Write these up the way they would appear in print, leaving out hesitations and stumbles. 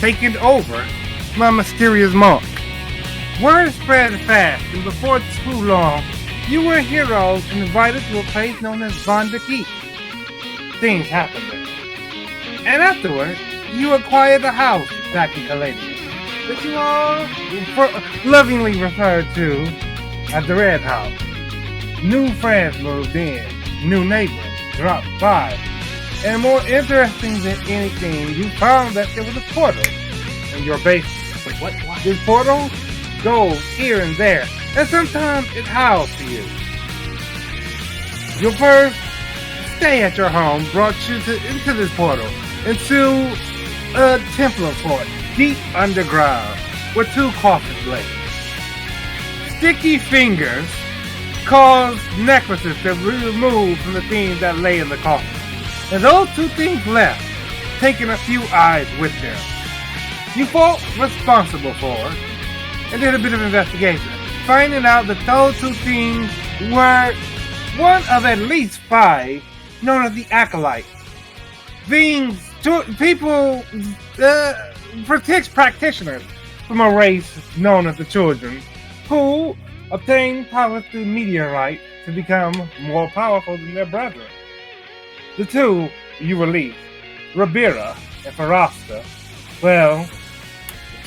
taken over by a mysterious monk. Word spread fast, and before too long, you were heroes and invited to a place known as Keep. Things happened there. And afterward, you acquired a house back in Caladium that you all lovingly referred to as the Red House. New friends moved in, new neighbors dropped by, and more interesting than anything, you found that there was a portal in your basement. Wait, what? This portal goes here and there, and sometimes it's housed to you. Your first stay at your home brought you into this portal, into a Templar fort, deep underground, with 2 coffin blades. Sticky fingers caused necklaces to be removed from the things that lay in the coffin. And those 2 things left, taking a few eyes with them. You felt responsible for and did a bit of investigation, finding out that those 2 things were one of at least 5 known as the Acolytes. Things, people, practitioners from a race known as the Children, who obtain power through meteorite to become more powerful than their brethren. The 2 you released, Rabira and Farasta, well,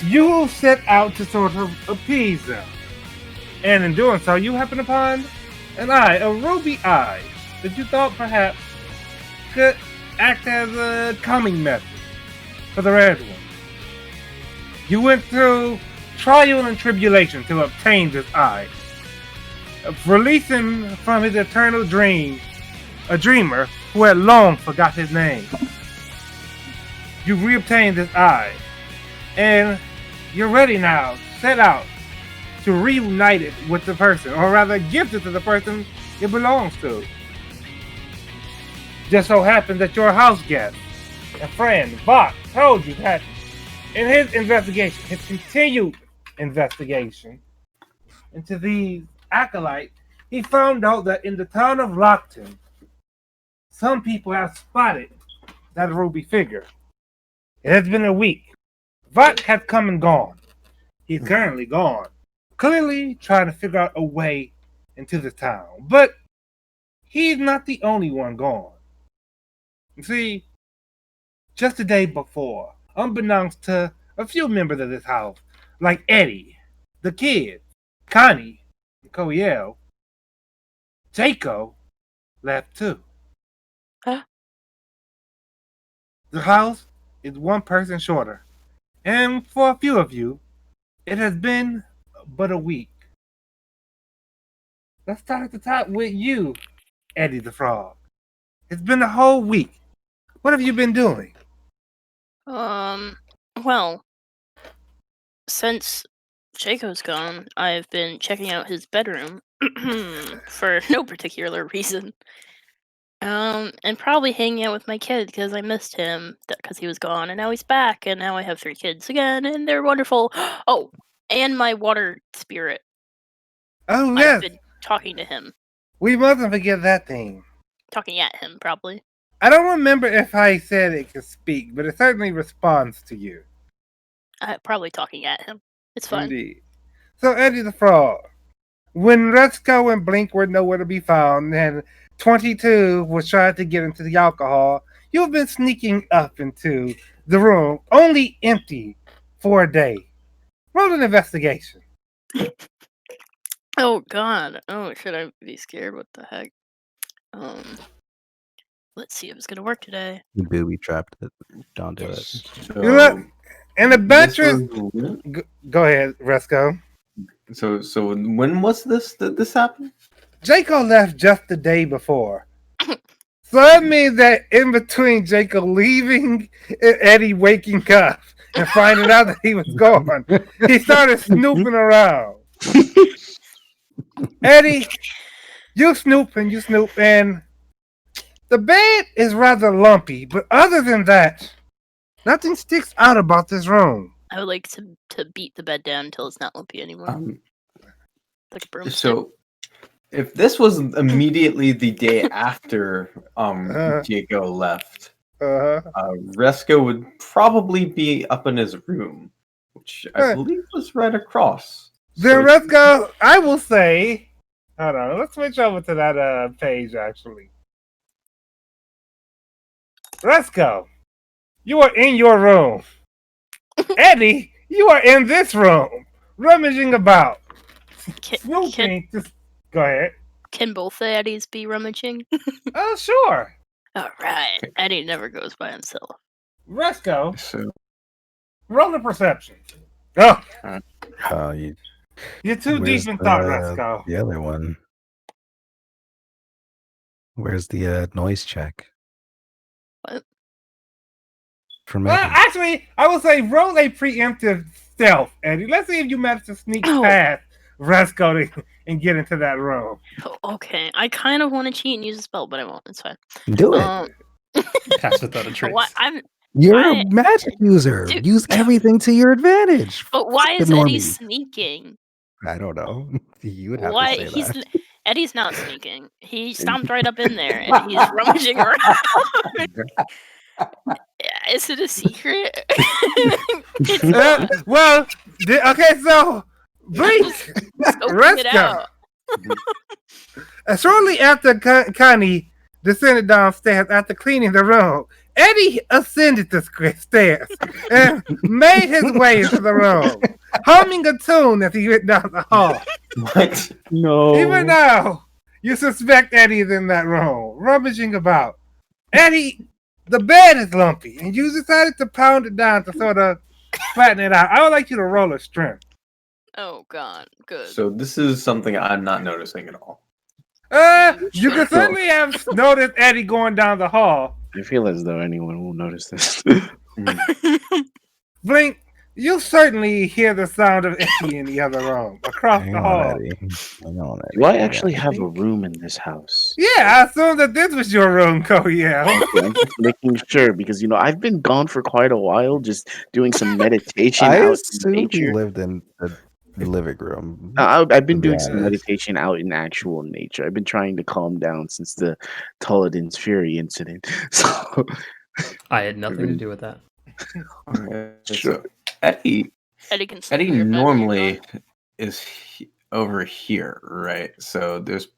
you set out to sort of appease them. And in doing so, you happen upon an eye, a ruby eye, that you thought perhaps could act as a calming method for the Red One. You went through trial and tribulation to obtain this eye, releasing from his eternal dream a dreamer who had long forgot his name. You reobtained this eye, and you're ready now, set out to reunite it with the person, or rather gift it to the person it belongs to. Just so happens that your house guest and friend, Bach, told you that in his investigation, his continued investigation into these acolytes, he found out that in the town of Lockton, some people have spotted that ruby figure. It has been a week. Vot has come and gone. He's currently gone, clearly trying to figure out a way into the town. But he's not the only one gone. You see, just the day before, unbeknownst to a few members of this house, like Eddie, the kid, Connie, and Coyel, Jaco left too. Huh? The house is one person shorter, and for a few of you, it has been but a week. Let's start at the top with you, Eddie the Frog. It's been a whole week. What have you been doing? Well, since Jaco's gone, I've been checking out his bedroom for no particular reason. And probably hanging out with my kid because I missed him because he was gone, and now he's back, and now I have 3 kids again, and they're wonderful. Oh, and my water spirit. Oh, I've yes. been talking to him. We mustn't forget that thing. Talking at him, probably. I don't remember if I said it could speak, but it certainly responds to you. Probably talking at him. It's fun. Indeed. So, Eddie the Frog, when Resco and Blink were nowhere to be found, and 22 was trying to get into the alcohol, you've been sneaking up into the room, only empty for a day. Roll an investigation. Oh, God. Oh, should I be scared? What the heck? Let's see if it's going to work today. You booby trapped it. Don't do it. You look, and the battery. This Go ahead, Resco. So when was this that this happened? Jaco left just the day before. So that means that in between Jaco leaving and Eddie waking up and finding out that he was gone, he started snooping around. Eddie, you snoop, and the bed is rather lumpy, but other than that, nothing sticks out about this room. I would like to beat the bed down until it's not lumpy anymore. Like a broomstick. So if this was immediately the day after Jaco left, Resko would probably be up in his room, which I believe was right across. Then let's go. I will say, hold on. Let's switch over to that page. Actually, let's go. You are in your room. Eddie, you are in this room, rummaging about. Snooping. Just go ahead. Can both the Eddies be rummaging? Oh, sure. All right. Eddie never goes by himself. Resko, So, roll the perception. Oh, you're too where's deep in thought, Resko. the other one? Where's the noise check? What? From Well, Eddie. actually, I will say roll a preemptive stealth, Eddie. Let's see if you manage to sneak past Resko and get into that room. Oh, okay. I kind of want to cheat and use a spell, but I won't. It's fine. Do it. Pass without a trace. What? You're a magic user. Dude. Use everything to your advantage. But why is Eddie sneaking? I don't know. You would have Why? to say that. Eddie's not sneaking. He stomped right up in there and he's rummaging around. Is it a secret? Well, okay, so Blink, Resko. Shortly after Connie descended downstairs after cleaning the room, Eddie ascended the stairs and made his way into the room, humming a tune as he went down the hall. what? No. Even now, you suspect Eddie is in that room, rummaging about. Eddie, the bed is lumpy, and you decided to pound it down to sort of flatten it out. I would like you to roll a strength. Oh, God. Good. So this is something I'm not noticing at all. You can certainly have noticed Eddie going down the hall. I feel as though anyone will notice this. Blink, you certainly hear the sound of Eddie in the other room, across the hall. Do I actually have a room in this house? Yeah, I assumed that this was your room, Koyel. I'm just making sure because I've been gone for quite a while, just doing some meditation I out in assumed nature. you lived in the living room. I've been doing some meditation out in actual nature. I've been trying to calm down since the Caladium's Fury incident. So I had nothing to do with that. So Eddie can sleep in your bed when you're normally gone. is over here, right? So there's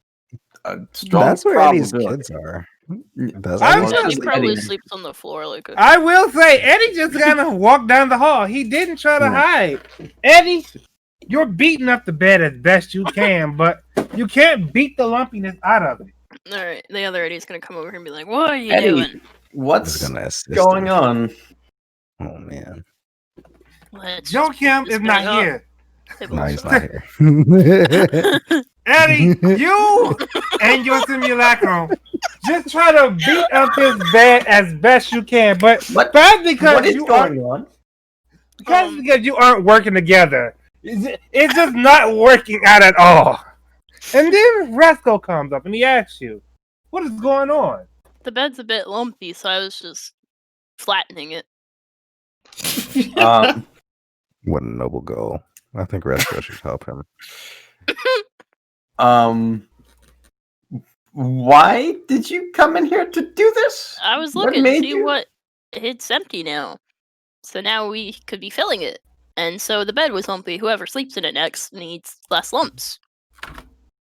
a strong That's where Eddie's probability. kids are. He probably sleeps on the floor like a... I will say, Eddie just kind of walked down the hall. He didn't try to hide. Eddie, you're beating up the bed as best you can, but you can't beat the lumpiness out of it. All right, the other Eddie's gonna come over here and be like, "What are you Eddie, doing?" what's gonna assist going him. on? Oh man, Joakim is not here. no, he's not here. Eddie, you and your simulacrum just try to beat up his bed as best you can, but that's because What is you going on? because you aren't working together. It's just not working out at all. And then Resko comes up and he asks you, "What is going on?" The bed's a bit lumpy, so I was just flattening it. What a noble goal! I think Resko should help him. Why did you come in here to do this? I was What looking to made see you? what it's empty now. So now we could be filling it. And so the bed was lumpy. Whoever sleeps in it next needs less lumps.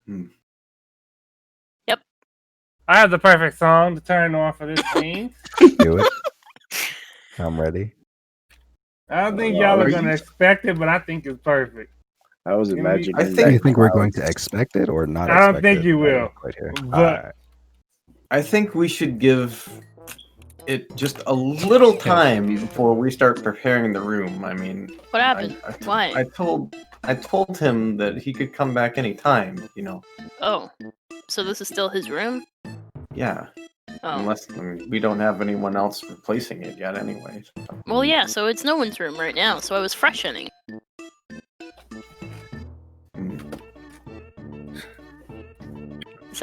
Yep. I have the perfect song to turn on for this scene. Do it. I'm ready. I don't think y'all are going to expect it, but I think it's perfect. I was imagining. You think we're going to expect it or not? I don't expect think it? you will. Right here. But I think we should give it just a little time before we start preparing the room. I mean, What happened? Why? I told him that he could come back anytime. Oh. So this is still his room? Yeah. Oh. Unless we don't have anyone else replacing it yet, anyway. Well, yeah, so it's no one's room right now, so I was freshening. Is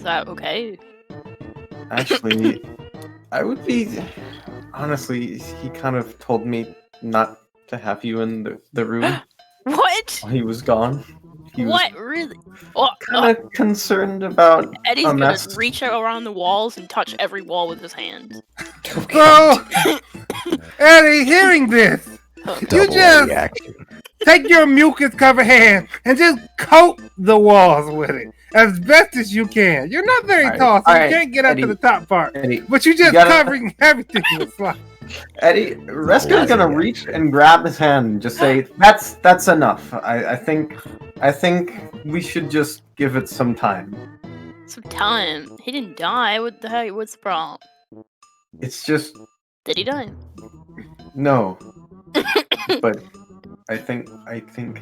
that okay? Actually, I would be. Honestly, he kind of told me not to have you in the room What? while he was gone. He was What? Really? Oh, kind of concerned about Eddie's a gonna mess. reach around the walls and touch every wall with his hand. So, Eddie, hearing this, Double just- reaction. take your mucus-covered hand and just coat the walls with it as best as you can. You're not very Alright, tall, so you alright, can't get up to Eddie. the top part. Eddie, But you're just gotta- covering everything with slime. Eddie, Rescue's gonna reach reaction. and grab his hand and just say, "That's enough. I think we should just give it some time. Some time. He didn't die. What the heck? What's the problem? It's just Did he die? no." But I think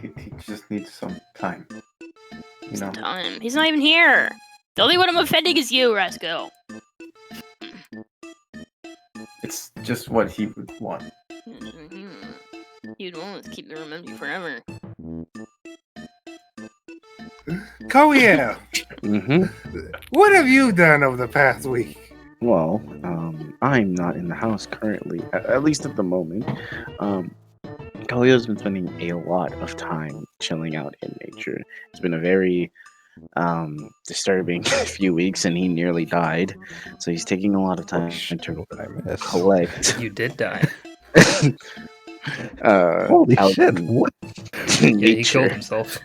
he just needs some time. You know. Some time. He's not even here. The only one I'm offending is you, Rascal. It's just what he would want. You'd want to keep me remember you forever. Koya, Mm-hmm. what have you done over the past week? Well, I'm not in the house currently, at least at the moment. Kalio's been spending a lot of time chilling out in nature. It's been a very disturbing few weeks, and he nearly died. So he's taking a lot of time to I missed. collect. You did die. Holy out shit! in What? Yeah, he nature. killed himself.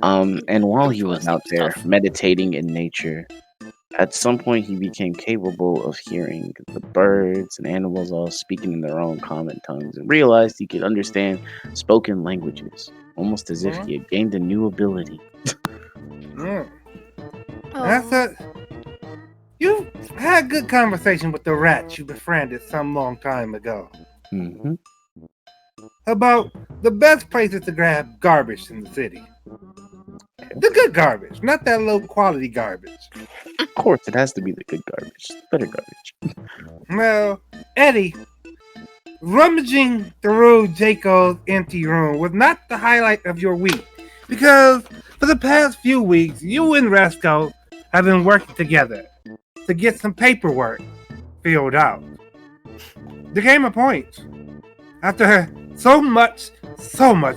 And while he Which was was out there tough. meditating in nature, at some point he became capable of hearing the birds and animals all speaking in their own common tongues, and realized he could understand spoken languages, almost as if he had gained a new ability. Mm. Oh. That's a. You had a good conversation with the rat you befriended some long time ago Mm-hmm. about the best places to grab garbage in the city. The good garbage, not that low quality garbage. Of course, it has to be the good garbage, the better garbage. Well, Eddie, rummaging through Jacob's empty room was not the highlight of your week, because for the past few weeks, you and Rasco have been working together to get some paperwork filled out. There came a point, after so much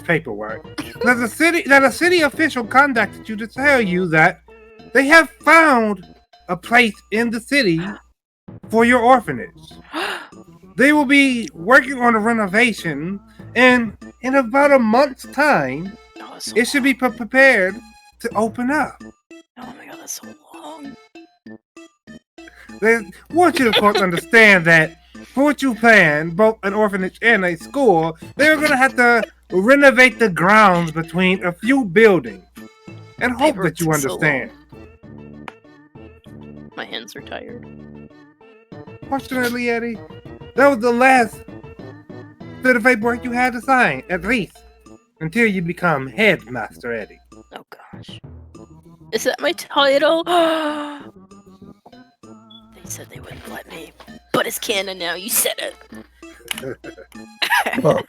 paperwork, that a city official contacted you to tell you that they have found a place in the city for your orphanage. They will be working on a renovation, and in about a month's time, Oh, so it should be prepared to open up. Oh my god, that's so long. They want you to, of course, understand that for what you plan, both an orphanage and a school, they're going to have to renovate the grounds between a few buildings. And hope that you Paperwork's so understand. My hands are tired. Fortunately, Eddie, that was the last bit of paperwork you had to sign, at least, until you become headmaster, Eddie. Oh gosh. Is that my title? They said they wouldn't let me. But it's canon now, you said it. Well,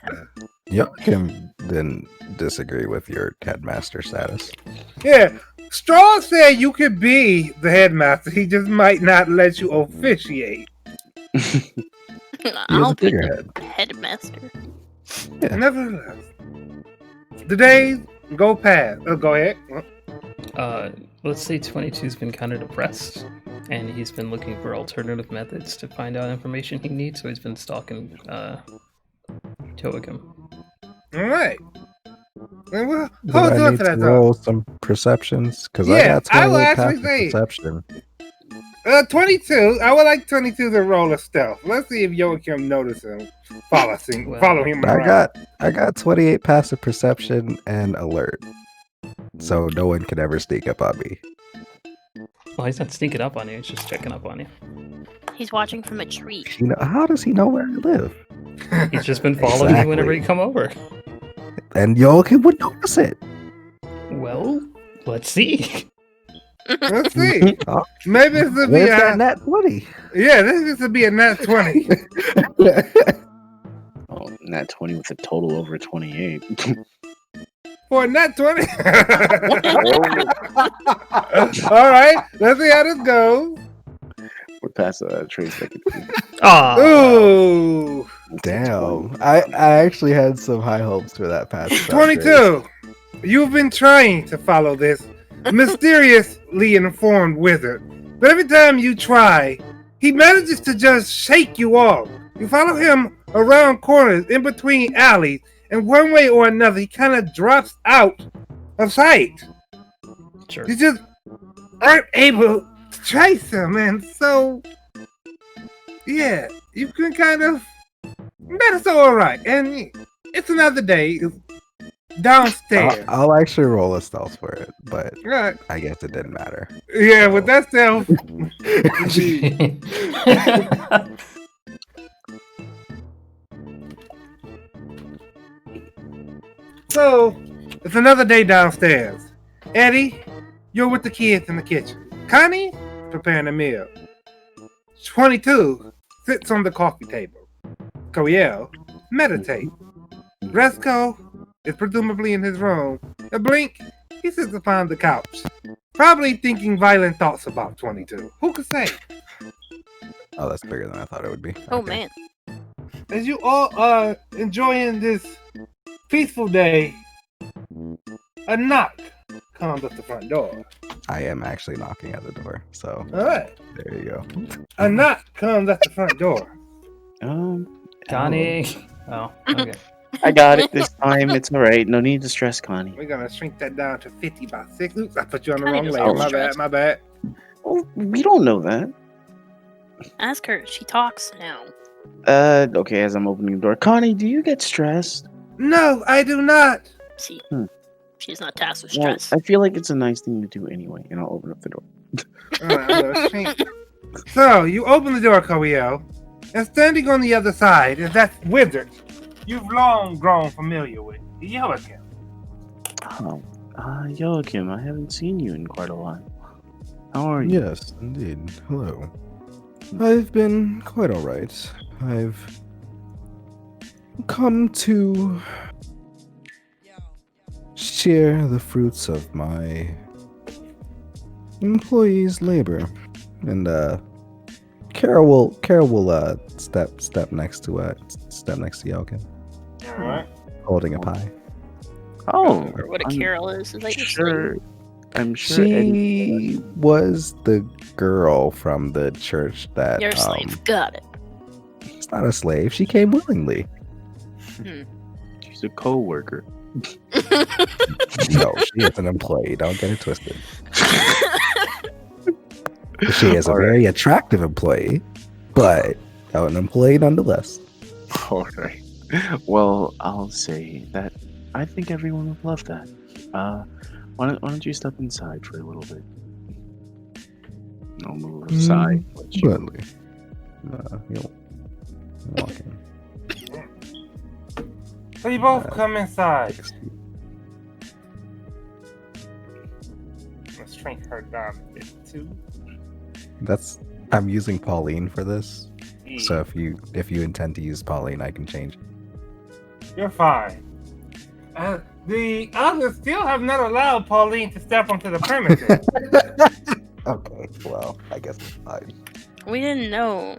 Yoakim didn't disagree with your headmaster status. Yeah, Straw said you could be the headmaster. He just might not let you officiate. I'll a be figurehead. the headmaster. Yeah. Nevertheless, the days go past. Oh, go ahead. Let's say 22's been kind of depressed, and he's been looking for alternative methods to find out information he needs, so he's been stalking Toikim. All right. And we'll Do hold I on need to to that roll some perceptions? Because Yeah, I I will got actually 28 say- perception. 22. I would like 22 to roll a stealth. Let's see if Joachim notices him. Follow him around. I got 28 passive perception and alert, so no one can ever sneak up on me. Well, he's not sneaking up on you, he's just checking up on you. He's watching from a tree. How does he know where I live? He's just been following you whenever Exactly. you come over. And Joakim would notice it. Well, let's see. Let's see. Oh, Maybe this will be where's that a nat 20? yeah. This will be a nat 20. Oh, nat 20 with a total over 28. For a nat 20. All right. Let's see how this goes. We're past trade second. Ah, Ooh, Damn. I actually had some high hopes for that pass. 22. You've been trying to follow this mysteriously informed wizard, but every time you try, he manages to just shake you off. You follow him around corners, in between alleys, and one way or another, he kind of drops out of sight. Sure. You just aren't able to trace him, and so, yeah, you can kind of, that's all right. And it's another day downstairs. I'll actually roll a stealth for it, but Right. I guess it didn't matter. Yeah, with that self. So, it's another day downstairs. Eddie, you're with the kids in the kitchen. Connie, preparing a meal. 22 sits on the coffee table. Coel, meditate. Resco is presumably in his room. And Blink, he sits upon the couch. Probably thinking violent thoughts about 22. Who could say? Oh, that's bigger than I thought it would be. Oh Okay. man. As you all are enjoying this peaceful day, a knock comes at the front door. I am actually knocking at the door, so Alright. there you go. A knock comes at the front door. Connie. Oh, okay. I got it this time. It's all right. No need to stress, Connie. We're gonna shrink that down to 50 by 6. Oops, I put you on the Connie wrong was layer. all My bad, stressed. my bad. Well, we don't know that. Ask her. She talks now. Okay, as I'm opening the door. Connie, do you get stressed? No, I do not. See, Hmm. she's not tasked with Well, stress. I feel like it's a nice thing to do anyway, and I'll open up the door. Alright, I'm gonna shrink. So, you open the door, Coel, and standing on the other side is that wizard you've long grown familiar with, Joachim. Oh, Joachim, I haven't seen you in quite a while. How are you? Yes, indeed. Hello. I've been quite alright. I've come to share the fruits of my employees' labor. And Carol will step next to Yokin, Alright. holding a pie. Oh, Or what a I'm Carol is that your sure. I'm sure. Eddie- She was the girl from the church that You're a slave. Got it. It's not a slave. She came willingly. She's a co-worker. No, she is an employee. Don't get it twisted. She is a All right. very attractive employee, but an employee nonetheless. All right. Well, I'll say that I think everyone would love that. Why don't you step inside for a little bit? I'll move aside. let you- Gladly. You'll walk in. So you both come inside. Let's shrink her down a bit too. I'm using Pauline for this. Yeah. So if you intend to use Pauline, I can change. You're fine. The others still have not allowed Pauline to step onto the premises. Okay, well, I guess it's fine. We didn't know.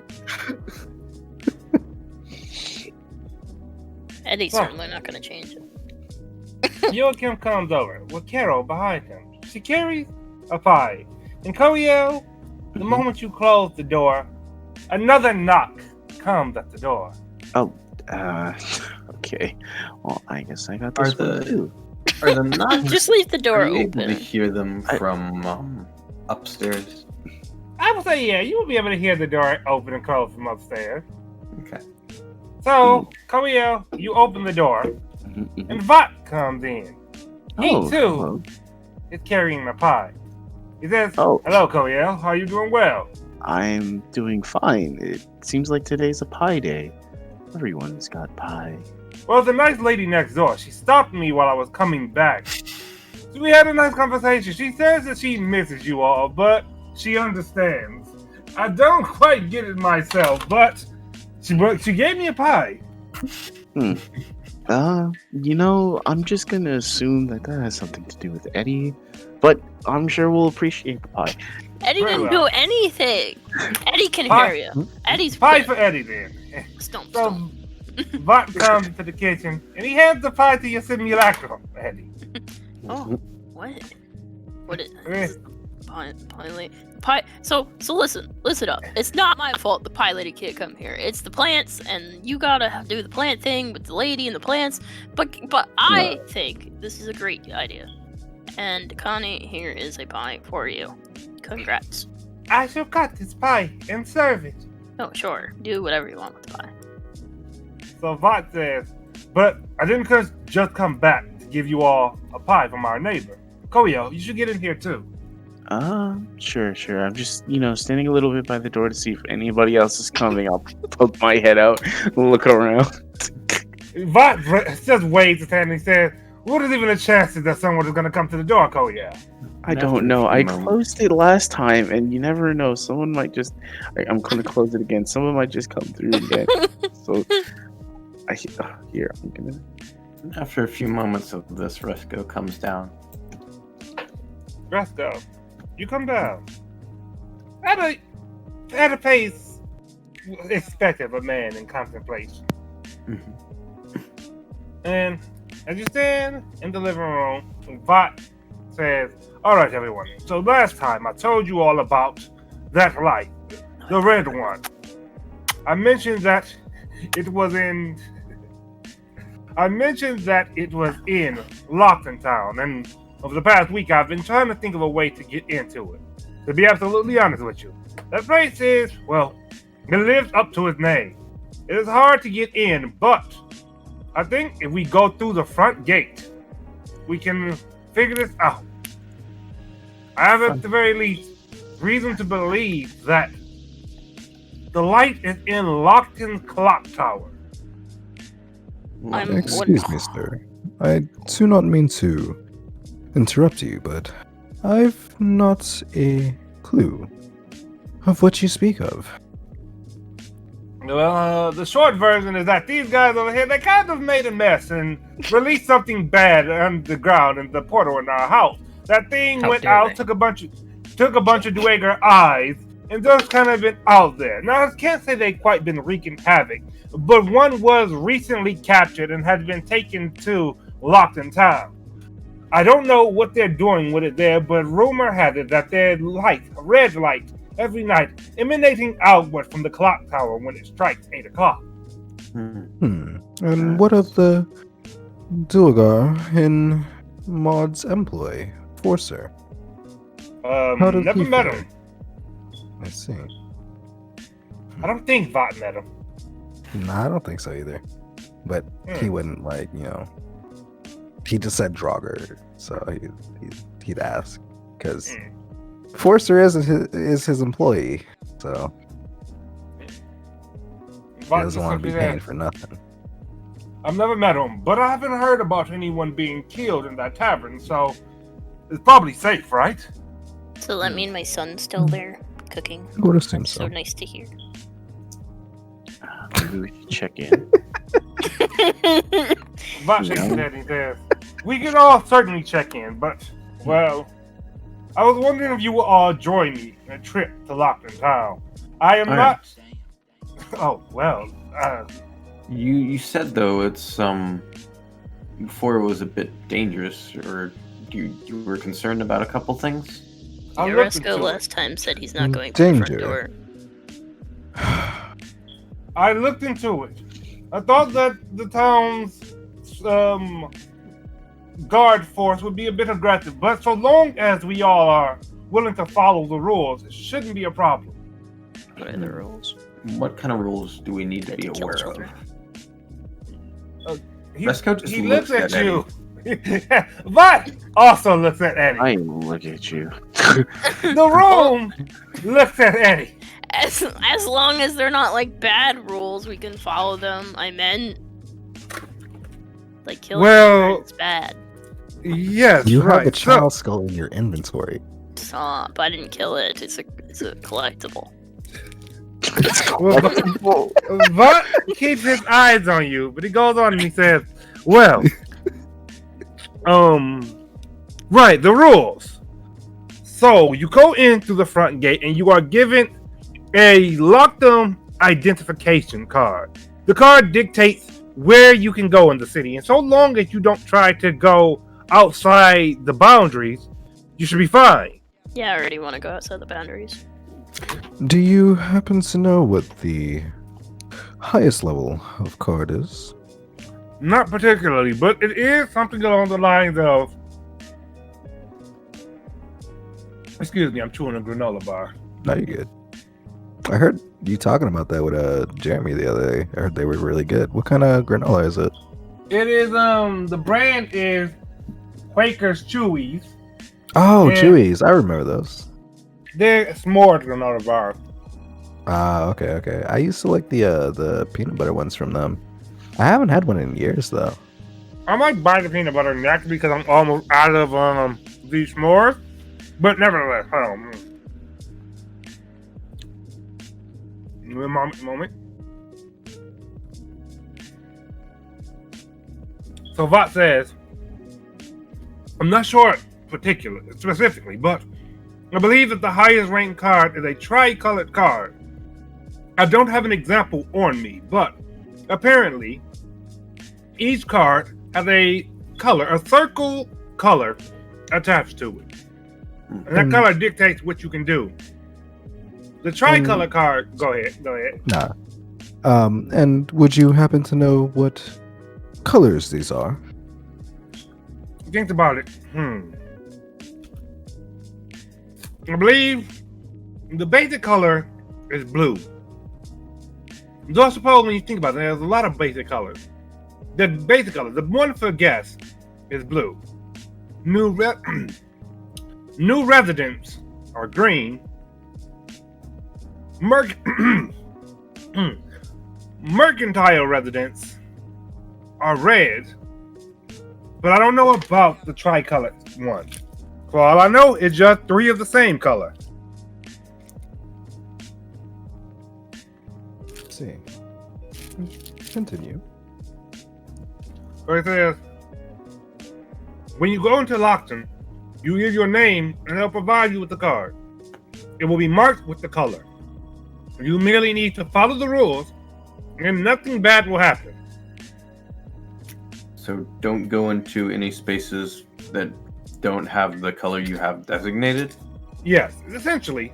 Eddie's Well. certainly not going to change it. Joachim comes over with Carol behind him. She carries a pie. And Coel, the moment you close the door, another knock comes at the door. Okay. Well, I guess I got Are this one the- too. Are the knocks? Just leave the door Are you able to open. hear them from upstairs? I would say, yeah, you will be able to hear the door open and close from upstairs. Okay. So, Coel, you open the door, and Vot comes in. He, too, hello. is carrying a pie. He says, Oh, hello, Coel, how are you doing? Well? I'm doing fine. It seems like today's a pie day. Everyone's got pie. Well, the nice lady next door, she stopped me while I was coming back. So we had a nice conversation. She says that she misses you all, but she understands. I don't quite get it myself, but she gave me a pie. I'm just gonna assume that has something to do with Eddie, but I'm sure we'll appreciate the pie. Eddie Very didn't well. do anything. Eddie can Pie- hear you. Eddie's Pie pissed. for Eddie, then. Stomp, So, stomp. Vot comes into the kitchen, and he hands the pie to your simulacrum, Eddie. Oh, what? What is Eh, So listen up. It's not my fault the pie lady can't come here. It's the plants, and you gotta do the plant thing with the lady and the plants. But I think this is a great idea. And Connie, here is a pie for you. Congrats. I shall cut this pie and serve it. Oh, sure. Do whatever you want with the pie. So Vought says, but I didn't just come back to give you all a pie from our neighbor. Koyo, you should get in here too. Sure. I'm just, standing a little bit by the door to see if anybody else is coming. I'll poke my head out, look around. Vought just waves his hand and he says, what is even the chances that someone is going to come to the door, Koyo? I don't know. I closed it last time, and you never know. Someone might just... I'm going to close it again. Someone might just come through again. So, here, I'm going to... After a few moments of this, Resco comes down. Resco, you come down. At a pace expected of a man in contemplation. Mm-hmm. And as you stand in the living room, Vought says, all right, everyone. So last time I told you all about that light, the red one. I mentioned that it was in Lockton Town, and over the past week I've been trying to think of a way to get into it. To be absolutely honest with you, that place is, well, it lives up to its name. It is hard to get in, but I think if we go through the front gate, we can figure this out. I have at the very least reason to believe that the light is in Lockton's clock tower. Excuse me, sir. I do not mean to interrupt you, but I've not a clue of what you speak of. Well, the short version is that these guys over here, they kind of made a mess and released something bad underground in the portal in our house. That thing went out, took a bunch of Duergar eyes, and just kind of been out there. Now, I can't say they've quite been wreaking havoc, but one was recently captured and has been taken to Lockton Town. I don't know what they're doing with it there, but rumor has it that there's light, red light, every night, emanating outward from the clock tower when it strikes 8 o'clock. And what of the Duergar in Maud's employ, Forcer? How does never he met fare? him. I see. I don't think Vought met him. Nah, I don't think so either. But he wouldn't, he just said Draugr, so he'd ask. Because Forcer is his employee, so he doesn't want to be paying for nothing. I've never met him, but I haven't heard about anyone being killed in that tavern, so it's probably safe, right? So that means my son's still there cooking. I would assume so. So nice to hear. Maybe we should check in. Vought shakes his head and he says, we can all certainly check in, but, well, I was wondering if you would all join me in a trip to Lockton Town. I am not... Oh, well, You said, though, it's, before it was a bit dangerous, or you were concerned about a couple things? Resco last time said he's not going through the front door. I looked into it. I thought that the town's guard force would be a bit aggressive, but so long as we all are willing to follow the rules, it shouldn't be a problem. What are the rules? What kind of rules do we need to be aware of? He just looks at you. But also looks at Eddie. I look at you. The room looks at Eddie. As long as they're not bad rules, we can follow them. I meant killing it's bad. Yes, you right. have a child skull in your inventory. Stop! I didn't kill it. It's a collectible. Vought keeps his eyes on you, but he goes on and he says, "Well, right, the rules. So you go in through the front gate and you are given a Lockton identification card. The card dictates where you can go in the city, and so long as you don't try to go outside the boundaries, you should be fine. Yeah, I already want to go outside the boundaries. Do you happen to know what the highest level of card is? Not particularly, but it is something along the lines of. Excuse me, I'm chewing a granola bar. No, you're good. I heard you talking about that with Jeremy the other day. I heard they were really good. What kind of granola is it? It is the brand is Quaker's Chewies. Oh, And Chewies. I remember those. they're s'mores granola bars. Ah, okay. I used to like the peanut butter ones from them. I haven't had one in years though. I might buy the peanut butter next because I'm almost out of these s'mores. But nevertheless, hold on. Moment. So Vought says, I'm not sure specifically, but I believe that the highest ranked card is a tri-colored card. I don't have an example on me, but apparently each card has a circle color attached to it. And that color dictates what you can do. The tricolor card, go ahead. Nah. And would you happen to know what colors these are? Think about it. I believe the basic color is blue. So I suppose when you think about it, there's a lot of basic colors. The basic color, the one for guess, is blue. New residents are green. Mercantile residents are red. But I don't know about the tricolored one. For all I know, it's just 3 of the same color. Let's see. Continue. So it says, when you go into Lockton, you give your name and they'll provide you with the card. It will be marked with the color. You merely need to follow the rules and nothing bad will happen. So don't go into any spaces that don't have the color you have designated? Yes, essentially.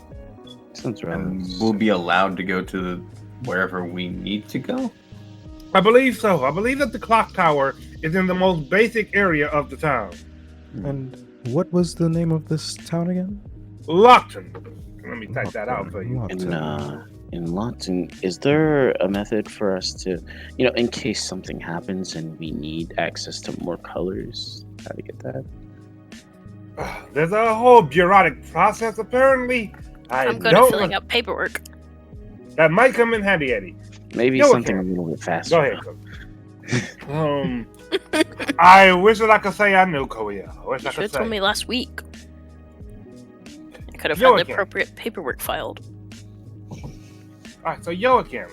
Sounds right. And we'll be allowed to go to wherever we need to go? I believe so. I believe that the clock tower is in the most basic area of the town. And what was the name of this town again? Lockton. Let me type that out for you. In Lawton, is there a method for us to, in case something happens and we need access to more colors, how to get that? There's a whole bureaucratic process, apparently. I'm good at filling out paperwork. That might come in handy, Eddie. Maybe something a little bit faster. Go ahead, Coach. I wish that I could say I knew, Koya. I wish I You should could have say. told me last week. I could have had the appropriate paperwork filed. Alright, so Joachim,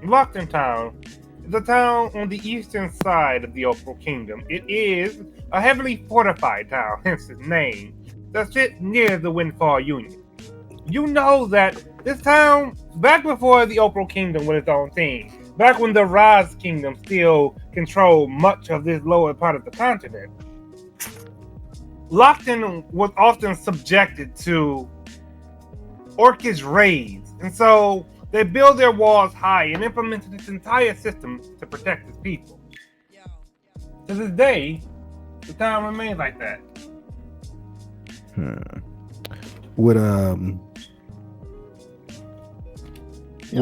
Lockton Town is a town on the eastern side of the Opal Kingdom. It is a heavily fortified town, hence its name, that sits near the Windfall Union. You know that this town, back before the Opal Kingdom was its own thing, back when the Raz Kingdom still controlled much of this lower part of the continent, Lockton was often subjected to Orcish raids, and so they built their walls high and implemented this entire system to protect its people. To this day, the town remains like that. Would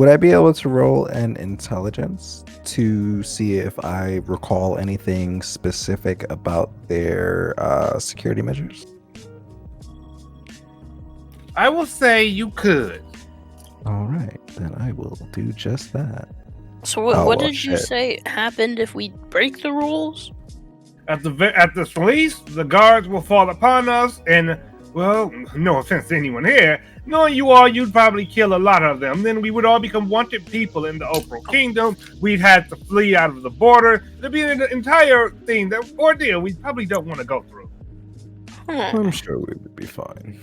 I be able to roll an intelligence to see if I recall anything specific about their security measures? I will say you could. All right, then I will do just that. So what did you say happened if we break the rules? At the least, the guards will fall upon us, and, well, no offense to anyone here, knowing you all, you'd probably kill a lot of them. Then we would all become wanted people in the Opal Kingdom. We'd have to flee out of the border. There'd be an entire thing, that ordeal we probably don't want to go through. I'm sure we would be fine.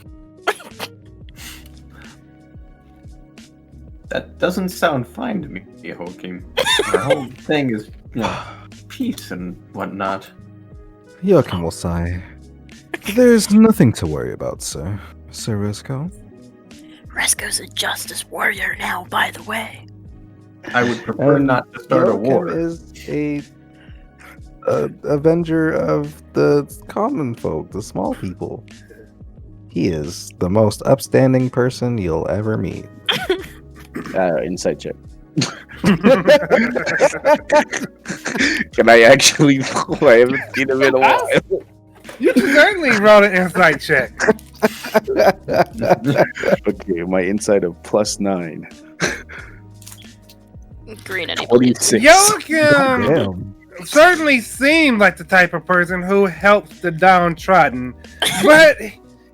That doesn't sound fine to me, Joachim. The whole thing is, peace and whatnot. Joachim will sigh. There's nothing to worry about, sir. Sir Risco? Resco's a justice warrior now, by the way. I would prefer not to start a war. Is a avenger of the common folk, the small people. He is the most upstanding person you'll ever meet. Insight check. Can I actually? I haven't seen him in a while. You certainly wrote an insight check. Okay, my insight of +9. Green any 26. Joachim Damn. certainly seemed like the type of person who helps the downtrodden, but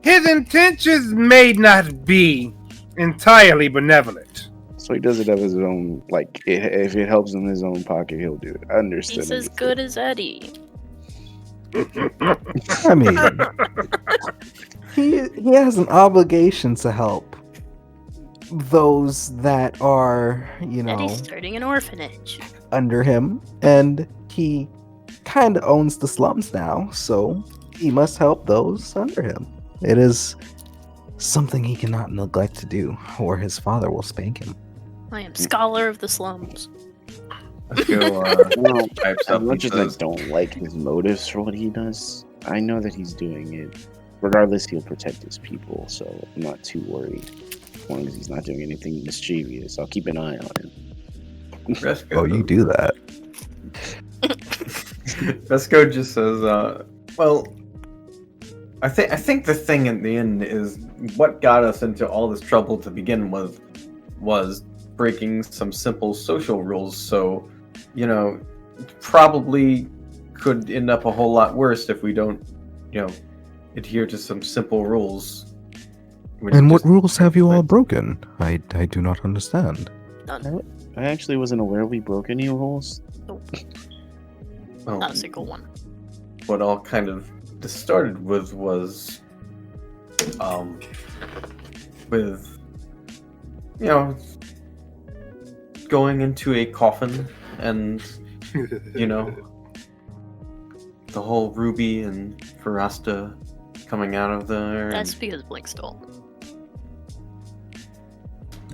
his intentions may not be entirely benevolent. So he does it of his own, like, if it helps in his own pocket, he'll do it. I understand. He's as good as Eddie. I mean, he has an obligation to help those that are, Eddie's starting an orphanage. under him, and he kind of owns the slums now, so he must help those under him. It is something he cannot neglect to do, or his father will spank him. I am scholar of the slums. Let's go. Well, type as something much as I says- don't like his motives for what he does, I know that he's doing it. Regardless, he'll protect his people, so I'm not too worried. As long as he's not doing anything mischievous, I'll keep an eye on him. Resco, Oh, you do that. Resco just says, well, I think the thing in the end is what got us into all this trouble to begin with was breaking some simple social rules. So, probably could end up a whole lot worse if we don't, adhere to some simple rules. And what rules have you all broken? I do not understand. None. I actually wasn't aware we broke any rules. Well, Not a single one. what all kind of started with was with going into a coffin and the whole Ruby and Farasta coming out of there. That's because Blink stole.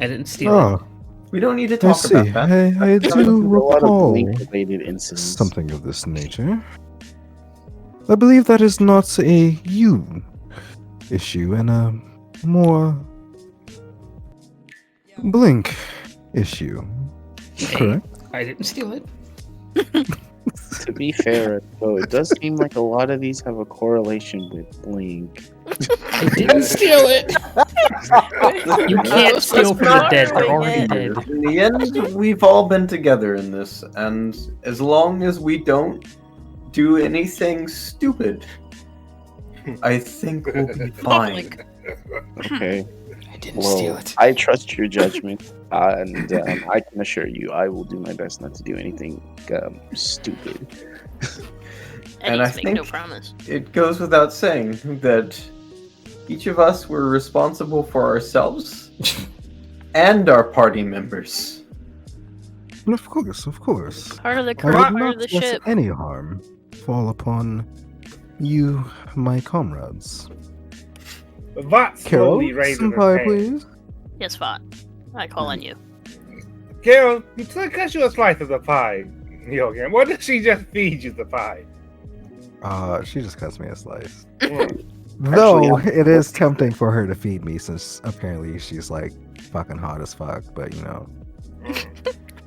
I didn't steal it. Oh, We don't need to I talk see. about that. I There's do a lot of recall Blink-related incidents. something of this nature. I believe that is not a you issue and a more Blink issue. Hey, Correct? I didn't steal it. To be fair, though, it does seem like a lot of these have a correlation with Blink. I didn't steal it. You can't steal from the dead. They're already dead. In the end, we've all been together in this, and as long as we don't do anything stupid, I think we'll be fine. Okay. I didn't steal Well, it. I trust your judgment, and I can assure you I will do my best not to do anything stupid. And I Eddie's make no think- promise. It goes without saying that each of us were responsible for ourselves and our party members. Of course. Part of the I crew, would part not of the let ship. any harm fall upon you, my comrades. Vot Carol, slowly raises his senpai, hand. please. Yes, Vought. I call on you. Carol, you took us you a slice of the pie, Yogan. What did she just feed you the pie? She just cuts me a slice. Mm. Though Actually, it is tempting for her to feed me, since apparently she's like fucking hot as fuck. But No, just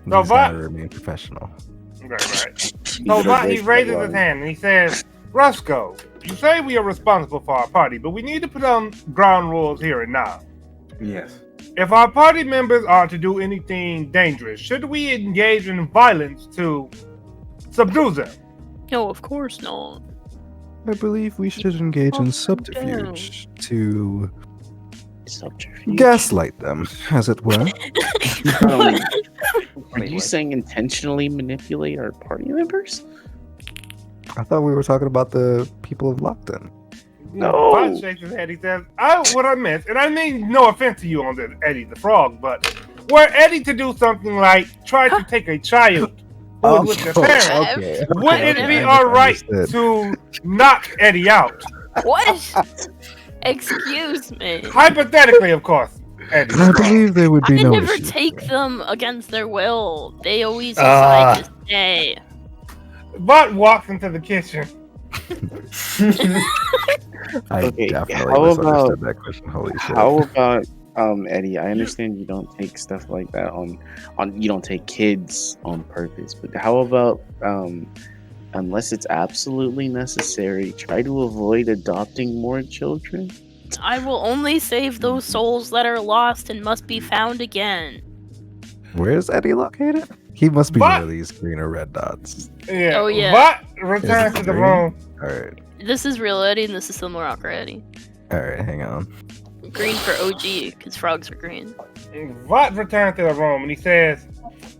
gotta but- remain professional. Right. So Vot, he raises his hand and he says, Roscoe, you say we are responsible for our party, but we need to put on ground rules here and now. Yes. If our party members are to do anything dangerous, should we engage in violence to subdue them? No, of course not. I believe we should engage in calm subterfuge to Subterfuge. gaslight them, as it were. Are Wait, you what? saying intentionally manipulate our party members? I thought we were talking about the people of Lockton. No. Vot shakes his head. He says, what I meant, and I mean no offense to you on this, Eddie the Frog, but were Eddie to do something like try to take a child who was with their parents, okay. would it be I all right understood. to knock Eddie out? What? Excuse me. Hypothetically, of course. Eddie. I believe there would be I no never issue. take them against their will. They always decide to stay. Bot walks into the kitchen. I Okay, definitely how misunderstood about- that question. Holy shit. How about Eddie? I understand you don't take stuff like that on you don't take kids on purpose, but how about unless it's absolutely necessary, try to avoid adopting more children? I will only save those souls that are lost and must be found again. Where is Eddie located? He must be What? near these green or red dots. Yeah. Oh, yeah. Bot returns Is it to the green? room. Alright. This is real Eddie and this is Silver Rocker Eddie. Alright, hang on. Green for OG, because frogs are green. Vought returns to the room and he says,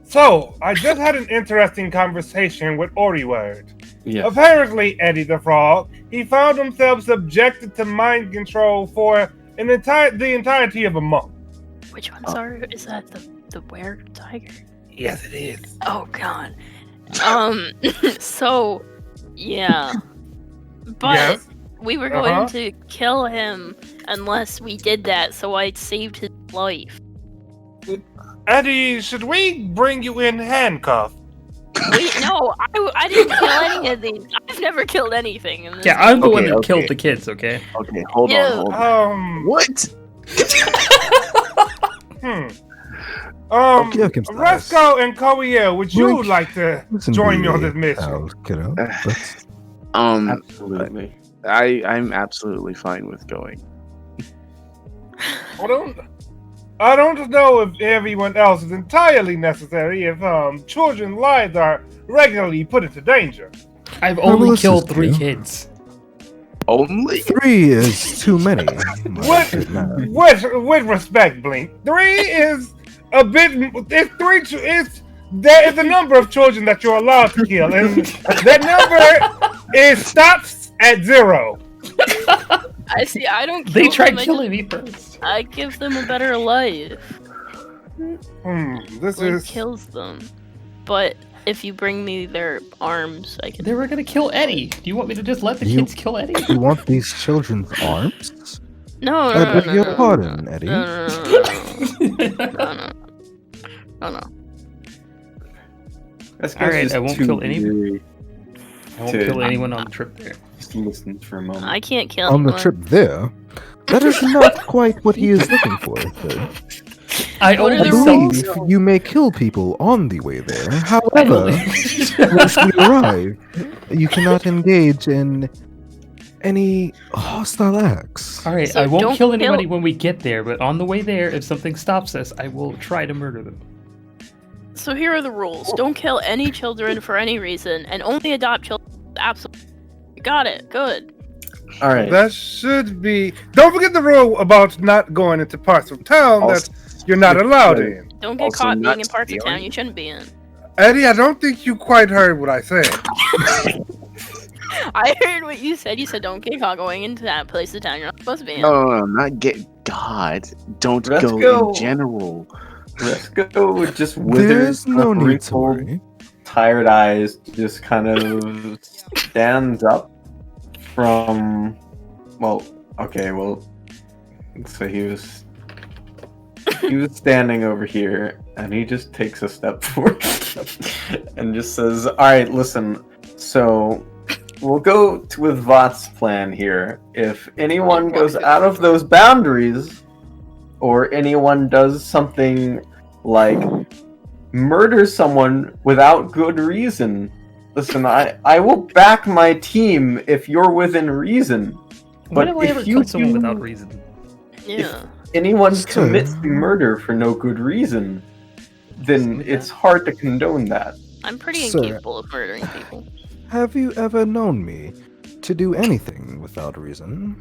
"So, I just had an interesting conversation with Oriword. Yes. Apparently, Eddie the Frog, he found himself subjected to mind control for the entirety of a month." Which one, sorry? Is that the were tiger? Yes, it is. Oh god. So yeah. But Yes. we were going Uh-huh. to kill him unless we did that, so I saved his life. Eddie, should we bring you in handcuffed? Wait, no, I didn't kill any of these. I've never killed anything in this. Yeah, I'm the one Okay, that okay. killed the kids, okay? Okay, hold Yeah. on, hold on. What? Okay, okay, Resco and Koiel, would you Blink. like to Listen, join me on Blue, this mission? kiddo. Let's- Absolutely. I'm absolutely fine with going. I don't know if everyone else is entirely necessary if children's lives are regularly put into danger. I've Well, only this killed is 3 true. kids. Only? 3 is too many. What? With respect, Blink, 3 is a bit. It's 3. There is a number of children that you're allowed to kill, and that number stops at 0. I see. I don't. They kill tried them, killing me first. I give them a better life. This Blink is. kills them, but if you bring me their arms, I can. They were gonna kill Eddie. Do you want me to just let the You- kids kill Eddie? You want these children's arms? No, I no, beg no, your no, pardon, Eddie. No. Alright, I won't kill any- weary I won't to- kill anyone on the trip there. Just listen for a moment. I can't kill On the anyone. trip there? That is not quite what he is looking for, sir. I What are I only the believe rules? you may kill people on the way there. I However, only- once we arrive, you cannot engage in any hostile acts. Alright, So I won't don't kill kill- anybody when we get there, but on the way there, if something stops us, I will try to murder them. So here are the rules: don't kill any children for any reason, and only adopt children. Absolutely, got it. Good. All right. That should be. Don't forget the rule about not going into parts of town that you're not allowed in. Don't get Also caught not being in parts of stealing. town you shouldn't be in. Eddie, I don't think you quite heard what I said. I heard what you said. You said don't get caught going into that place of town you're not supposed to be in. No, not get God. Don't Let's go go. in general. Let's go with just withered, There's no need to wrinkled, worry. tired eyes, just kind of stands up from. Well, okay, well, so he was standing over here, and he just takes a step forward and just says, "All right, listen. So we'll go with Vought's plan here. If anyone goes out of those boundaries, or anyone does something like murder someone without good reason, listen, I will back my team if you're within reason. When But have I if ever you killed someone do- without reason? Yeah. Anyone Sir. commits murder for no good reason, then it's hard to condone that. I'm pretty Sir. incapable of murdering people. Have you ever known me to do anything without reason?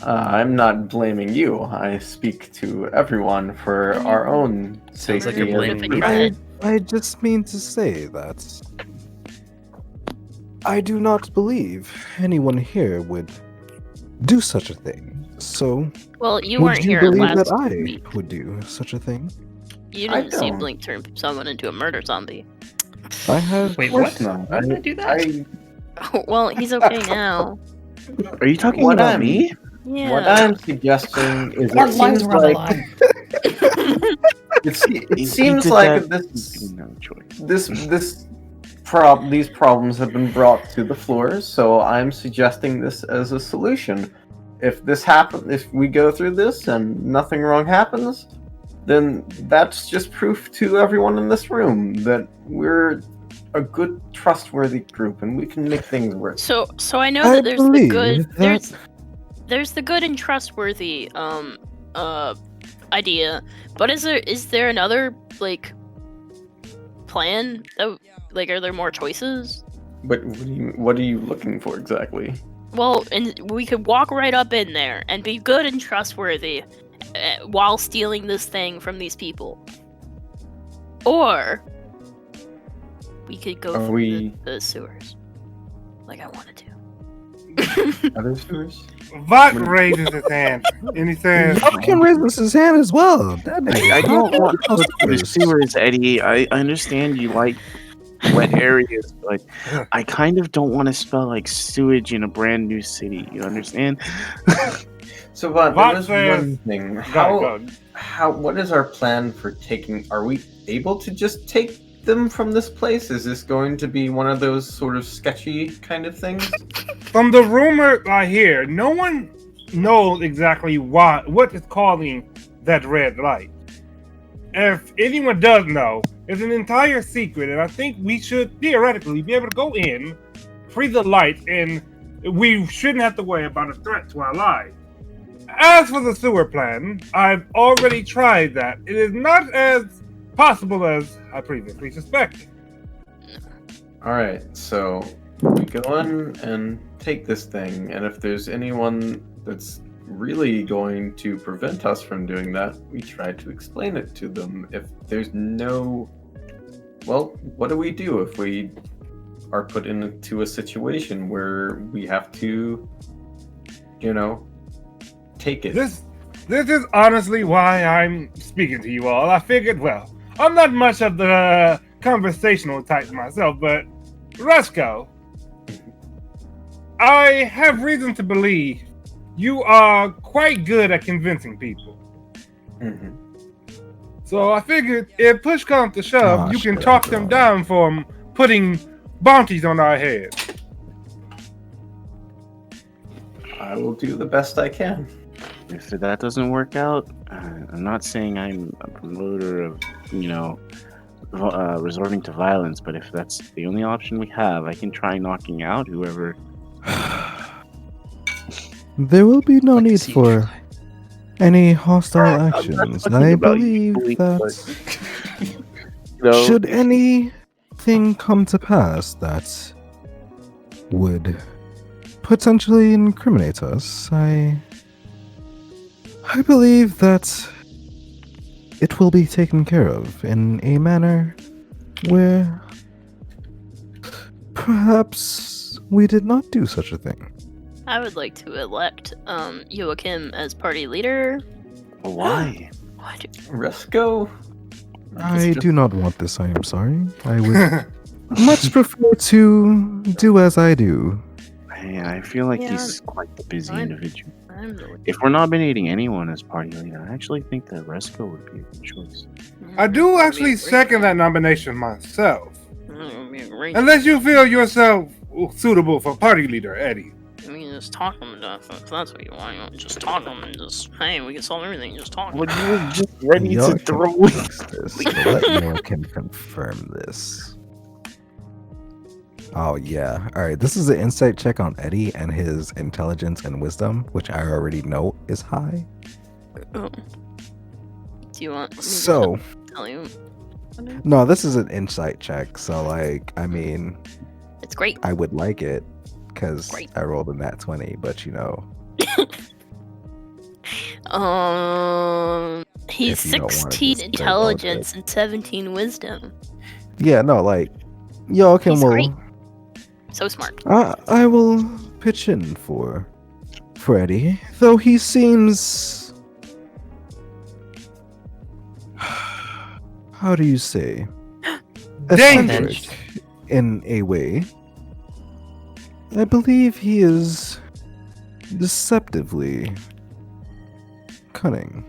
I'm not blaming you. I speak to everyone for our own Sounds like safety. you're blaming and- me. Right. I just mean to say that I do not believe anyone here would do such a thing. So, Well, you would weren't you here believe last that I week. would do such a thing? You I didn't see don't. Blink turn someone into a murder zombie. I have. Wait, Of course what? not. Why did I do that? I Well, he's okay now. Are you talking What about I'm- me? Yeah. What I'm suggesting is Our it lives seems were on the like line. it He seems did like that, this no choice. these problems have been brought to the floor, so I'm suggesting this as a solution. If we go through this and nothing wrong happens, then that's just proof to everyone in this room that we're a good, trustworthy group and we can make things work. So I know I that there's the believe good that- there's the good and trustworthy idea, but is there another like plan that like are there more choices? But what are you looking for exactly? Well, and we could walk right up in there and be good and trustworthy while stealing this thing from these people. Or we could go through the sewers. Like I wanted to. Other sewers? Vought raises his hand and he says, Y'all can raise his hand as well. That nigga I don't want to House go to the first. sewers, Eddie. I understand you like wet areas, but I kind of don't want to smell like sewage in a brand new city. You understand? So, but there Vought was says, one thing. go. What is our plan for taking? Are we able to just take them from this place? Is this going to be one of those sort of sketchy kind of things? From the rumor I hear, no one knows exactly what is causing that red light. If anyone does know, it's an entire secret, and I think we should theoretically be able to go in, freeze the light, and we shouldn't have to worry about a threat to our lives. As for the sewer plan, I've already tried that. It is not as possible as I previously suspected. Alright, so we go in and take this thing, and if there's anyone that's really going to prevent us from doing that, we try to explain it to them. If there's no... Well, what do we do if we are put into a situation where we have to, take it? This is honestly why I'm speaking to you all. I figured, well, I'm not much of the conversational type myself, but Resco, I have reason to believe you are quite good at convincing people. Mhm. So I figured if push comes to shove, you can shit, talk them down from putting bounties on our heads. I will do the best I can. If that doesn't work out, I'm not saying I'm a promoter of, resorting to violence, but if that's the only option we have, I can try knocking out whoever. There will be no need see for any hostile actions. I believe that should anything come to pass that would potentially incriminate us, I believe that it will be taken care of in a manner where perhaps we did not do such a thing. I would like to elect Joachim as party leader. Why? What? Resco? I do not want this, I am sorry. I would much prefer to do as I do. I feel like Yeah, he's quite the busy I'm- individual. I'm the If we're nominating anyone as party leader, I actually think that Resco would be a good choice. I do actually second that nomination myself. It'd be a great- Unless you feel yourself suitable for party leader, Eddie. I mean, just talk them to death. If that's what you want, just talk them and just, hey, we can solve everything. Just talk. Well, you were just ready Y'all to can throw. fix this, so let Noah can confirm this. Oh yeah. Alright, this is an insight check on Eddie and his intelligence and wisdom, which I already know is high. Oh. Do you want me to So tell you? no, this is an insight check, so like I mean It's great. I would like it because Great. I rolled a nat 20, but you know, He's If you don't wanna 16 just intelligence and 17 wisdom. yeah, no, like yo, okay, He's well great. So smart. I will pitch in for Eddie, though he seems how do you say Dangerous. eccentric in a way. I believe he is deceptively cunning.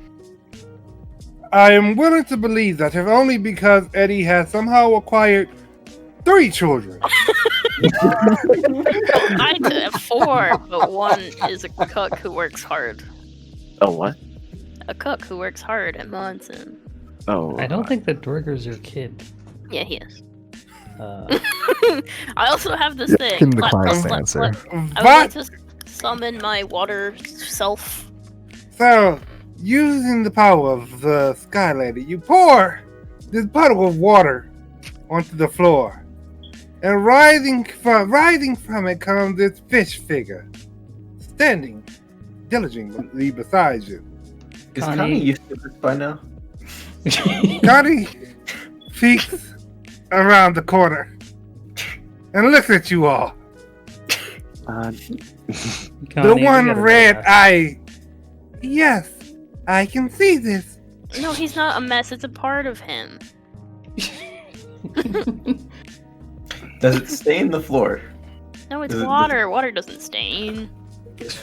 I am willing to believe that, if only because Eddie has somehow acquired 3 children. I have 4, but one is a cook who works hard. Oh, what? A cook who works hard at Monson. Oh, I don't think that Dorger's your kid. Yeah, he is. Uh, I also have this Yeah, thing. can decline to answer. I would like But, to summon my water self. so, using the power of the Sky Lady, you pour this puddle of water onto the floor. And rising from it comes this fish figure, standing diligently beside you. Is Connie. Connie used to this by now? Connie peeks around the corner and looks at you all. Connie, The we one gotta red go. eye. Yes, I can see this. No, he's not a mess. It's a part of him. Does it stain the floor? No, it's Does it- water. Water doesn't stain. Does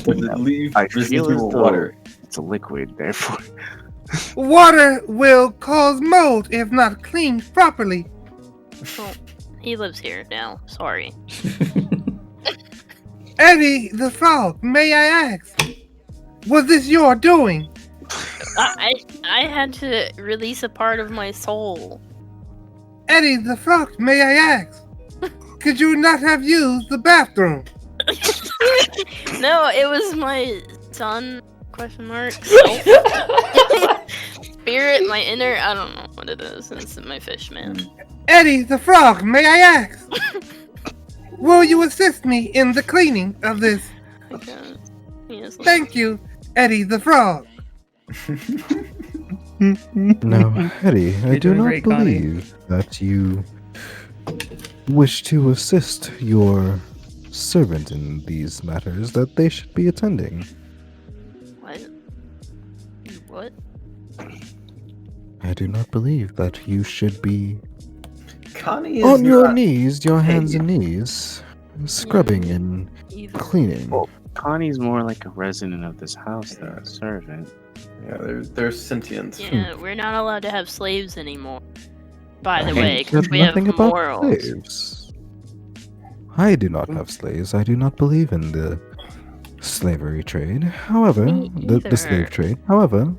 it leave I feel as residual though water? it's a liquid, therefore. Water will cause mold if not cleaned properly. Well, he lives here now. Sorry. Eddie the Frog, may I ask, was this your doing? I had to release a part of my soul. Eddie the Frog, may I ask, could you not have used the bathroom? No, it was my son? Question mark. Self? Spirit, my inner. I don't know what it is. It's my fish man. Eddie the Frog, may I ask, will you assist me in the cleaning of this? Okay. Yes, Thank you, Eddie the Frog. No, Eddie, I You're do doing not great, Connie. believe that you wish to assist your servant in these matters that they should be attending. What? What? I do not believe that you should be Connie is on your not- knees, your hands Hey. and knees, scrubbing and Either. cleaning. Well, Connie's more like a resident of this house than a servant. Yeah, they're sentient. Yeah, we're not allowed to have slaves anymore. By the I way, because Said we have nothing about morals. slaves. I do not have slaves. I do not believe in the slavery trade. However, Me the either. slave trade. However,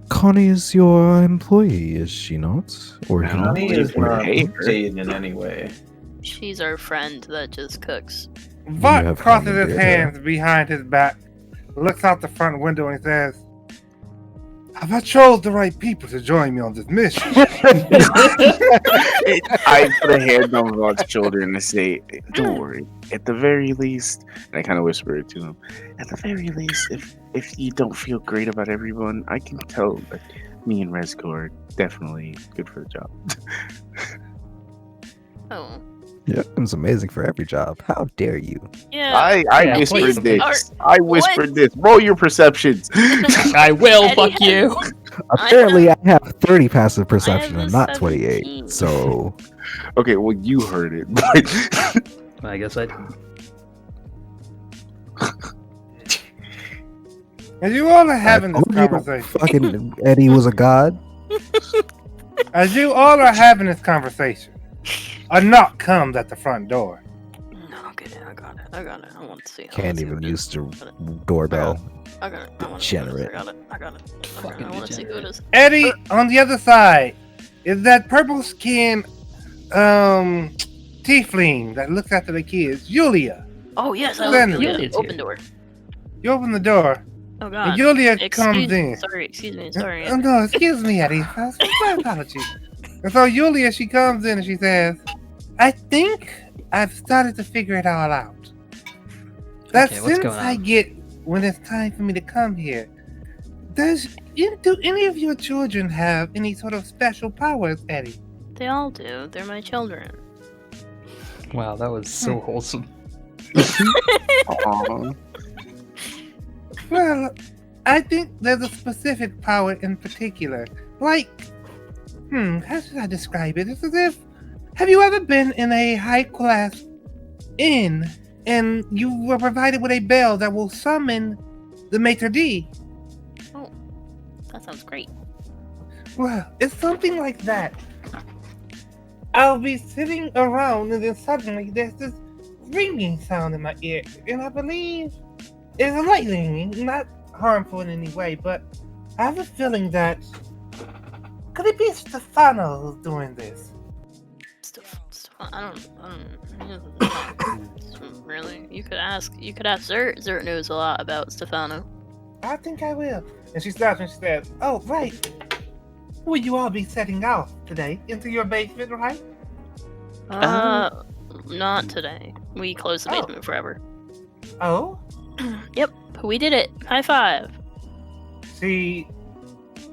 Connie is your employee, is she not? Or he not? Connie is Or not hate her. paid in any way. She's our friend that just cooks. Vought have crosses Connie his there, hands behind his back, looks out the front window and says, have I chose the right people to join me on this mission? I put a hand on Rod's shoulder and I say, "Don't worry. At the very least," and I kind of whisper it to him. At the very least, if you don't feel great about everyone, I can tell that me and Rezko are definitely good for the job. Oh. Yeah, it's amazing for every job. How dare you? Yeah. I Yeah, whispered please. this. I whispered this. Roll your perceptions. I will, Eddie fuck has- you. Apparently, I have 30 passive perception a and not 17. 28. So, Okay, well you heard it, but I guess I didn't. As you all are having this told you conversation, fucking Eddie was a god. as you all are having this conversation, a knock comes at the front door. No, okay, I got it. I want to see. Can't even use the doorbell. I got it. Degenerate. I got it. Fucking I want to see who it is. Eddie, on the other side, is that purple skinned tiefling that looks after the kids, Julia. Oh yes, I Then- open Julia's the here. open door. You open the door, Oh and god. Julia comes Excuse in. me. Sorry. Excuse me. Sorry. Oh, no, excuse me, Eddie. My apologies. And so Julia, she comes in and she says, I think I've started to figure it all out. That Okay, what's sense going on? I get when it's time for me to come here. Do any of your children have any sort of special powers, Eddie? They all do. They're my children. Wow, that was so wholesome. Aw. Well, I think there's a specific power in particular. Like, how should I describe it? It's as if, have you ever been in a high class inn and you were provided with a bell that will summon the maitre d'. Oh, that sounds great. Well, it's something like that. I'll be sitting around and then suddenly there's this ringing sound in my ear, and I believe it's a light ringing, not harmful in any way, but I have a feeling that could it be Stefano who's doing this? I don't really. You could ask Zert. Zert knows a lot about Stefano. I think I will. And she stops and she says, "Oh, right. Will you all be setting off today into your basement, right?" Not today. We closed the basement forever. Oh? Yep, we did it. High five. She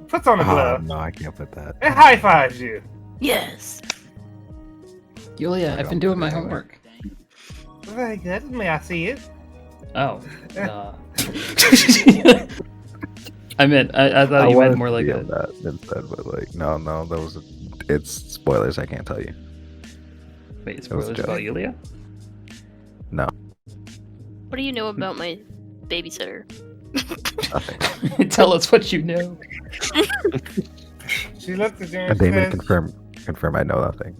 puts on a glove No, I can't put that. and high fives you. Yes. Yulia, I've been doing my homework. Very good. May I see it? Oh. I thought you meant more like a... that instead, but like no, that was it's spoilers. I can't tell you. Wait, spoilers about Yulia? No. What do you know about my babysitter? Nothing. Tell us what you know. She looks at you And and Damon says, confirm I know nothing.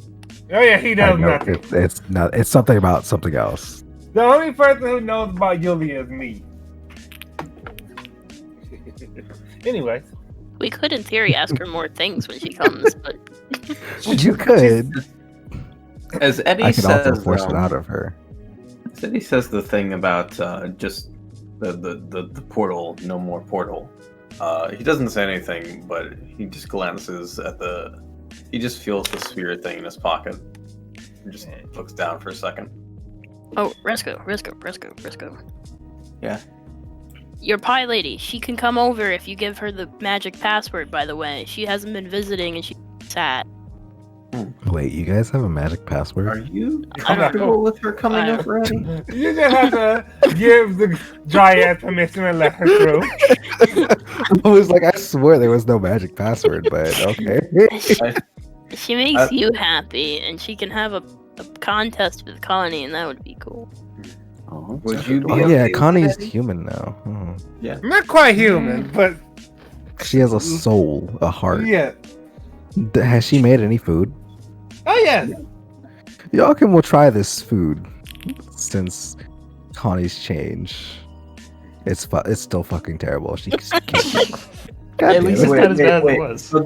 "Oh yeah, he I knows know nothing. it's not. It's something about something else. The only person who knows about Yulia is me." Anyway, We could, in theory, ask her more things when she comes, but You could. As Eddie I could also says, force it out of her. as Eddie says the thing about just the portal, no more portal. He doesn't say anything, but he just glances at the. He just feels the sphere thing in his pocket. And just looks down for a second. oh, Resco. Yeah. Your pie lady, she can come over if you give her the magic password, by the way. She hasn't been visiting and she's sad. Wait, you guys have a magic password? Are you I don't comfortable with her coming I don't- over, Eddie? you just have to give the dryad permission and let her through. I was like, I swear there was no magic password, but okay. She makes you happy, and she can have a contest with Connie, and that would be cool. Oh, Would you be Oh okay yeah, with Connie's Eddie? human now. Oh. Not quite human, but She has a soul, a heart. yeah. Has she made any food? Oh yeah. Y'all can we'll try this food since Connie's changed. It's still fucking terrible. She can't. God At damn least it. it's not as bad as it was. So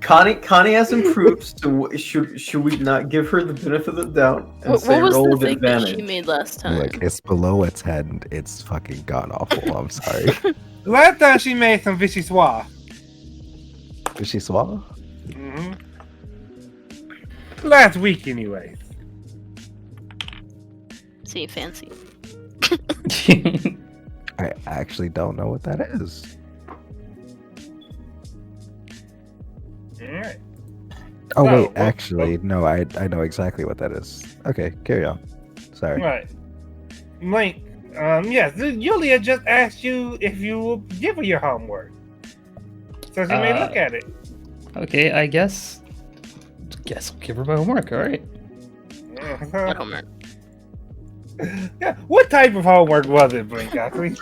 Connie has improved. So should we not give her the benefit of the doubt and What say was roll the with thing that she advantage? made last time? Look, it's below its head. It's fucking god awful. I'm sorry. Last time she made some vichyssoise. Did she swallow? Mm-hmm. Last week, anyways. See, fancy. I actually don't know what that is. Alright. Oh So, wait, what- actually, no. I know exactly what that is. Okay, carry on. Sorry. Right. Link, yes, Yulia just asked you if you will give her your homework. So she may look at it. Okay, I guess I'll give her my homework, alright. What homework? Yeah, what type of homework was it, Blink, actually?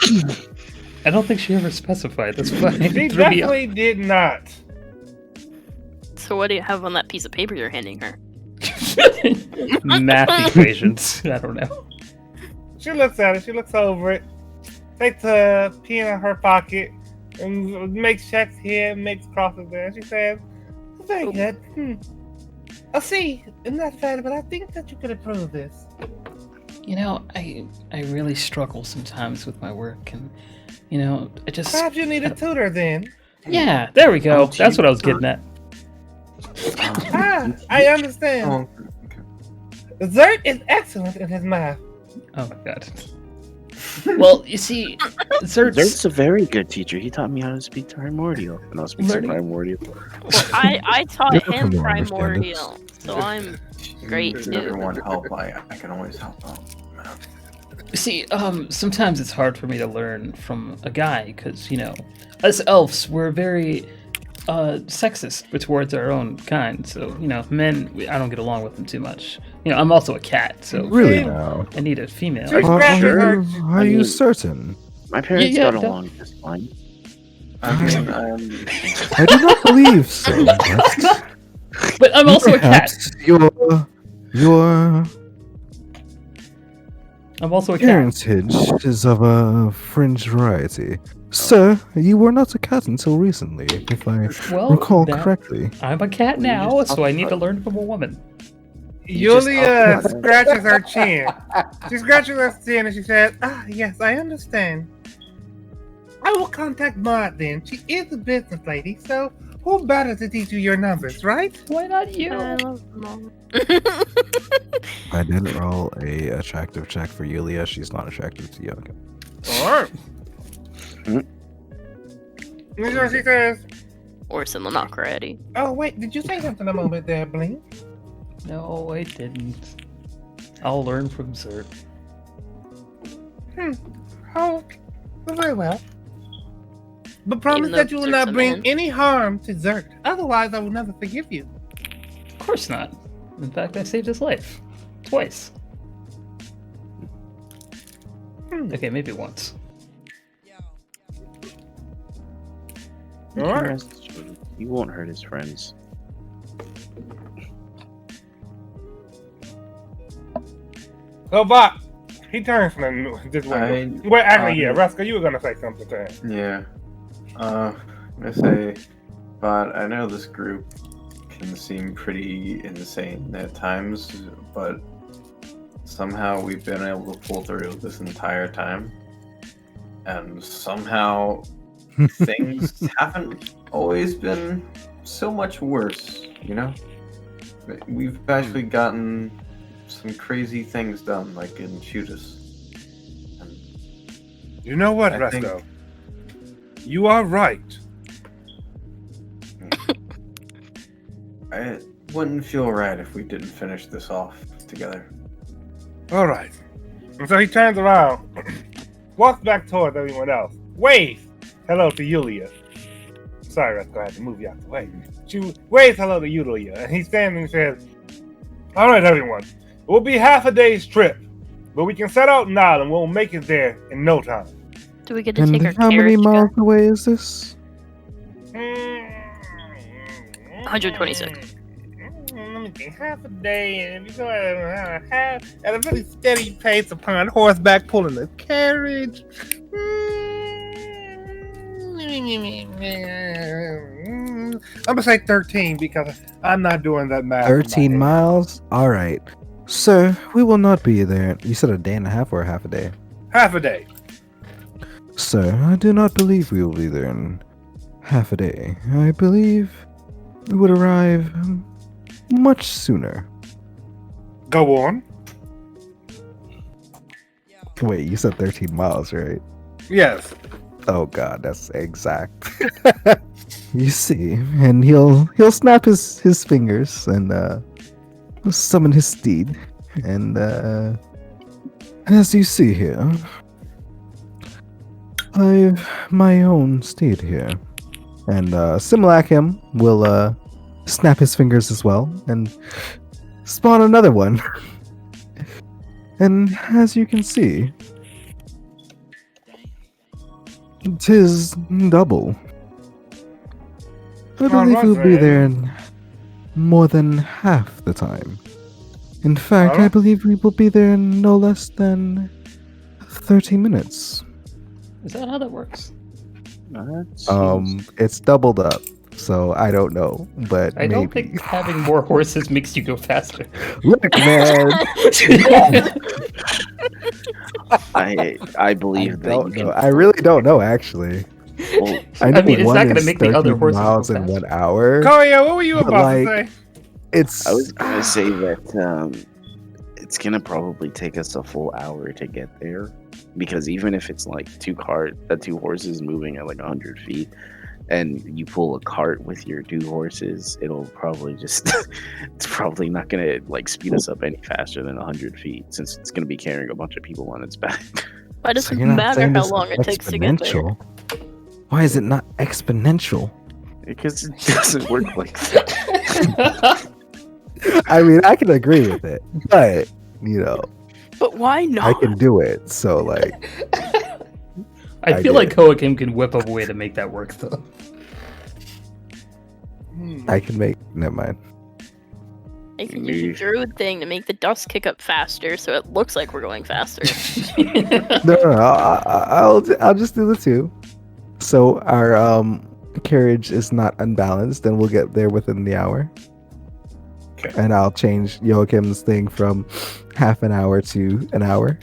I don't think she ever specified. That's why She it threw me off. definitely did not. So what do you have on that piece of paper you're handing her? Math equations. I don't know. She looks at it, she looks over it, takes a pen in her pocket, and makes checks here, makes crosses there. She says, "Very good. I'll see. I'm not bad, but I think that you could improve this." You know, I really struggle sometimes with my work, and you know, I just Perhaps you need a tutor then. yeah. There we go. That's what I was getting at. I understand. Oh, Zert is excellent in his math. Oh my god. Well, you see, Zert's a very good teacher. He taught me how to speak primordial, and I'll speak Learning- primordial. Well, I taught Yeah, him from what I understand, primordial, so I'm great If too. everyone help, I can always help out. see, sometimes it's hard for me to learn from a guy because you know, us elves we're very sexist towards our own kind. So, men, I don't get along with them too much. I'm also a cat, so Really now? I need a female. Are you Are I you mean- certain? My parents Yeah, got yeah, along just fine. I mean, I do not believe so. But I'm also a cat. Perhaps your I'm also a cat. parentage is of a fringe variety. Sir, you were not a cat until recently, if I Well, recall that- correctly. I'm a cat Well, you now, just so I need to talked learn from a woman. You just Yulia talked about scratches her chin. She scratches her chin and she says, yes, I understand. I will contact Maud then. She is a business lady, so who better to teach you your numbers, right? Why not you? I love mom. I didn't roll a attractive check for Yulia. She's not attractive to Yoga. Alright. Hmm. This is what she says. Worse than the Nakarati. Oh, wait, did you say something a moment there, Blink? No, I didn't. I'll learn from Zert. Oh, very well. But promise Even though that you will Zert's not a bring man. any harm to Zert. Otherwise, I will never forgive you. Of course not. In fact, I saved his life. Twice. Okay, maybe once. You Alright. can rest assured, he won't hurt his friends. So, Bot, he turns from this window. Well, actually, yeah, Ruska, you were going to say something to him. yeah. I'm gonna say, but I know this group can seem pretty insane at times, but somehow we've been able to pull through this entire time, and somehow things haven't always been so much worse, We've actually gotten some crazy things done, like in Judas. And You know what, I Rusko? think- You are right. it wouldn't feel right if we didn't finish this off together. All right. And so he turns around, walks back towards everyone else, waves hello to Yulia. Sorry, Rusko, I had to move you out the way. She waves hello to Yulia, and he stands and says, all right, everyone. It will be half a day's trip, but we can set out now and we'll make it there in no time. Do we get to And take our how many carriage miles back? away is this? 126. Let me think. Half a day, and if you go at a very steady pace upon horseback, pulling the carriage. I'm gonna say 13 because I'm not doing that math. in my 13 head. miles? Alright. Sir, we will not be there. You said a day and a half or half a day? Half a day. Sir, I do not believe we will be there in half a day. I believe we would arrive much sooner. Go on. Wait, you said 13 miles, right? Yes. Oh god, that's exact. You see, and he'll snap his fingers and summon his steed. And as you see here, I've my own steed here. And Simulacrum will snap his fingers as well and spawn another one. And as you can see, 'tis double. I believe we'll be there in more than half the time. In fact, I believe we will be there in no less than 30 minutes. Is that how that works? It's doubled up, so I don't know, but I don't maybe. think having more horses makes you go faster. Look, man, I believe that don't you can. know. I really don't know, actually. Well, I know mean, it's one not gonna is make the other 13 horses go miles in faster. 1 hour. Koya, what were you But, about to say? It's I was gonna say that it's gonna probably take us a full hour to get there, because even if it's like two horses moving at like 100 feet, and you pull a cart with your two horses, it'll probably just it's probably not gonna like speed us up any faster than 100 feet, since it's gonna be carrying a bunch of people on its back. Why does So it you're not matter saying how it's long it takes to get there? exponential? Why is it not exponential? Because it doesn't work like that. I mean, I can agree with it, but you know, But why I not? can do it. So like, I feel like Koakim can whip up a way to make that work, though. I can make. Never mind. I can use a druid thing to make the dust kick up faster, so it looks like we're going faster. No, I'll just do the two. So our carriage is not unbalanced, and we'll get there within the hour. Okay. And I'll change Joachim's thing from half an hour to an hour.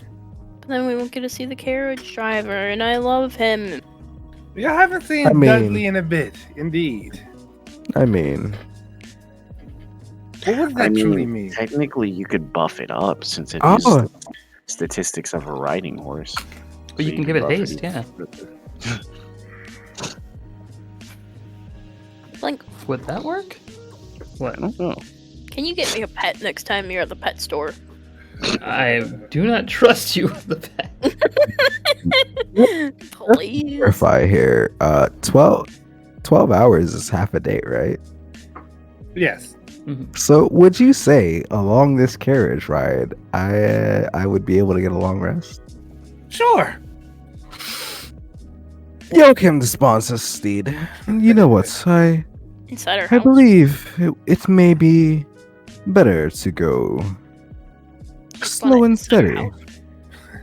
But then we won't get to see the carriage driver, and I love him. Yeah, I haven't seen I mean- Dudley in a bit. Indeed. I mean, What does that truly mean? Technically, you could buff it up since it is Oh. statistics of a riding horse. But you can give it buff haste, yeah. Like, Would that work? What? I don't know. can you get me a pet next time you're at the pet store? I do not trust you with the pet. Please. verify here. 12 hours is half a day, right? Yes. So would you say along this carriage ride, I would be able to get a long rest? Sure. Joachim the sponsor steed. You know what? Inside our I house. believe it may be better to go slow and inside our steady. house.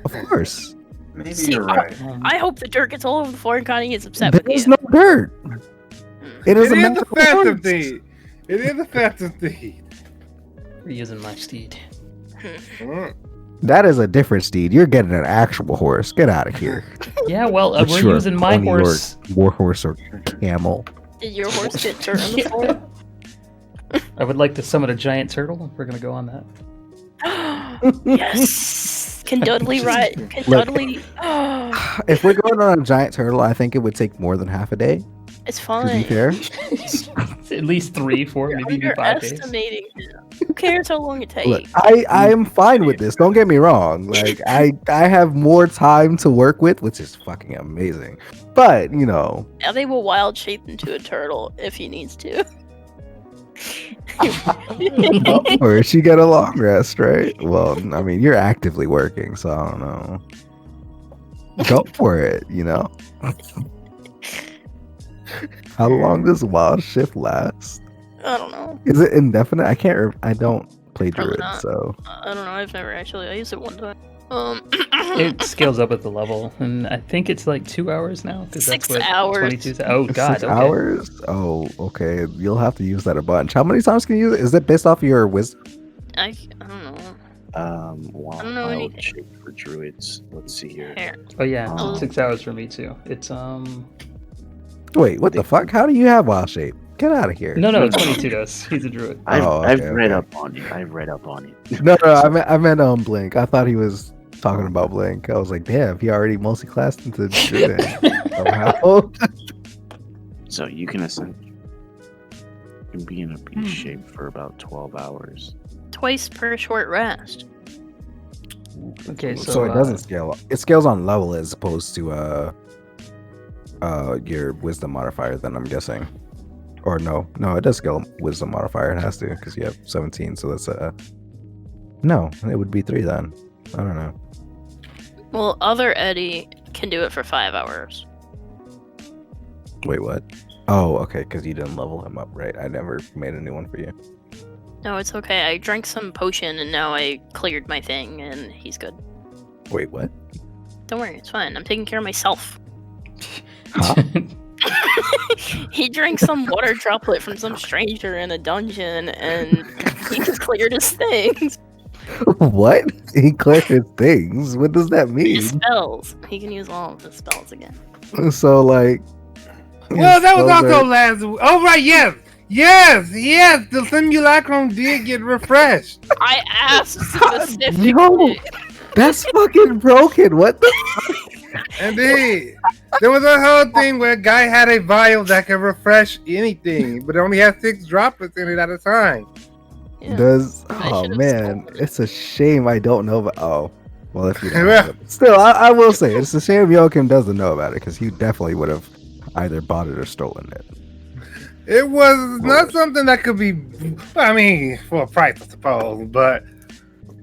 Of course. Maybe See, you're right. I hope the dirt gets all over the floor and Connie gets upset with There's you. no dirt. It is It a is a magical festive horse. deed. It is a festive deed. We're using my steed. Mm. That is a different steed. You're getting an actual horse. Get out of here. Yeah, well, But we're you're a using my pony or horse. war horse or camel. Did your horse get dirt on the Yeah. floor? I would like to summon a giant turtle. If we're gonna go on that. Yes. Can Dudley ride? Can Look. Dudley? If we're going on a giant turtle, I think it would take more than half a day. It's To be fine. fair, At least 3, 4, maybe even 5 days. Underestimating him. Who cares how long it takes? look, I am fine with this. Don't get me wrong. Like I have more time to work with, which is fucking amazing. But you know, Now they will wild shape into a turtle if he needs to. or she get a long rest, right? Well, I mean, you're actively working, so I don't know. Go for it, you know. How long does wild shift last? I don't know. Is it indefinite? I can't. I don't play Probably druid, not. so I don't know. I've never actually. I used it one time. It scales up with the level, and I think it's like 2 hours now. 'cause 6 that's what hours. 22. Oh god, 6 okay. hours. Oh, okay. You'll have to use that a bunch. How many times can you use it? Is it based off your wisdom? I don't know. Wow, I don't know wild anything. shape for druids. Let's see here. Here. Oh yeah, Oh. 6 hours for me too. It's Wait, what the fuck? How do you have wild shape? Get out of here. no, 22 does. He's a druid. I've read okay. up on it. I've read up on it. No, I meant Blink. I thought he was talking about Blink. I was like, damn, he already multi-classed into druid somehow. So you can be in a beast shape for about 12 hours. Twice per short rest. Okay, So it doesn't scale. It scales on level as opposed to your wisdom modifier. Then I'm guessing, or no, it does scale wisdom modifier. It has to because you have 17. So that's no, it would be 3 then. I don't know. Well, other Eddie can do it for 5 hours. Wait, what? Oh, okay, because you didn't level him up, right? I never made a new one for you. No, it's okay. I drank some potion and now I cleared my thing and he's good. Wait, what? Don't worry, it's fine. I'm taking care of myself. Huh? He drank some water droplet from some stranger in a dungeon and he cleared his things. What? He cleared his things. What does that mean? His spells. He can use all of his spells again. So like. Well, that was spells also are- last. Oh right, yes. The simulacrum did get refreshed. I asked No, specifically. that's fucking broken. What the? Indeed. There was a whole thing where a guy had a vial that could refresh anything, but it only had 6 droplets in it at a time. Yeah. Does I oh should've man, stolen it. it's a shame I don't know about. Oh, well, if you don't know about it. Still, I will say it's a shame Joachim doesn't know about it because he definitely would have either bought it or stolen it. It was not something that could be, I mean, for a price, I suppose, but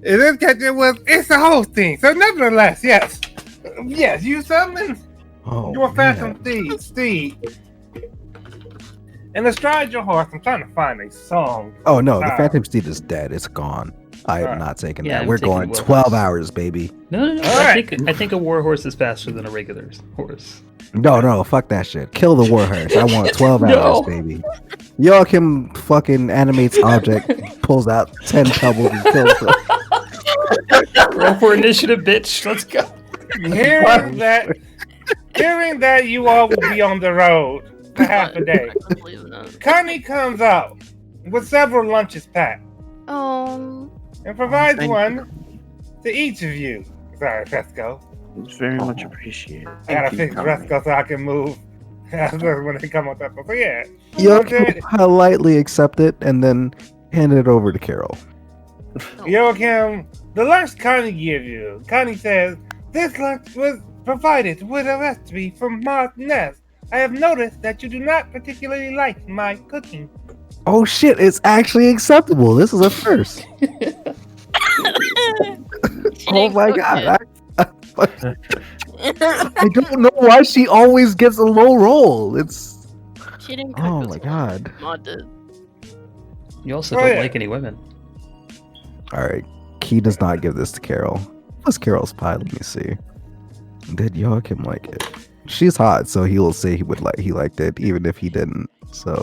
in this case, it's the whole thing. So, nevertheless, yes, you summoned your Phantom Steed. And astride your horse, I'm trying to find a song. Oh no, the Phantom Steed is dead. It's gone. I am not taking that. We're going 12 hours, baby. No. I think a war horse is faster than a regular horse. No, fuck that shit. Kill the war horse. I want 12 hours, baby. Joachim fucking animates object, pulls out 10 pebbles and kills them. Roll for initiative, bitch. Let's go. Hearing that you all will be on the road for half a day, Connie comes out with several lunches packed. Oh. And provides one to each of you. Sorry, Fesco. It's very much appreciated. I gotta fix Fesco so I can move when they come on that. So yeah. Joachim politely accept it and then hand it over to Carol. Joachim, the lunch Connie gives you. Connie says, this lunch was provided with a recipe from Mars Nest. I have noticed that you do not particularly like my cooking. Oh shit, it's actually acceptable. This is a first. Oh my god. I don't know why she always gets a low roll. It's She didn't cook oh this my one. god. Mod did. You also don't like any women. Alright. Key does not give this to Carol. What's Carol's pie? Let me see. Did Joachim like it? She's hot, so he will say he liked it, even if he didn't. So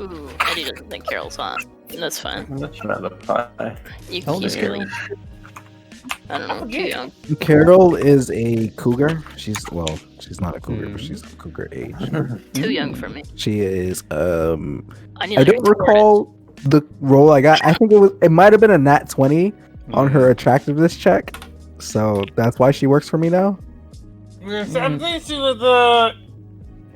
Ooh, Eddie doesn't think Carol's hot. That's fine. That's not a pie. You How old is can't Carol? really. I don't know. Too young. Carol is a cougar. She's not a cougar, but she's a cougar age. Too young for me. She is I need. I don't recall the roll I got. I think it might have been a nat 20 on her attractiveness check. So that's why she works for me now. Yes, I think she was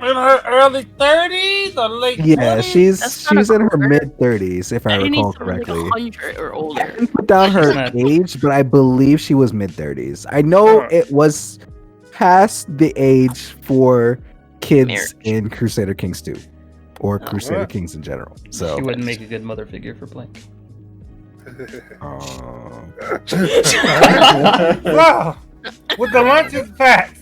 in her early 30s or late 20s. She's in her mid 30s if I recall correctly. Like 100 or older. I didn't put down her age, but I believe she was mid 30s. I know it was past the age for kids in Crusader Kings 2 or Crusader Kings in general. So She wouldn't make a good mother figure for Blink. Well, with the lunches packed,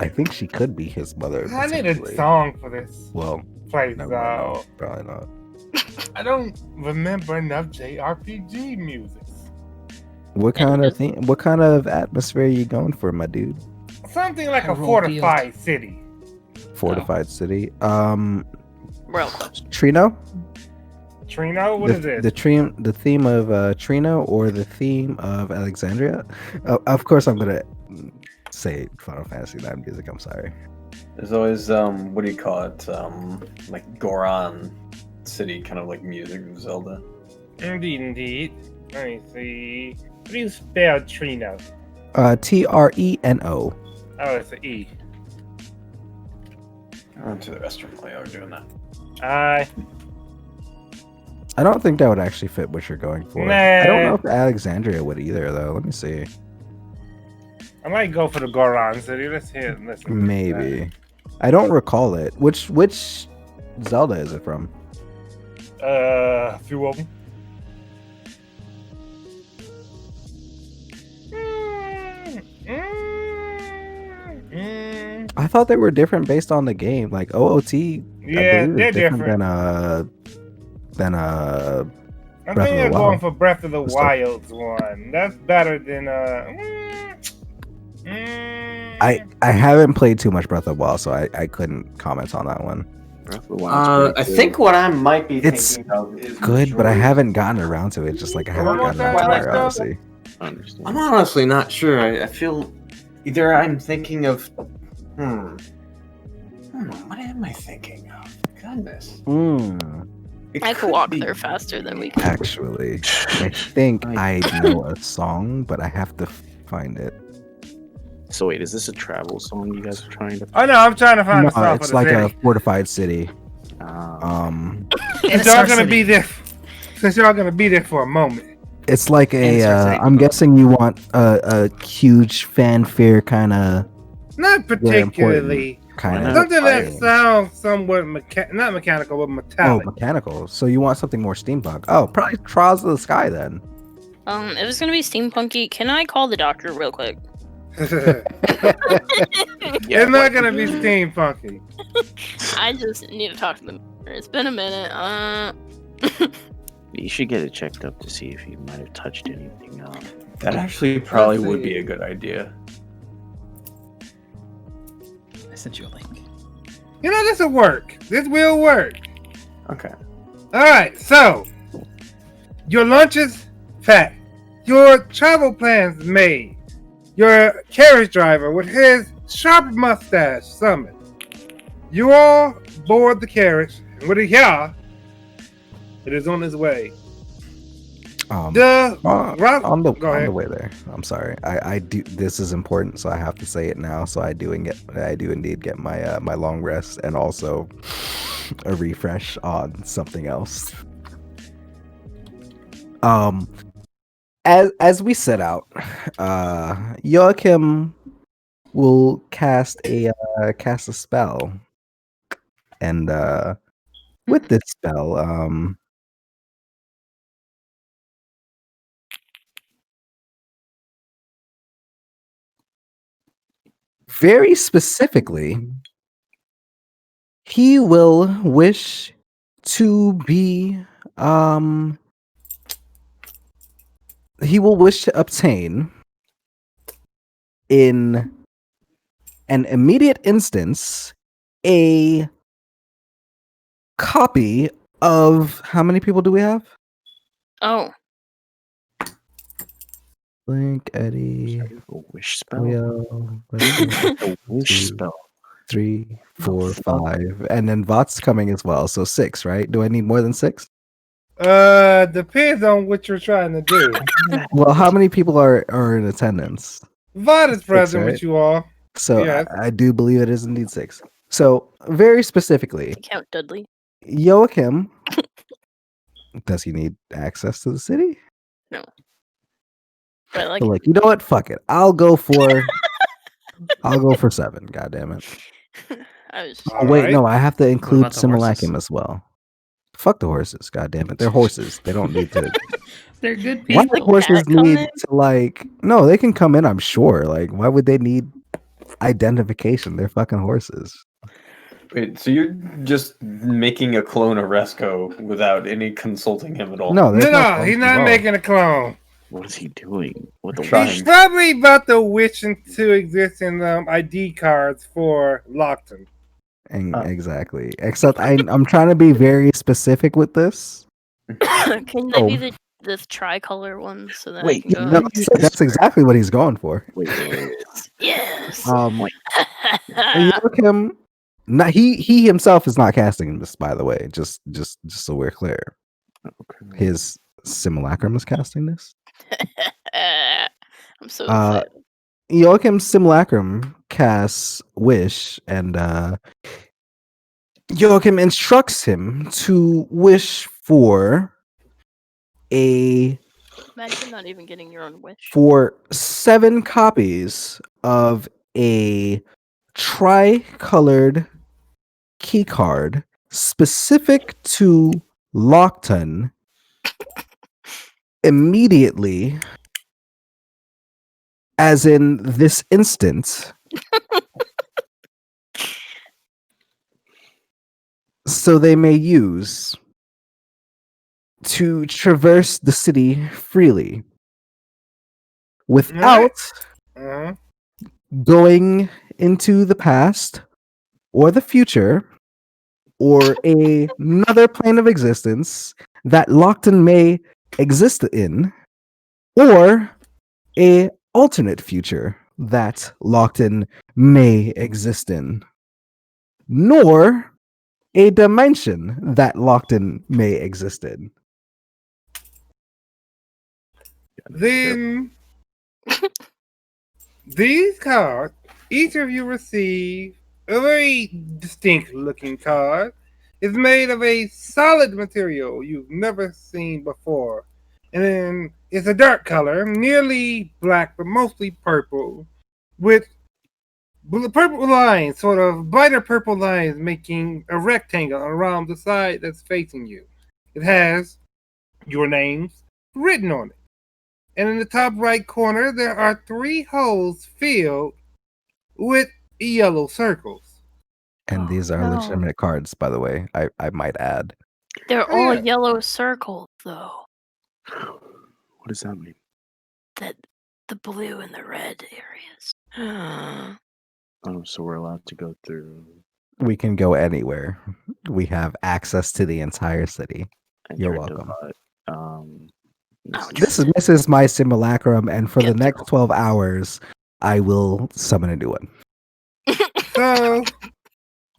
I think she could be his mother. I need a potentially. song for this Well, place. never mind. Probably not. I don't remember enough JRPG music. What kind of thing? What kind of atmosphere are you going for, my dude? Something like a Harold fortified city. Fortified city. We're all close. Trino. Trino, what is this? The theme of Trino or the theme of Alexandria? Of course, I'm gonna say Final Fantasy IX music. I'm sorry. There's always what do you call it? Like Goron City, kind of like music of Zelda. Indeed. Let me see. How do you spell Trino? Treno. Oh, it's an E. I went to the restroom while you were doing that. I don't think that would actually fit what you're going for. Nah. I don't know if Alexandria would either, though. Let me see. I might go for the Goron City. Let's hear it. Listen to Maybe. I don't recall it. Which Zelda is it from? that. A few of them. I thought they were different based on the game. Like OOT, Yeah, they're different. than I Breath of think the they're Wild. going for Breath of the Let's go. Wild's one. That's better than I haven't played too much Breath of the Wild, so I couldn't comment on that one. Breath of the Wild's I pretty think what I might be It's thinking of is Good, but I Majora. haven't gotten around to it. Just like I haven't gotten around to Twilight Mario Zone? Odyssey. good. I understand. I'm honestly not sure. I feel either I'm thinking of what am I thinking of? Goodness. It I could could walk be- there faster than we can. Actually, I think I know a song, but I have to find it. So wait, is this a travel song you guys are trying to? Oh no, I'm trying to find No, the song for it's the like city. a fortified city. Since y'all gonna be there, for a moment. It's like a. Star City. I'm guessing you want a huge fanfare kind of. Not particularly. kind not? of Something that sounds somewhat not mechanical, but metallic. mechanical. So you want something more steampunk? Oh, probably Trials of the Sky then. If it's gonna be steampunky, can I call the doctor real quick? It's not gonna be steampunky. I just need to talk to them. It's been a minute. You should get it checked up to see if you might have touched anything. That actually probably Let's would see. be a good idea. I sent you a link. You know, this will work. This will work. Okay. All right. So your lunch is packed. Your travel plans made. Your carriage driver with his sharp mustache summoned. You all board the carriage, and with a yeah, it is on its way. On Go the ahead. way there. I'm sorry. I do. This is important, so I have to say it now. So I do indeed get my my long rest and also a refresh on something else. As we set out, Joachim will cast a spell, and with this spell, very specifically, he will wish to be he will wish to obtain in an immediate instance a copy of how many people do we have? Oh, Blink, Eddie, A wish spell. Leo, A wish two, spell. 3, 4, 5, and then Vot's coming as well. So 6, right? Do I need more than 6? Depends on what you're trying to do. Well, how many people are in attendance? Vod is present right? with you all. So Yes. I do believe it is indeed 6. So very specifically, Count Dudley. Joachim, does he need access to the city? No. But I like But like, you know what? Fuck it. I'll go for 7. God damn it. I was Oh wait, Alright. no, I have to include about the horses? Simulacrum as well. Fuck the horses. God damn it. They're horses. They don't need to. They're good Why people. do horses cat come need in? to like? No, they can come in. I'm sure. Like, why would they need identification? They're fucking horses. Wait, so you're just making a clone of Resco without any consulting him at all? No, there's No, he's not making a clone. What is he doing? What the Trying. He's probably about to wish into existing ID cards for Lockton. Exactly. Except I'm trying to be very specific with this. Can they be the tricolor ones so that Wait, I can No, go? that's exactly what he's going for. Wait. Yes. Joachim, not he himself is not casting this, by the way. Just so we're clear. Okay. His simulacrum is casting this. I'm so excited. Joachim's simulacrum casts wish, and Joachim instructs him to wish for Imagine not even getting your own wish. 7 copies of a tri-colored key card specific to Lockton immediately, as in this instant, so they may use to traverse the city freely without Uh-huh. going into the past or the future or another plane of existence that Lockton may exist in, or a alternate future that Lockton may exist in, nor a dimension that Lockton may exist in. Then these cards, each of you receive a very distinct looking card. It's made of a solid material you've never seen before. And then it's a dark color, nearly black, but mostly purple, with purple lines, sort of brighter purple lines, making a rectangle around the side that's facing you. It has your names written on it. And in the top right corner, there are 3 holes filled with yellow circles. And these are legitimate cards, by the way. I might add. They're Oh, all yeah. yellow circles, though. What does that mean? That the blue and the red areas. Oh, so we're allowed to go through. We can go anywhere. We have access to the entire city. You're Enter welcome. This is- This is my simulacrum, and for the Get next 12 hours, I will summon a new one. So,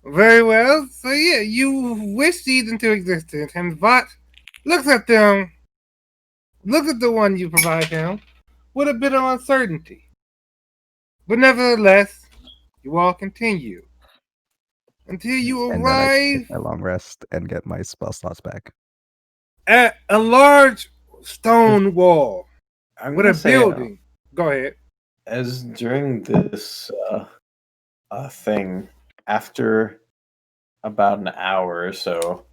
very well. So, yeah, you wish these into existence, and Vought looks at them, looks at the one you provide him, with a bit of uncertainty. But nevertheless, you all continue until you And then I arrive take my long rest and get my spell slots back. at a large stone wall I'm with gonna a say, building. Go ahead. as during this thing, after about an hour or so,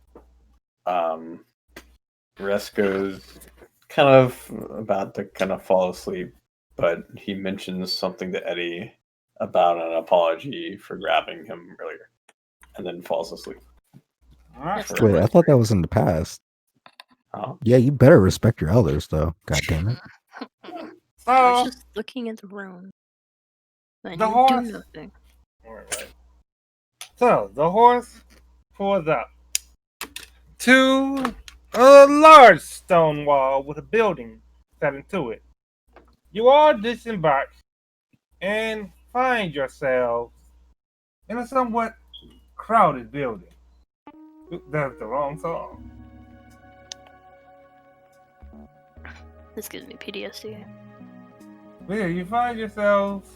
Resko's kind of about to kind of fall asleep, but he mentions something to Eddie about an apology for grabbing him earlier, and then falls asleep. That's For- Wait, I thought that was in the past. Oh, Yeah, you better respect your elders, though. God damn it. I So, was just looking at the room. I The didn't horse- do nothing. Right. So the horse pulls up to a large stone wall with a building set into it. You all disembark and find yourselves in a somewhat crowded building. That's the wrong song. This gives me PTSD. But yeah, you find yourselves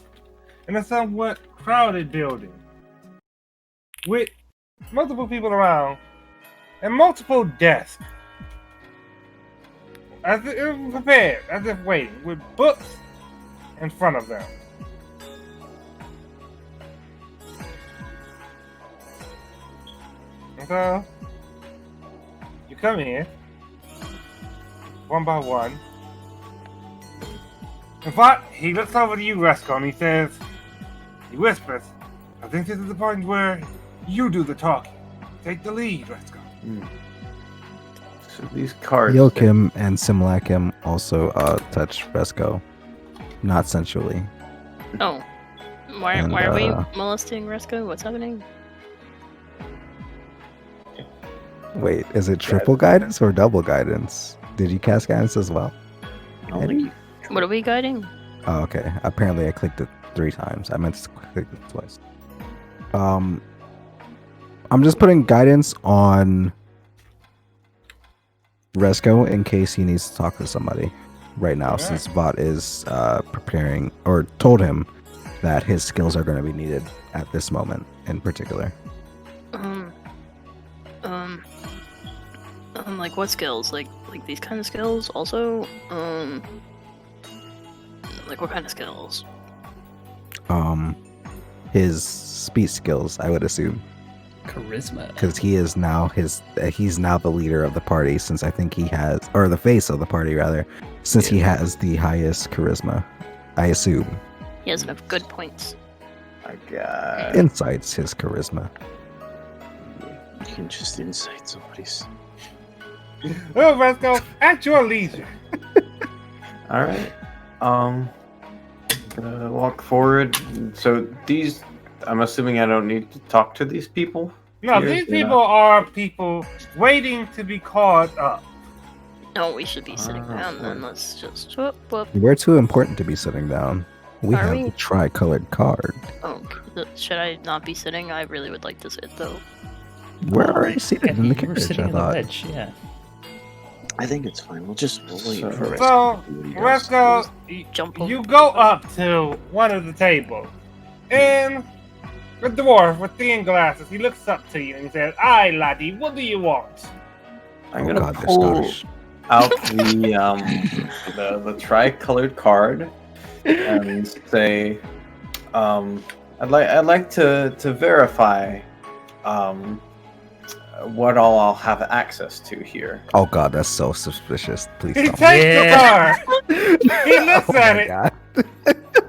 in a somewhat crowded building with multiple people around and multiple desks. As if prepared, as if waiting, with books in front of them. And so, you come in, one by one. In fact, he looks over to you, Resko, and he whispers, I think this is the point where you do the talking. Take the lead, Resko. so these cards. Yokim and Simlakim also touch Resko. Not sensually. Oh. Why And, are we molesting Resko? What's happening? Wait, is it triple guidance or double guidance? Did you cast guidance as well? I don't think you- What are we guiding? Oh, okay. Apparently I clicked it 3 times. I meant to click it twice. I'm just putting guidance on Resko in case he needs to talk to somebody right now, Alright. since Vought is preparing or told him that his skills are going to be needed at this moment in particular. Like what skills? Like these kind of skills also? Like what kind of skills? His speech skills, I would assume, Charisma. because he's now the leader of the party, since I think he has, or the face of the party rather, since he has the highest charisma, I assume. He has enough good points. My God. Insights his charisma. You can just incite somebody's. Oh, Resko, at your leisure. All right. Gonna walk forward. So these, I'm assuming I don't need to talk to these people. No, Here, these yeah. people are people waiting to be called up. No, we should be sitting Ah, down then. okay. Let's just whoop whoop. We're too important to be sitting down. We Are have we? the tricolored card. Oh, should I not be sitting? I really would like to sit though. We're already seated Yeah, in the you were carriage, sitting I in the thought. ledge, yeah. I think it's fine. We'll wait So- for Resko So, to do what he does. Resko, Jump over. you go up to one of the tables, and the dwarf with thin glasses, he looks up to you and he says, "Aye, laddie, what do you want?" I'm Oh gonna god, they're pull Scottish. out the tricolored card and say, I'd like to verify what all I'll have access to here. Oh god, that's so suspicious. Please He don't. takes the Yeah. card. He looks Oh at my it. god.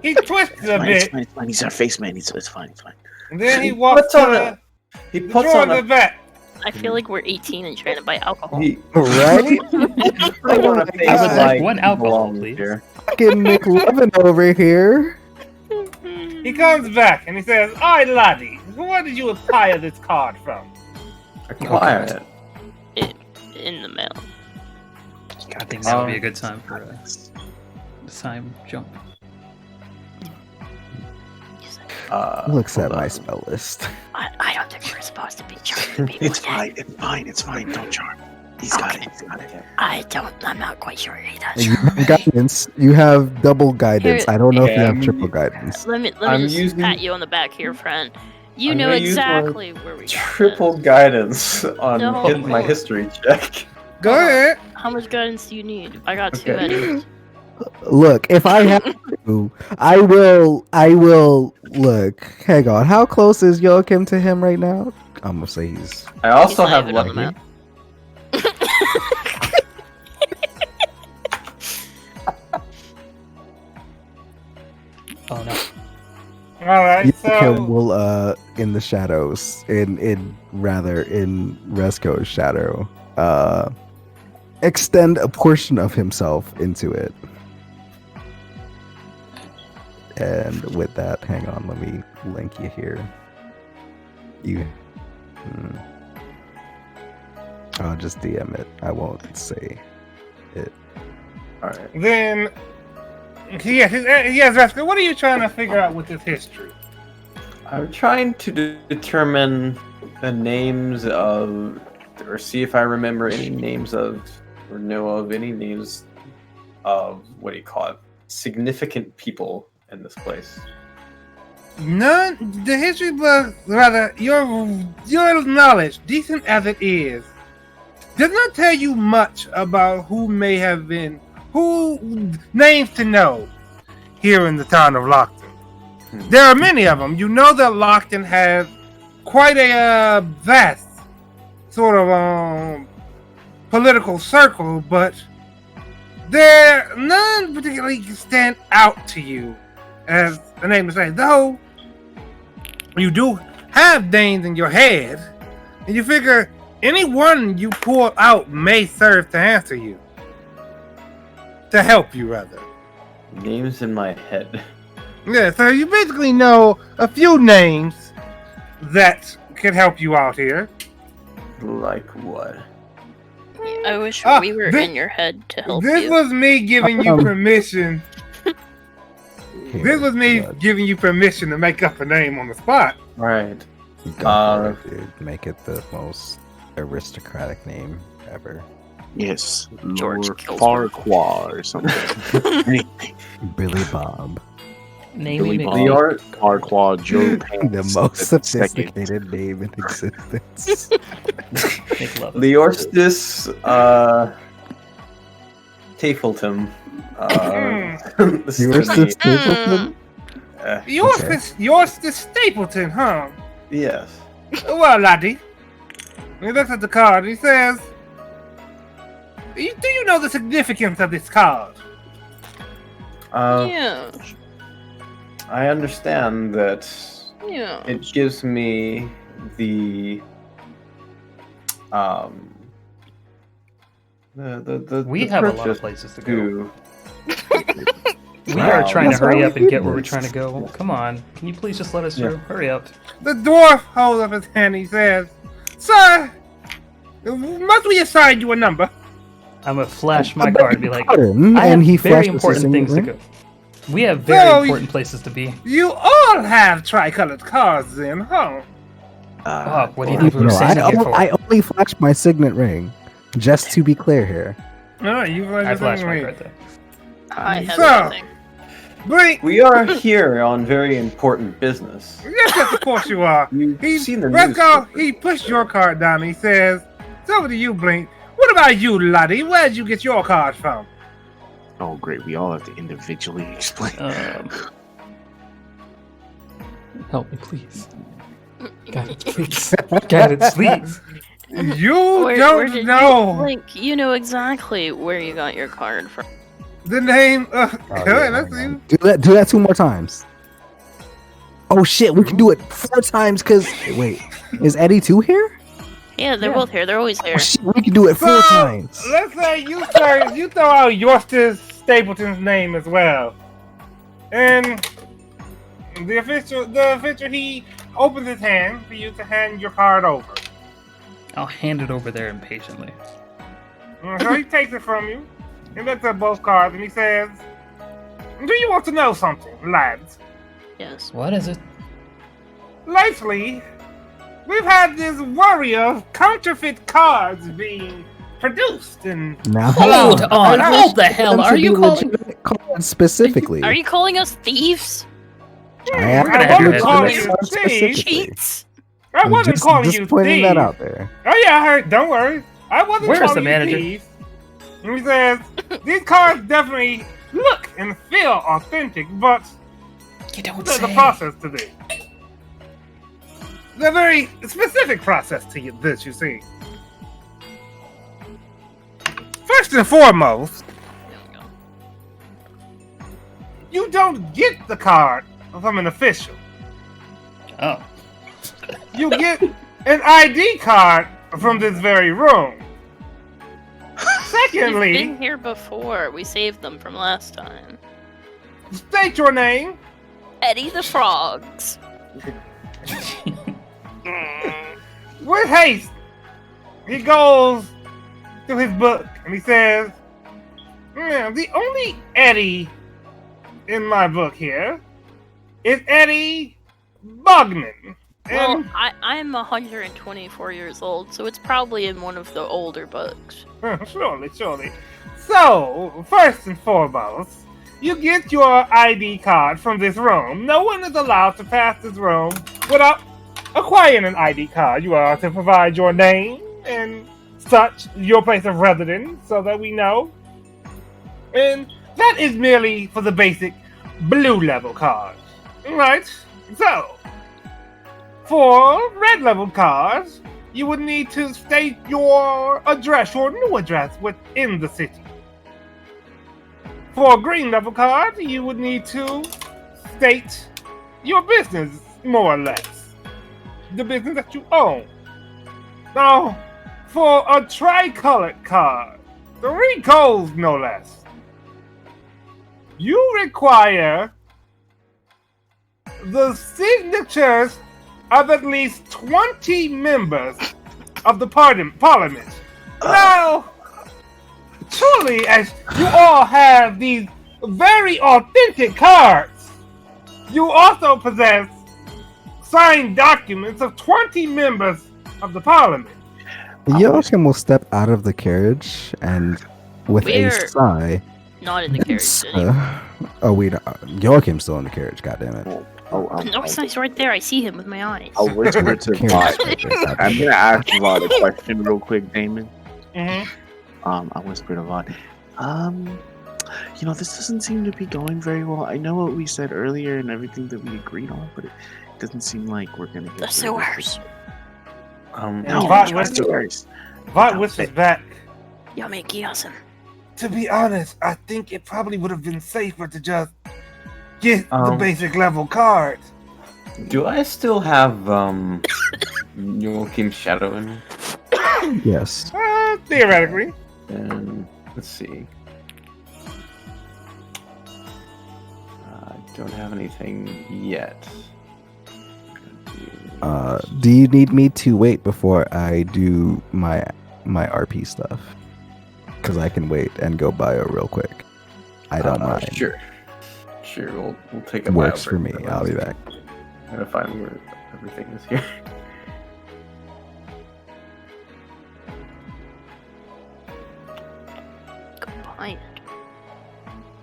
He twists a It's bit, fine, it's fine. He's our face man. It's fine. It's fine. and then he walks Puts on to He the puts drawer on in the a back. I feel like we're 18 and trying to buy alcohol. he Right? puts on a face I would like one alcohol, belongs please. here. Fucking McLovin over here. He comes back and he says, "Alright, laddie, where did you acquire this card from?" Acquire it. In the mail. I think that would be a good time for a time jump. Looks hold at my on. spell list. I don't think we're supposed to be charming people. It's yet. fine. It's fine. Don't charm. He's got it. He's got it. I'm not quite sure he And does. you have guidance. You have double guidance. Here- I don't know if you Yeah, have triple guidance. Let me I'm just using- pat you on the back here, friend. You I'm know gonna use my exactly where we got Triple this. guidance on No. my history check. Go ahead. How much guidance do you need? I got 2 Okay. eddies. Look, if I have to, I will look. Hang on. How close is Joachim to him right now? I'm gonna say he's I also not have even on the lucky. map. Oh no. Alright, Joachim so will in the shadows, in Resko's shadow, extend a portion of himself into it. And with that, hang on, let me link you here. I'll just DM it. I won't say it. Alright. then he has Vasco, what are you trying to figure out with this history? I'm trying to determine the names of, or see if I remember any names of, or know of any names of, what do you call it, significant people in this place. None. The history book, rather, your knowledge, decent as it is, does not tell you much about who may have been, who names to know here in the town of Lockton. There are many of them. You know that Lockton has quite a vast sort of political circle, but none particularly stand out to you as the name to say. Though you do have names in your head, and you figure any one you pull out may serve to answer you, to help you rather. Names in my head. Yeah, so you basically know a few names that could help you out here. Like what? I wish Ah, we were this- in your head to help This you. was me giving you permission. Here, This was me bud. giving you permission to make up a name on the spot. Right. Go for it, dude. Make it the most aristocratic name ever. Yes, George Lord Killsworth. Farquhar or something. Billy Bob. Name Billy me Bob. Lior, Farquhar, Joe The Pants, most the second. sophisticated name in existence. make love. Leorstis, Tafeltum. This You is were the- Stapleton? Yours the Stapleton, huh? yes. Well, laddie. He looks at the card and he says, do you know the significance of this card? Yeah, I understand that yeah. it gives me the We the have a lot of purchase places to go. to We are trying to That's why hurry we up and did get where we're this. trying to go. Come on. Can you please just let us through? Hurry up. The dwarf holds up his hand and he says, Sir, must we assign you a number? I'm gonna flash my card and be like, Pardon, I have and he very flashes important his things to finger. go. We have very No, important places to be. You all have tricolored cards then, huh? Oh, what do you or- think we were No, sending it for? I only flashed my signet ring, just to be clear here. No, you I flashed my card there. I have So- nothing. Blink! We are here on very important business. Yes, of course you are. You've seen the Let's news. go. He pushed your card down and he says, it's over to you, Blink. What about you, laddie? Where'd you get your card from? Oh, great. We all have to individually explain. Help me, please. Guidance, please. Guidance, please. You Where don't did know Blink, you know exactly where you got your card from. the name of. Oh, yeah, Let's hang see. on. Do that 2 more times. Oh shit, we can do it 4 times because wait, is Eddie 2 here? Yeah, they're both here. They're always here. Oh shit, we can do it 4 times. Let's say you throw out Eustace Stapleton's name as well, and the official he opens his hand for you to hand your card over. I'll hand it over there impatiently. So he takes it from you, and looks at both cards, and he says, "Do you want to know something, lads? Yes. What is it? Lately, we've had this worry of counterfeit cards being produced, and Now Hold on, I hold the wish hell. them Are to you be calling? legitimate cards specifically? Are you calling us thieves? I am We're gonna have wasn't to calling have you cards thieves. specifically. Cheats? I I'm wasn't calling just you pointing thieves. that out there. Oh yeah, I heard. Don't worry. I wasn't Where's calling the you manager? thieves. And he says, these cards definitely look and feel authentic, but You don't there's say. a process to this. There's a very specific process to this, you see. First and foremost, you don't get the card from an official. Oh. You get an ID card from this very room. We've Secondly, been here before. We saved them from last time. state your name. Eddie the Frogs. With haste, he goes to his book and he says, the only Eddie in my book here is Eddie Bogman. Well, And I'm 124 years old, so it's probably in one of the older books. surely. So, first and foremost, you get your ID card from this room. No one is allowed to pass this room without acquiring an ID card. You are to provide your name and such, your place of residence, so that we know. And that is merely for the basic blue level cards. Right? So, for red level cards, you would need to state your address, your new address within the city. For a green level card, you would need to state your business, more or less. The business that you own. Now, for a tricolored card, 3 codes no less, you require the signatures of at least 20 members of the parliament. Now, truly, as you all have these very authentic cards, you also possess signed documents of 20 members of the parliament. Joachim will step out of the carriage and, with a We're- sigh, Not in the carriage city. oh wait, Joachim's still in the carriage. God damn it! No, he's right there. I see him with my eyes. I'll whisper to Carriage Vod. right there, God I'm damn it. gonna ask Vod a question real quick, Damon. Mm-hmm. I whispered to Vod. This doesn't seem to be going very well. I know what we said earlier and everything that we agreed on, but it doesn't seem like we're gonna get The through this. sewers. No, Vod not whispers- sewers. Vod whispers back. Yummy Giasen. To be honest, I think it probably would have been safer to just get the basic level cards. Do I still have Joachim's shadow in me? Yes. Theoretically. And let's see. I don't have anything yet. Do you need me to wait before I do my RP stuff? Because I can wait and go bio real quick. I don't mind. Sure, we'll take a Works bio for me. break. I'll be back. I'm gonna find where everything is here. Combined.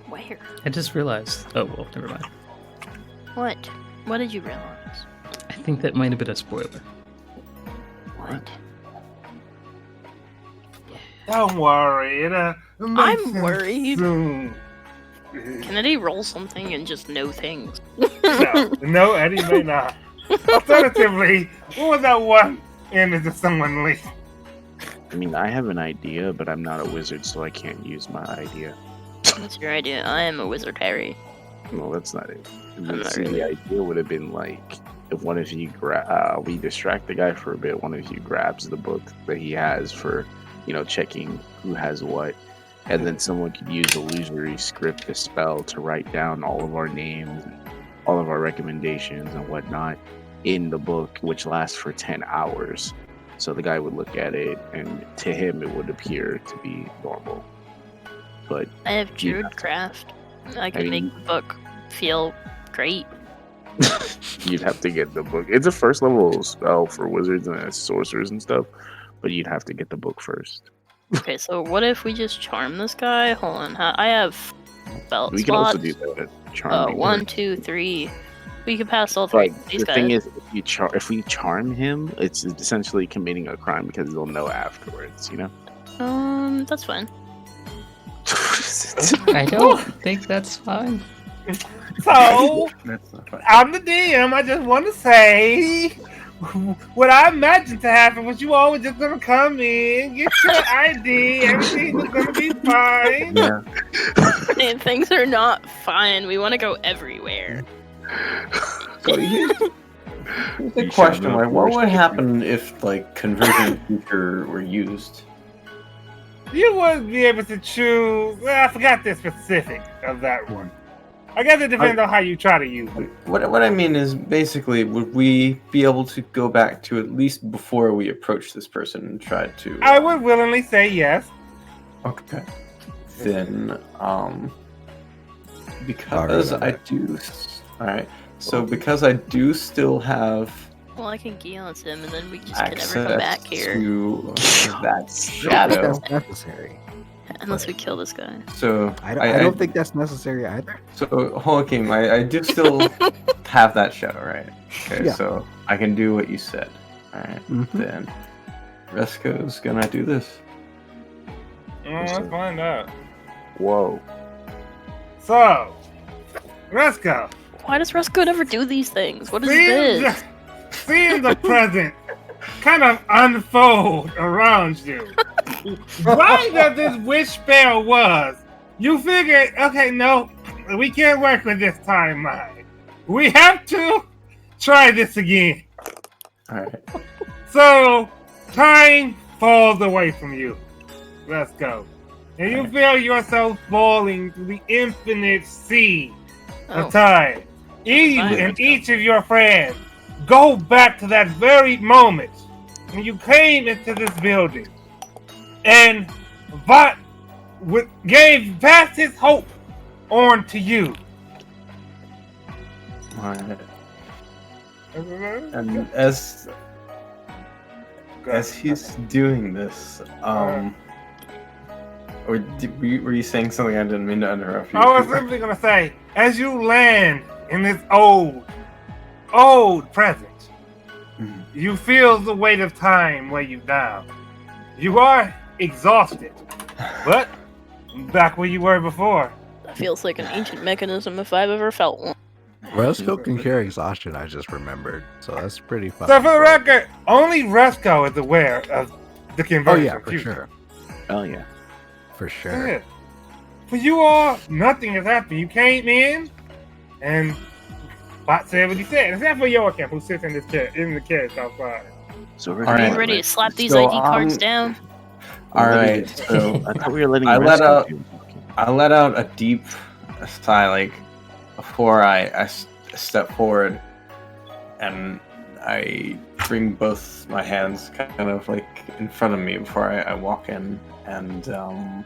Where? I just realized. Oh, well, never mind. What? What did you realize? I think that might have been a spoiler. What? Don't worry. I'm worried. Soon. Can Eddie roll something and just know things? No, Eddie may not. Alternatively, what was that one image of someone leaked? I mean, I have an idea, but I'm not a wizard, so I can't use my idea. What's your idea? I am a wizard, Harry. No, that's not it. not See, really. the idea would have been like, if one of you we distract the guy for a bit, one of you grabs the book that he has for, checking who has what, and then someone could use illusory script, a spell, to write down all of our names, all of our recommendations and whatnot in the book, which lasts for 10 hours. So the guy would look at it, and to him it would appear to be normal. But I have Druidcraft. I can make the book feel great. you'd have to get the book. It's a first level spell for wizards and sorcerers and stuff, but you'd have to get the book first. Okay, so what if we just charm this guy? Hold on, I have spell We can also slots. do that. Charming. 1, 2, 3. We can pass all three. But These the guys. thing is, if we charm him, it's essentially committing a crime because they'll know afterwards. That's fine. I don't think that's fine. So, That's not fine. I'm the DM. I just want to say, what I imagined to happen was you all were just gonna come in, get your ID, everything was gonna be fine. Yeah. And things are not fine. We want to go everywhere. So here's the question: like, what would happen if conversion feature were used? You wouldn't be able to choose. Well, I forgot the specific of that one. I guess it depends on how you try to use it. What I mean is, basically, would we be able to go back to at least before we approach this person and try to? I would willingly say yes. Okay. Then, because I do. All right. So because I do still have Well, I can Geon's him, and then we just can never access come back here. to that I don't think shadow, that's necessary. Unless we kill this guy. so I don't think that's necessary either. So, Joaquin, I do still have that shadow, right? Okay, Yeah. so I can do what you said. Alright, Mhm. then Resco's gonna do this. Let's find out. Whoa. So, let's go. Why does Rusko never do these things? What is this? Seeing the present kind of unfold around you. Why does this wish spell was? You figured, okay, no, we can't work with this timeline. We have to try this again. Alright. So, time falls away from you. Let's go. And you feel yourself falling to the infinite sea Oh, of time. You Fine. and each of your friends go back to that very moment when you came into this building. And Vought passed his hope on to you. Alright. And as he's doing this, or were you saying something? I didn't mean to interrupt you. I was simply gonna say, as you land in this old present, Mhm. you feel the weight of time weigh you down. You are exhausted, but back where you were before. that feels like an ancient mechanism if I've ever felt one. Resco can cure exhaustion, I just remembered. So that's pretty fun. So for the record, only Resco is aware of the Oh conversion. yeah, for future. sure. Oh yeah. For sure. Yeah. For you all, nothing has happened. You came in, and Bot said what he said. Except for Joachim, who sits in the carriage outside. So we're All Are right. you ready to slap these So, ID cards down? Alright, so I thought we were letting I let Resco out- do it. I let out a deep sigh, before I step forward, and I bring both my hands kind of in front of me before I walk in, and I'm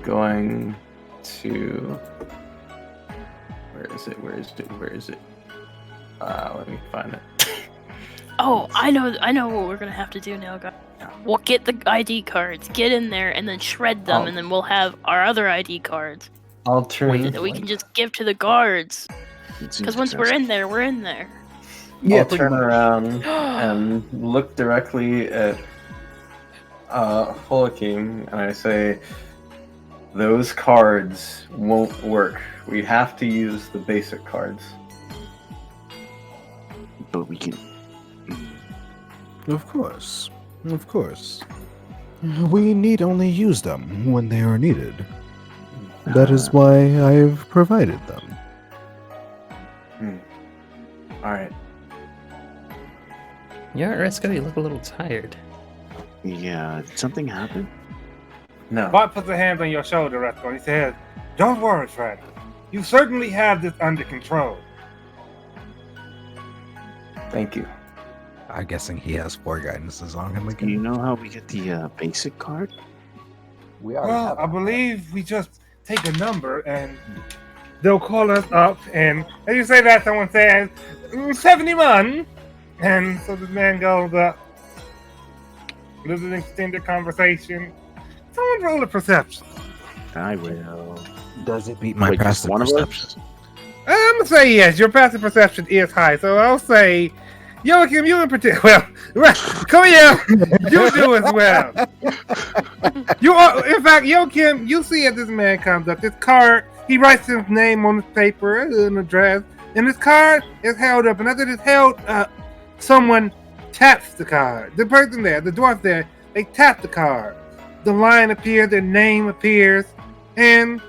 going to. Where is it? Let me find it. Oh, I know what we're gonna have to do now, guys. We'll get the ID cards, get in there, and then shred them, Oh. and then we'll have our other ID cards I'll turn. that we can just give to the guards. It seems Because once we're in there, we're in there. I'll pretty turn much. around and look directly at Joachim, and I say, "Those cards won't work. We have to use the basic cards." but we can. Of course. Of course. We need only use them when they are needed. That is why I have provided them. All right. Yeah, Resco, you look a little tired. Yeah, did something happen? No. Bart puts a hand on your shoulder, Resco, and he says, "Don't worry, friend. You certainly have this under control." Thank you. I'm guessing he has 4 guidances on him Do again. you know how we get the basic card? We Well, I believe we just take a number and they'll call us up, and as you say that, someone says, 71. And so this man goes up. There's an extended conversation. Someone roll a perception. I will. Does it beat my Wait, just passive one of us? perception? I'm gonna say yes. Your passive perception is high, so I'll say, Joachim, you in particular. Well, come here. You do as well. You are, in fact, Joachim, you see as this man comes up, this card. He writes his name on his paper, an address, and this card is held up. And as it is held up, someone taps the card. The person there, the dwarf there, they tap the card. The line appears, their name appears, and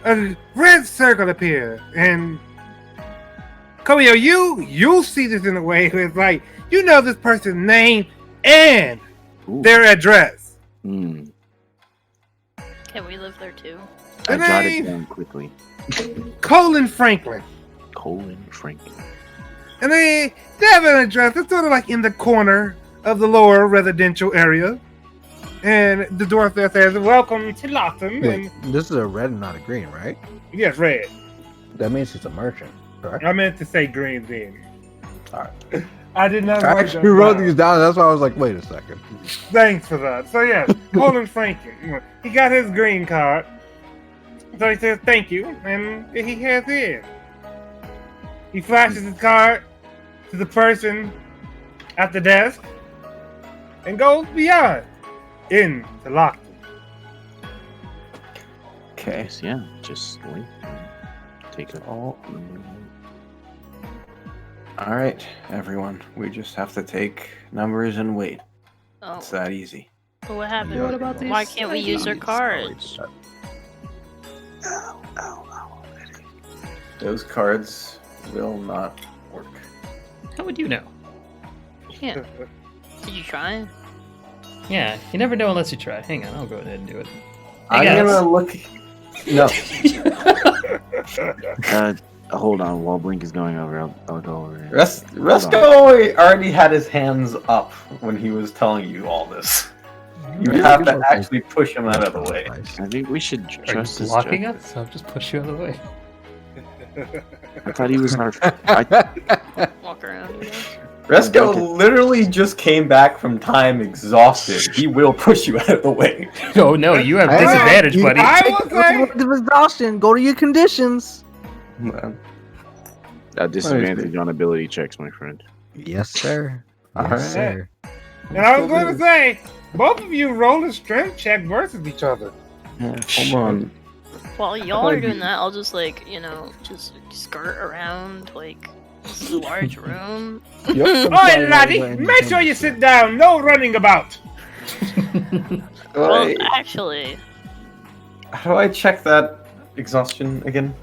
a red circle appears. And Koyo, you see this in a way where it's like, you know this person's name and Ooh. their address. Hmm. Can we live there too? I The jotted name? down quickly. Colin Franklin. Colin Franklin. And they have an address. It's sort of like in the corner of the lower residential area. And the dwarf there says, "Welcome to Lawton." Wait, And this is a red and not a green, right? yes, red. That means he's a merchant, correct? I meant to say green then. Alright. I did not I write actually them wrote down. these down. That's why I was like, wait a second. Thanks for that. So yes, Colin Franklin. He got his green card. So he says thank you, and he has his. He flashes his card to the person at the desk and goes beyond into Lockton. Okay. Yes, yeah, just wait. Take it all. All right, everyone. We just have to take numbers and wait. Oh, It's that easy. but what happened? Yeah, What about Why can't we use our cards? Ow, ow, ow. Those cards will not work. How would you know? Yeah. Did you try? Yeah, you never know unless you try. Hang on, I'll go ahead and do it. I'm guys. gonna look. No. Hold on, while Blink is going over, I'll go over. Resco already had his hands up when he was telling you all this. You have to actually push him out of the way. I think we should Are you trust his blocking judgment. us? I'll just push you out of the way. I thought he was our. Walk around, you guys? Resco literally just came back from time exhausted. He will push you out of the way. Oh no, you have Hey, disadvantage, you- buddy. I will say, The exhaustion. Go to your conditions. Disadvantage on ability checks, my friend. Yes, sir. All Yes, right. sir. and I was going to say, both of you roll a strength check versus each other. Hold on. While y'all are doing that, I'll just just skirt around this large room. Oi, laddie, make sure you sit down. No running about. Well, actually, How do I check that exhaustion again?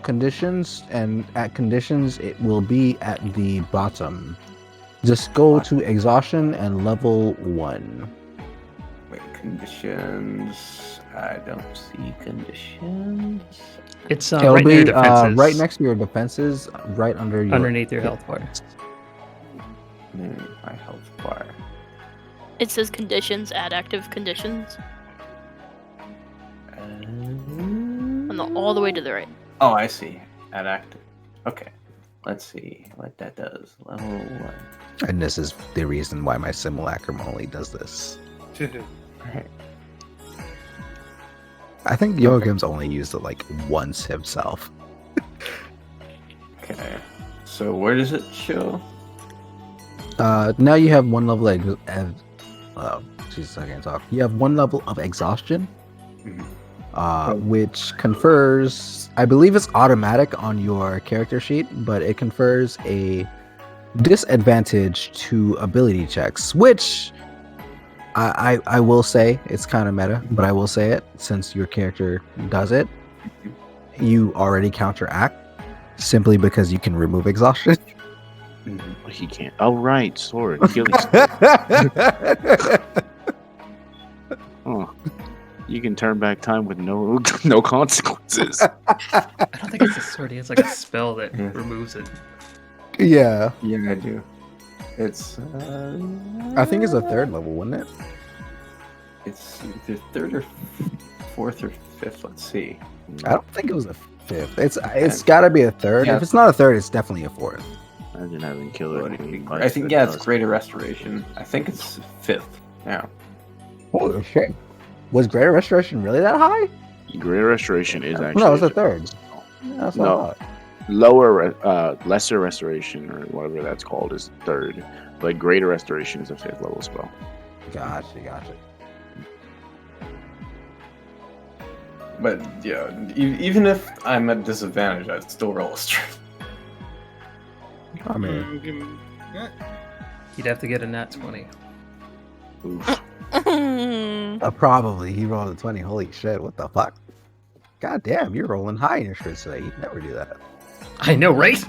Conditions, and at conditions, it will be at the bottom. Just go to exhaustion and level 1. Wait, conditions. I don't see conditions. It's It'll right near be your defenses. right next to your defenses, right under your underneath your health bar. My health bar. it says conditions, add active conditions. All the way to the right. Oh, I see. Add active. Okay. Let's see what that does. Level 1. And this is the reason why my simulacrum only does this. Alright. I think Joachim's only used it once himself. Okay. So where does it show? Now you have 1 level Jesus, I can't talk. You have 1 level of exhaustion, which confers, I believe it's automatic on your character sheet, but it confers a disadvantage to ability checks, which I will say it's kind of meta, but I will say it since your character does it. You already counteract simply because you can remove exhaustion. He can't. Oh right, sword. Healing. Oh, you can turn back time with no consequences. I don't think it's a sword. He has like a spell that removes it. Yeah, Yeah, I do. It's. I think it's a third level, wouldn't it? It's either third or fourth or fifth. Let's see. I don't think it was a fifth. It's got to be a third. Yeah. If it's not a third, it's definitely a fourth. Imagine having killer. I think it's Greater Restoration. I think it's fifth. Yeah. Holy shit! Was Greater Restoration really that high? Greater Restoration is actually. No, it's a third. Yeah, that's what I No. thought. Lesser Restoration or whatever that's called is third, but Greater Restoration is a fifth level spell. Gotcha. But yeah, even if I'm at disadvantage, I'd still roll a strength. I mean, You'd have to get a nat 20. Oof. probably he rolled a 20. Holy shit! What the fuck? God damn, you're rolling high in your strength today. You'd never do that. I know, right?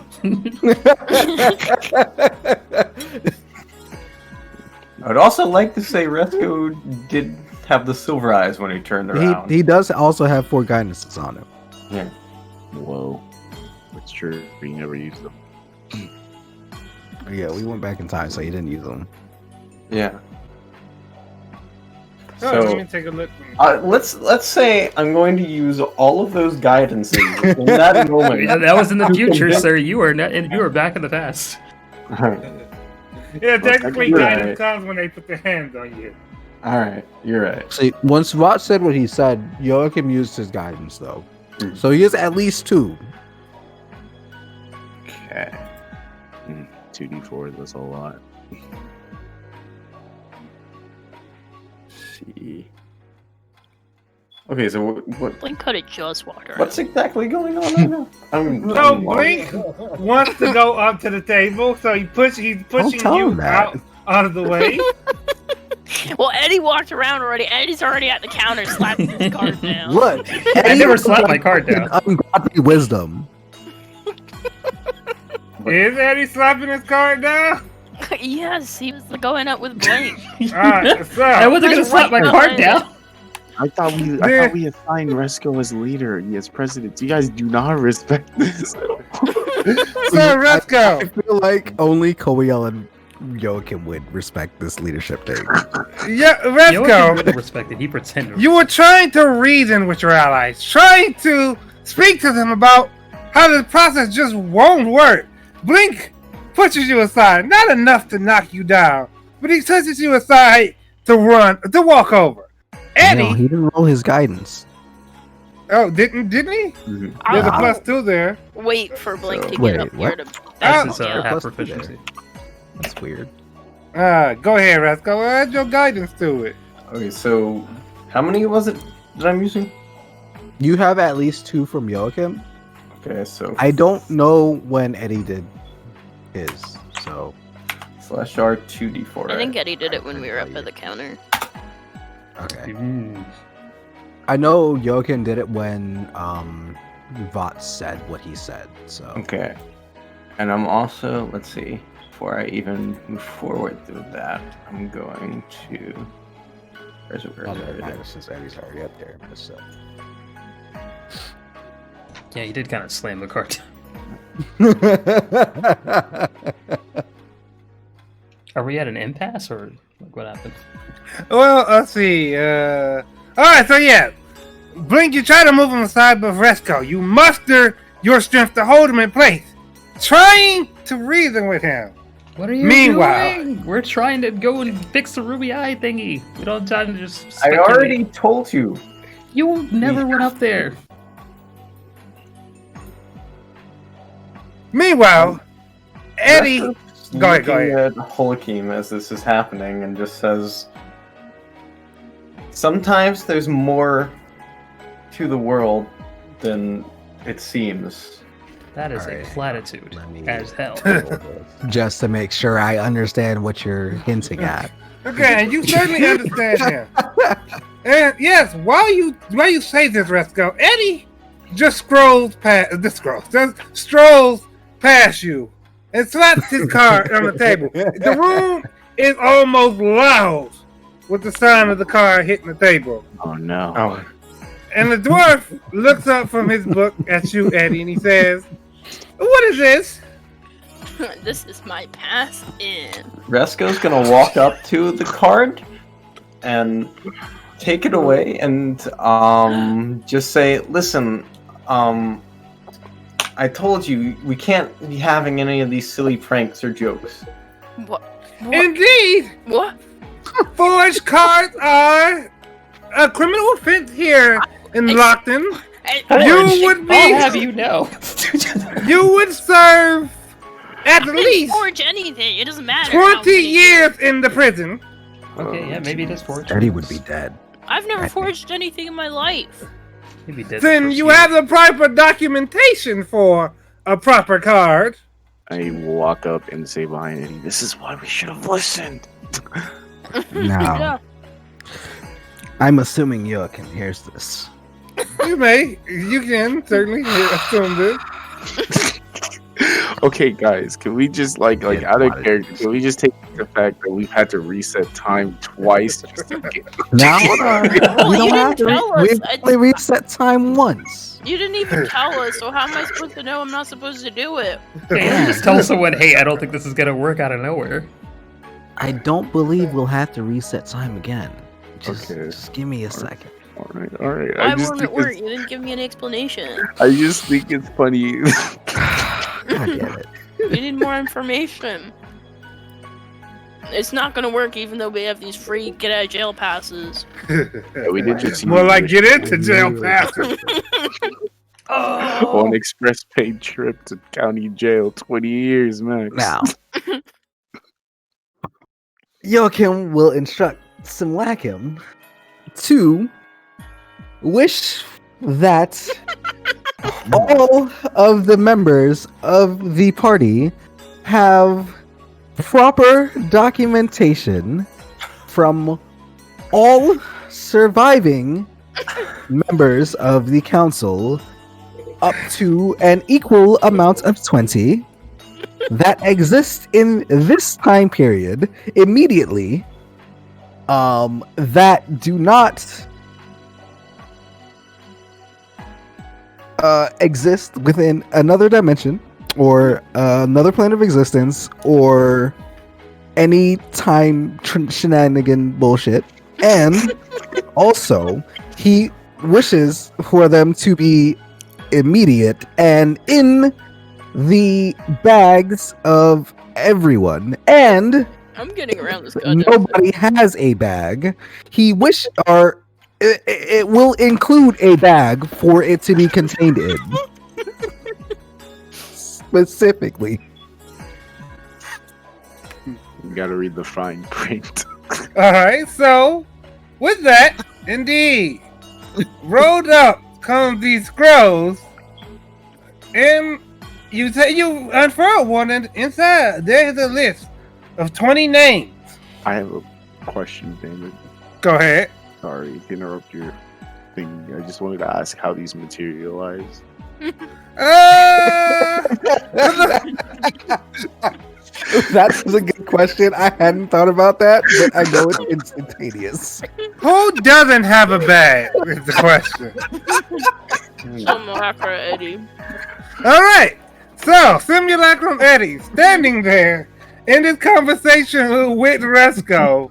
I'd also like to say Resco did have the silver eyes when he turned around. He does also have 4 guidances on him. Yeah. Whoa. That's true. We never used them. Yeah, we went back in time, so he didn't use them. Yeah. So, So- let me take a look. Let's say I'm going to use all of those guidances in that moment. Yeah, that was in the future, sir. You were not, and you were back in the past. Yeah, technically, You're guidance right. comes when they put their hands on you. All right, you're right. See, once Vought said what he said, Joachim used his guidance though, Mm. so he has at least 2. Okay. 2d4, that's a lot. See. Okay, so what? Blink could have just walked around. What's exactly going on right now? I'm So I'm Blink wants to go up to the table, so he's pushing tell you him that. out of the way. Well, Eddie walked around already. Eddie's already at the counter slapping his card down. Look, I never slapped my card down. Ungodly wisdom. Is Eddie slapping his card down? Yes, he was going up with Blink. Alright, so I wasn't gonna slap my card down. I thought we assigned Resco as leader, he as president. You guys do not respect this. so I Resco, feel like only Koel and Joachim would respect this leadership thing. yeah, Joachim Resco, wouldn't respect it. He pretended. you were trying to reason with your allies, trying to speak to them about how the process just won't work. Blink pushes you aside, not enough to knock you down, but he pushes you aside to walk over. Eddie, No, he didn't roll his guidance. oh, didn't he? Mhm. There's a I'll +2 there. wait for Blink to Wait, get up here what? to. That's his Oh, half plus proficiency. That's weird. Go ahead, Resco. Add your guidance to it. Okay, so how many was it that I'm using? You have at least 2 from Joachim. Okay, so I don't know when Eddie did his, so /R 2d4. I think Eddie did it when we were up at the counter. okay. Ooh. I know Joachim did it when Vought said what he said. So Okay, and I'm also, let's see, before I even move forward through that, I'm going to. Where's it? since Eddie's already up there. So. Yeah, he did kind of slam the card down. Are we at an impasse or like what happened? Well, let's see. All right, so yeah, Blink, you try to move him aside, but Resco, you muster your strength to hold him in place, trying to reason with him. What are you Meanwhile- doing? We're trying to go and fix the ruby eye thingy. We don't have time to just. I speculate. already told you. You never went up there. Meanwhile, Eddie, Resco's Go ahead, go looking at Holocene as this is happening and just says, sometimes there's more to the world than it seems. That is Alright. a platitude Let me- as hell. Just to make sure I understand what you're hinting at. Okay, and you certainly understand him. And yes, while you say this, Resco, Eddie just strolls past you and slaps his card on the table. The room is almost loud with the sound of the card hitting the table. Oh no. Oh, And the dwarf looks up from his book at you, Eddie, and he says, "What is this?" This is my pass in. Resco's gonna walk up to the card and take it away and just say, "Listen, I told you we can't be having any of these silly pranks or jokes." What? Indeed, What? forged cards are a criminal offense here in Lockton. You would I'll have be, you know. you would serve at I didn't least forge anything. It doesn't matter. how 20 many- years in the prison. Okay, yeah, maybe it is forged. Eddie would be dead. I've never I think- forged anything in my life. He'd be dead the Then first you year. have the proper documentation for a proper card. I walk up and say behind Eddie, "This is why we should have listened." Now, Yeah. I'm assuming Joachim hears this. You can certainly assume this. Okay, guys, can we just like Yeah, out of what? character? Can we just take the fact that we've had to reset time twice just to get? Now, Well, we you don't have didn't to. tell us. We've only reset time once. You didn't even tell us, so how am I supposed to know I'm not supposed to do it? Yeah, just tell someone, hey, I don't think this is gonna work out of nowhere. I don't believe we'll have to reset time again. Just give me a second. All right. Why won't it work? You didn't give me an explanation. I just think it's funny. God damn it. We need more information. It's not gonna work even though we have these free get out of jail passes. Yeah, we did just More use like it get into jail passes. on express paid trip to county jail, 20 years max. Now, Joachim will instruct Simlakim to wish that all of the members of the party have proper documentation from all surviving members of the council up to an equal amount of 20 that exist in this time period immediately that do not exist within another dimension or another plane of existence or any time shenanigan bullshit. And also he wishes for them to be immediate and in the bags of everyone, and I'm getting around this goddamn nobody has a bag. He wish or it will include a bag for it to be contained in. Specifically. You gotta read the fine print. Alright, so with that, indeed, rolled up comes these scrolls, and you unfurl one, and inside there is a list of 20 names. I have a question, David. Go ahead. Sorry to interrupt your thing. I just wanted to ask how these materialize. That was a good question. I hadn't thought about that, but I know it's instantaneous. Who doesn't have a bag? Is the question. Simulacra Eddie. Alright, so Simulacrum Eddie standing there in this conversation with Resco.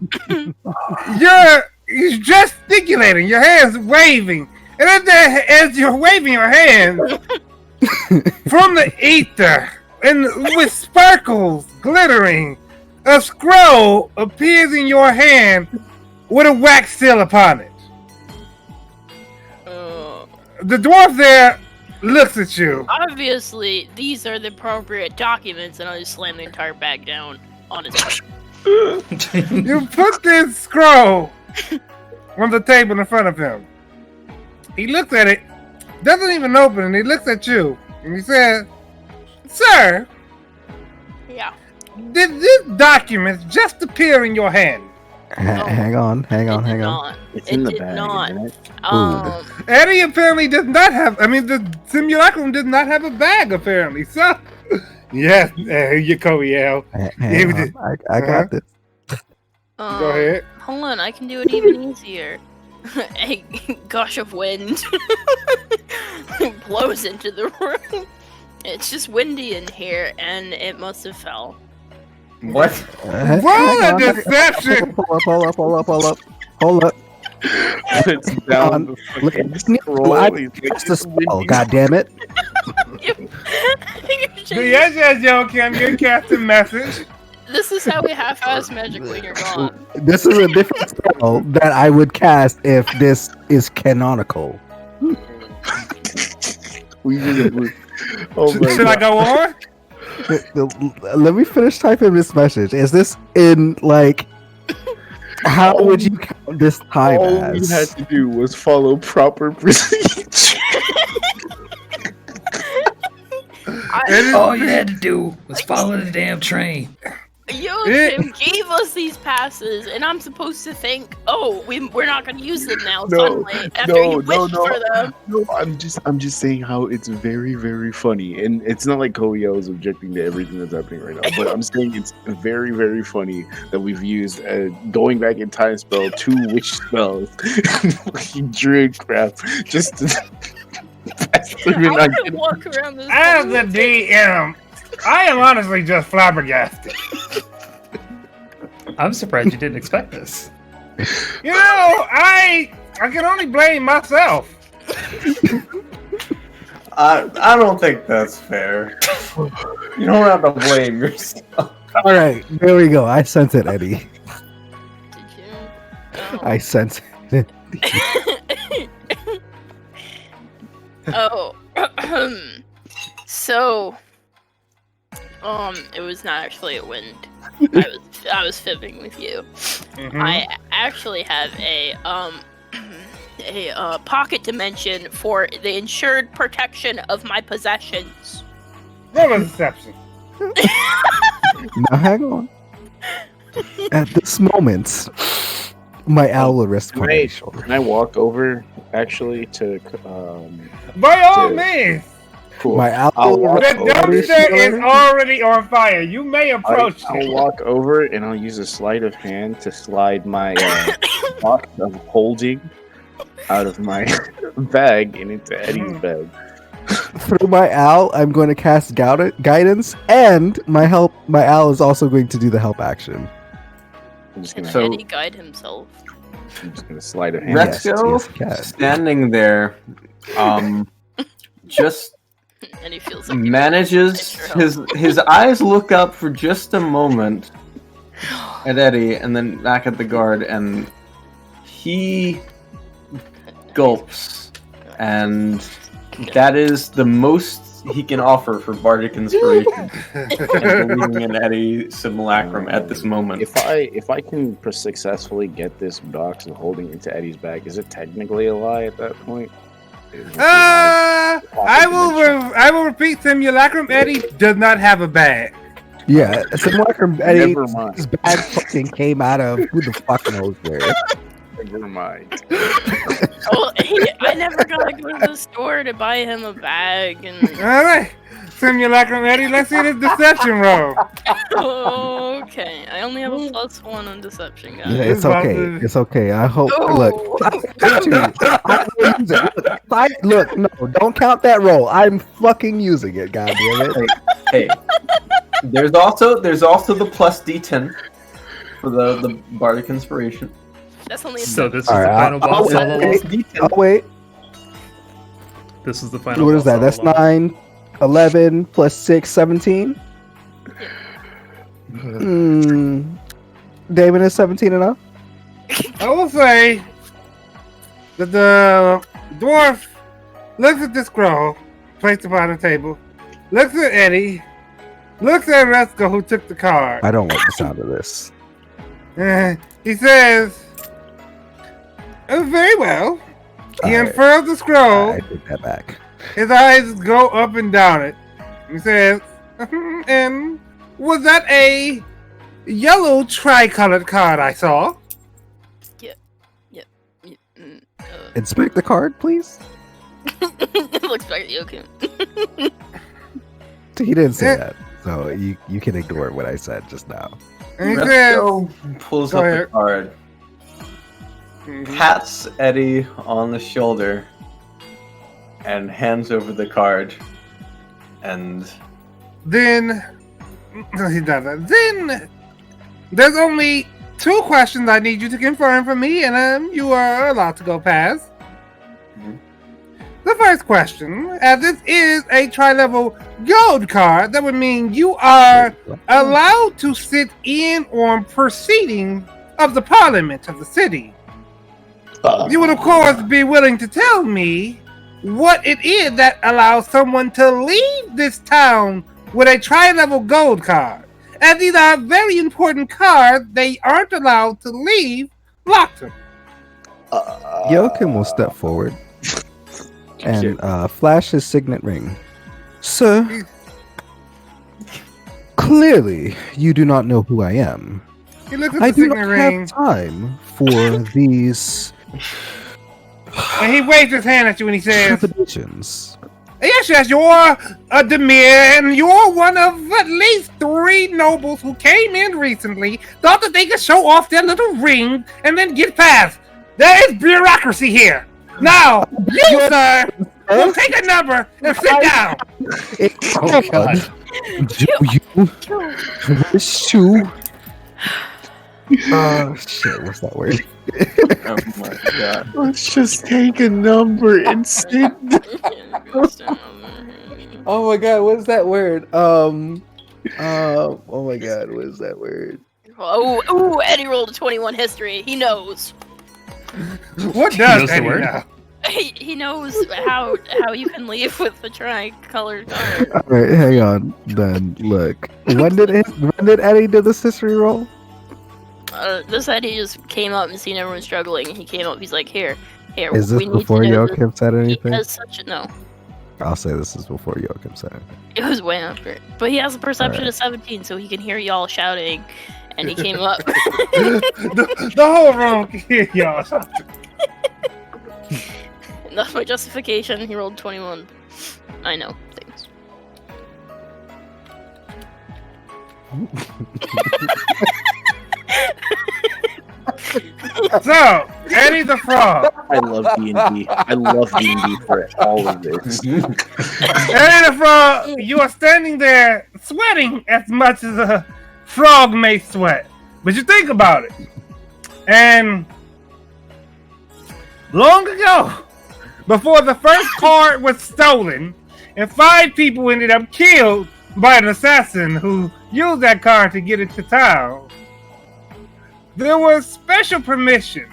You're gesticulating, your hands waving, and as you're waving your hands from the ether and with sparkles glittering, a scroll appears in your hand with a wax seal upon it. The dwarf there looks at you. Obviously, these are the appropriate documents, and I just slam the entire bag down on his head. You put this scroll on the table in front of him. He looks at it, doesn't even open it, he looks at you, and he says, Sir, Yeah. did this document just appear in your hand? Hang on. It did not. It's It in the did bag, not. isn't it? Eddie apparently does not have. I mean, the simulacrum does not have a bag apparently. So, yes, here you go, Yale. Hang on. I got this. Go ahead. Hold on, I can do it even easier. A gush of wind blows into the room. It's just windy in here, and it must have fell. What? Roll a deception. Hold up. It's down the fucking That's the spell, God damn it. Yes, Joe Kim, you cast a message. This is how we half-ass magic when you're gone. This is a different spell that I would cast if this is canonical. Should I go on? Let me finish typing this message. Is this in, like, how would you count this time All as? you had to do was follow proper procedure. All you had to do was follow the damn train. Tim gave us these passes, and I'm supposed to think, oh, we're not going to use them now suddenly after you wished for them. No, I'm just saying how it's very, very funny, and it's not like Koyo is objecting to everything that's happening right now, but I'm saying it's very, very funny that we've used going back in time spell 2 witch spells, druid crap, just to I could walk around this. As the DM, I am honestly just flabbergasted. I'm surprised you didn't expect this. You know, I can only blame myself. I don't think that's fair. You don't have to blame yourself. All right, there we go. I sense it, Eddie. Did you? Oh. I sense it. Oh. So, it was not actually a wind. I was fibbing with you. Mhm. I actually have a pocket dimension for the ensured protection of my possessions. Roll a deception. Now, hang on. At this moment, my owl will rest on my shoulder. Can I walk over actually to By all Dude. means, cool. My owl I'll will walk the rest over. on my dumpster is shoulder. already on fire. You may approach I'll it. walk over and I'll use a sleight of hand to slide my box of holding out of my bag and into Eddie's bag. Through my owl, I'm going to cast guidance, and my owl is also going to do the help action. I'm just gonna, So- Eddie guide himself. slide of hand. Rexo, yes, you can. standing there, just And he feels like he manages his eyes look up for just a moment at Eddie and then back at the guard, and he gulps, and that is the most he can offer for bardic inspiration and believing in Eddie simulacrum at this moment. If I can successfully get this box of holding into Eddie's bag, is it technically a lie at that point? I will repeat simulacrum. Eddie does not have a bag. Yeah, simulacrum Eddie. Never mind. His bag fucking came out of who the fuck knows where. Never mind. Well, I never got to go to the store to buy him a bag, and All right, simulacrum Eddie. Let's see this deception roll. okay, I only have a +1 on deception, guys. Yeah, it's okay. It's okay. I hope. Look, I will use it. Look, no, don't count that roll. I'm fucking using it. God damn it. Hey, there's also the plus D10 for the bardic inspiration. That's only So this is All the right, final boss all along. Oh wait, This is the final what boss is that? all That's along. 9, 11 plus 6, 17. Damon, is 17 enough? I will say that the dwarf looks at the scroll placed upon the table, looks at Eddie, looks at Resko who took the card. I don't like the sound of this. He says, "Oh, very well." He Alright. unfurls the scroll. I take that back. His eyes go up and down it. He says, And was that a yellow tricolored card I saw? Inspect the card, please. Looks back at Yokim. He didn't say that, so you can ignore what I said just now. And he says, Resto pulls Go up ahead. the card, pats Eddie on the shoulder, and hands over the card. And then he does that. Then there's only 2 questions I need you to confirm for me, and you are allowed to go past. Mhm. The first question, as this is a tri-level gold card, that would mean you are allowed to sit in on proceedings of the parliament of the city. You would, of course, be willing to tell me what it is that allows someone to leave this town with a tri-level gold card. As these are very important cards, they aren't allowed to leave Lockton. Yoakim will step forward and flash his signet ring. Sir, clearly you do not know who I am. He looks at I the do not signet ring, have time for these and he waves his hand at you and he says, trepidations. yes, you're a Demir, and you're one of at least 3 nobles who came in recently, thought that they could show off their little ring, and then get past. There is bureaucracy here. Now, you, sir, will take a number and sit down. Oh God! Do you wish to? Shit! What's that word? oh my god. Let's just take a number and sit. Oh my God! What is that word? Oh my God! What is that word? Oh, Eddie rolled a 21 history. He knows. What knows does the Eddie word? know? He knows how you can leave with the tri-colored card. All right, hang on. Then look. When did Eddie do this history roll? This Eddie just came up and seen everyone struggling, and he came up. He's like, "Here, Is this we need before to know Yoakim said He anything? has such a no. I'll say this is before Yoakim said anything. It was way after. But he has a perception Alright. of 17, so he can hear y'all shouting, and he came up. the whole room can hear y'all. And that's my justification. He rolled 21. I know things. So, Eddie the Frog. I love D&D. I love D&D for all of this. Eddie the Frog, you are standing there sweating as much as a frog may sweat. But you think about it. And long ago, before the first card was stolen, and 5 people ended up killed by an assassin who used that card to get into town, there was special permission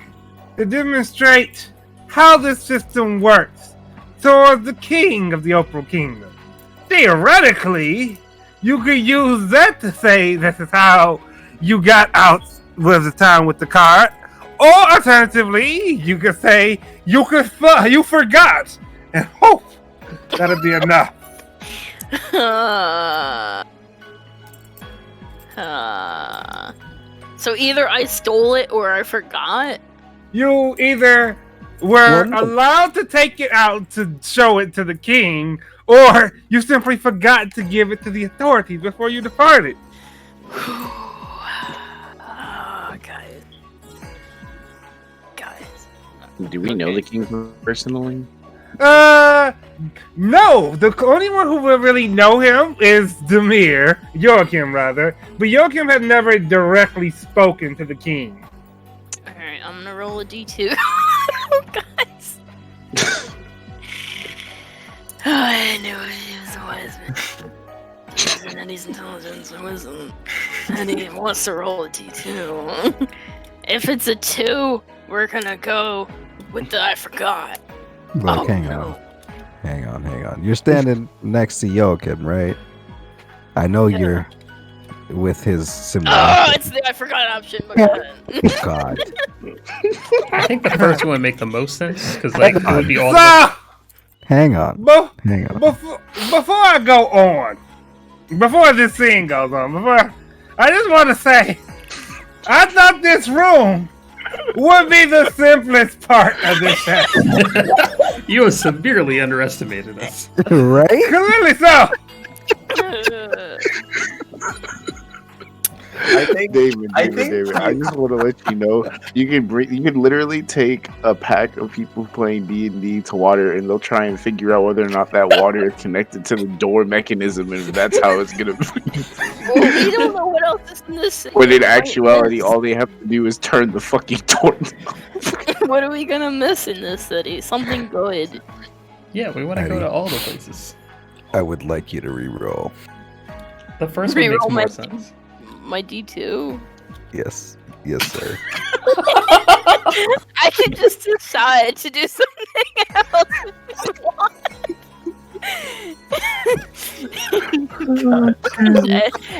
to demonstrate how this system works towards the king of the Opal Kingdom. Theoretically, you could use that to say this is how you got out of the town with the card. Or alternatively, you could say you forgot and hope that'll be enough. So either I stole it or I forgot. You either were Well, no. allowed to take it out to show it to the king, or you simply forgot to give it to the authorities before you departed. Guys. Do we know the king personally? No. The only one who will really know him is Joachim rather. But Joachim had never directly spoken to the king. Alright, I'm gonna roll a d2. Guys. I knew he was a wise man. Using Eddie's intelligence and wisdom. Eddie wants to roll a d2. If it's a 2, we're gonna go with the I forgot. Look, hang on. You're standing next to Joachim, right? I know you're with his similar. Oh, it's the I forgot option. But God. I think the first one would make the most sense because like it would be all. So, Hang on. before Hang on. before I go on, before this scene goes on, I just want to say, I thought this room would be the simplest part of this set. You have severely underestimated us. Right? Clearly so. I think David, I I just want to let you know you can literally take a pack of people playing D&D to water, and they'll try and figure out whether or not that water is connected to the door mechanism, and that's how it's gonna be. Well, we don't know what else is in this. When in actuality, all they have to do is turn the fucking door. What are we gonna miss in this city? Something good. Yeah, we want to go to all the places. I would like you to re-roll. The first one makes Reroll more my- sense. My D2. Yes, sir. I could just decide to do something else if you want.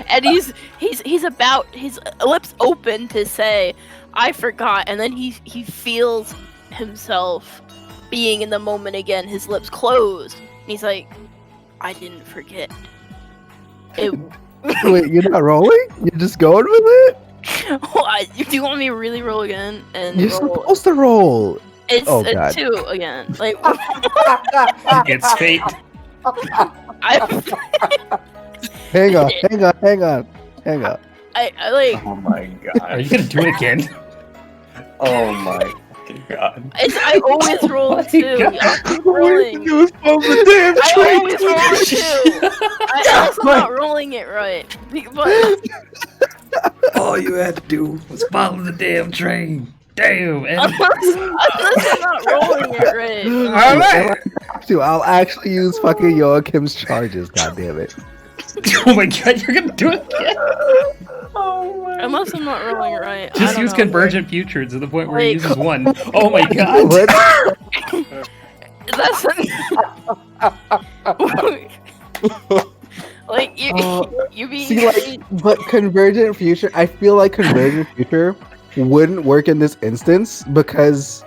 And he's about his lips open to say, "I forgot," and then he feels himself being in the moment again. His lips closed. And he's like, "I didn't forget." It. Wait, you're not rolling? You're just going with it? Do you want me to really roll again? And You're roll? supposed to roll. It's Oh, a God. 2 again. Like It's fate. I Hang on. I like Oh my Are god. you gonna do it again? Oh my fucking god. I always roll a 2. God. I keep rolling. It was on the damn I train. always roll a 2. I also not rolling it right. But All you had to do was follow the damn train. Damn. unless I'm not rolling it right. All right. Dude, I'll actually use fucking Joachim's charges, god damn it. Oh my god, you're gonna do it again? Unless I'm not rolling it right. Just use convergent future to the point where he uses 1. Oh my god. What? That's like you be See, like, but convergent future, I feel like convergent future wouldn't work in this instance because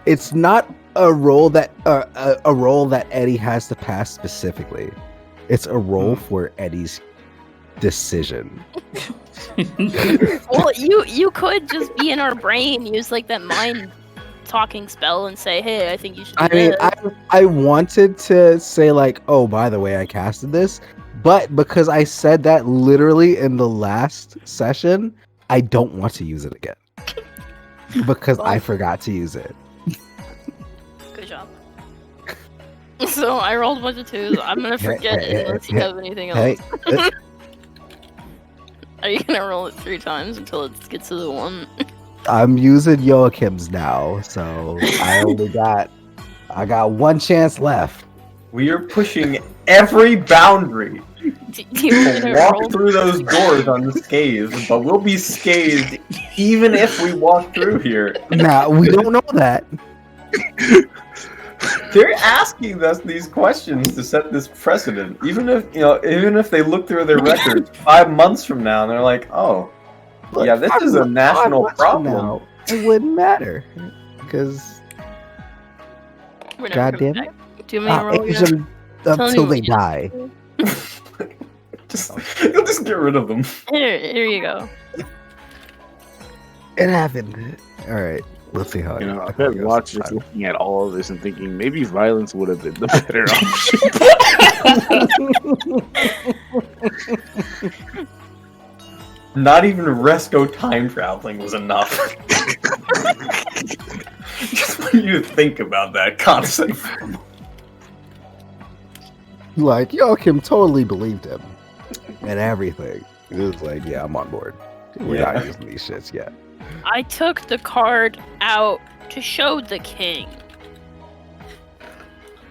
it's not a role that a role that Eddie has to pass specifically. It's a role for Eddie's decision. well, you could just be in our brain, use like that mind talking spell, and say, "Hey, I think you should." Do I mean, this. I wanted to say like, oh, by the way, I casted this, but because I said that literally in the last session, I don't want to use it again because I forgot to use it. Good job. So I rolled a bunch of 2s. I'm gonna forget it unless you have anything else. Hey, Are you gonna roll it 3 times until it gets to the 1? I'm using Joachim's now, so I got one chance left. We are pushing every boundary Do you to wanna walk roll? through those doors unscathed, but we'll be scathed even if we walk through here. Nah, we don't know that. They're asking us these questions to set this precedent. Even if they look through their records 5 months from now and they're like, oh, Look, yeah, this is a I'm national watching problem. now. It wouldn't matter because We're never God coming damn it. back. Do you want me to roll age again? them Tell me until what they you die. You'll just get rid of them. Here you go. It happened. All right, let's see how. You know, I how bet it goes Watch this is time. looking at all of this and thinking maybe violence would have been the better option. Not even Resco time traveling was enough. Just want you to think about that concept. Like Joachim totally believed him and everything. It was like, yeah, I'm on board. We're Yeah. not using these shits yet. I took the card out to show the king.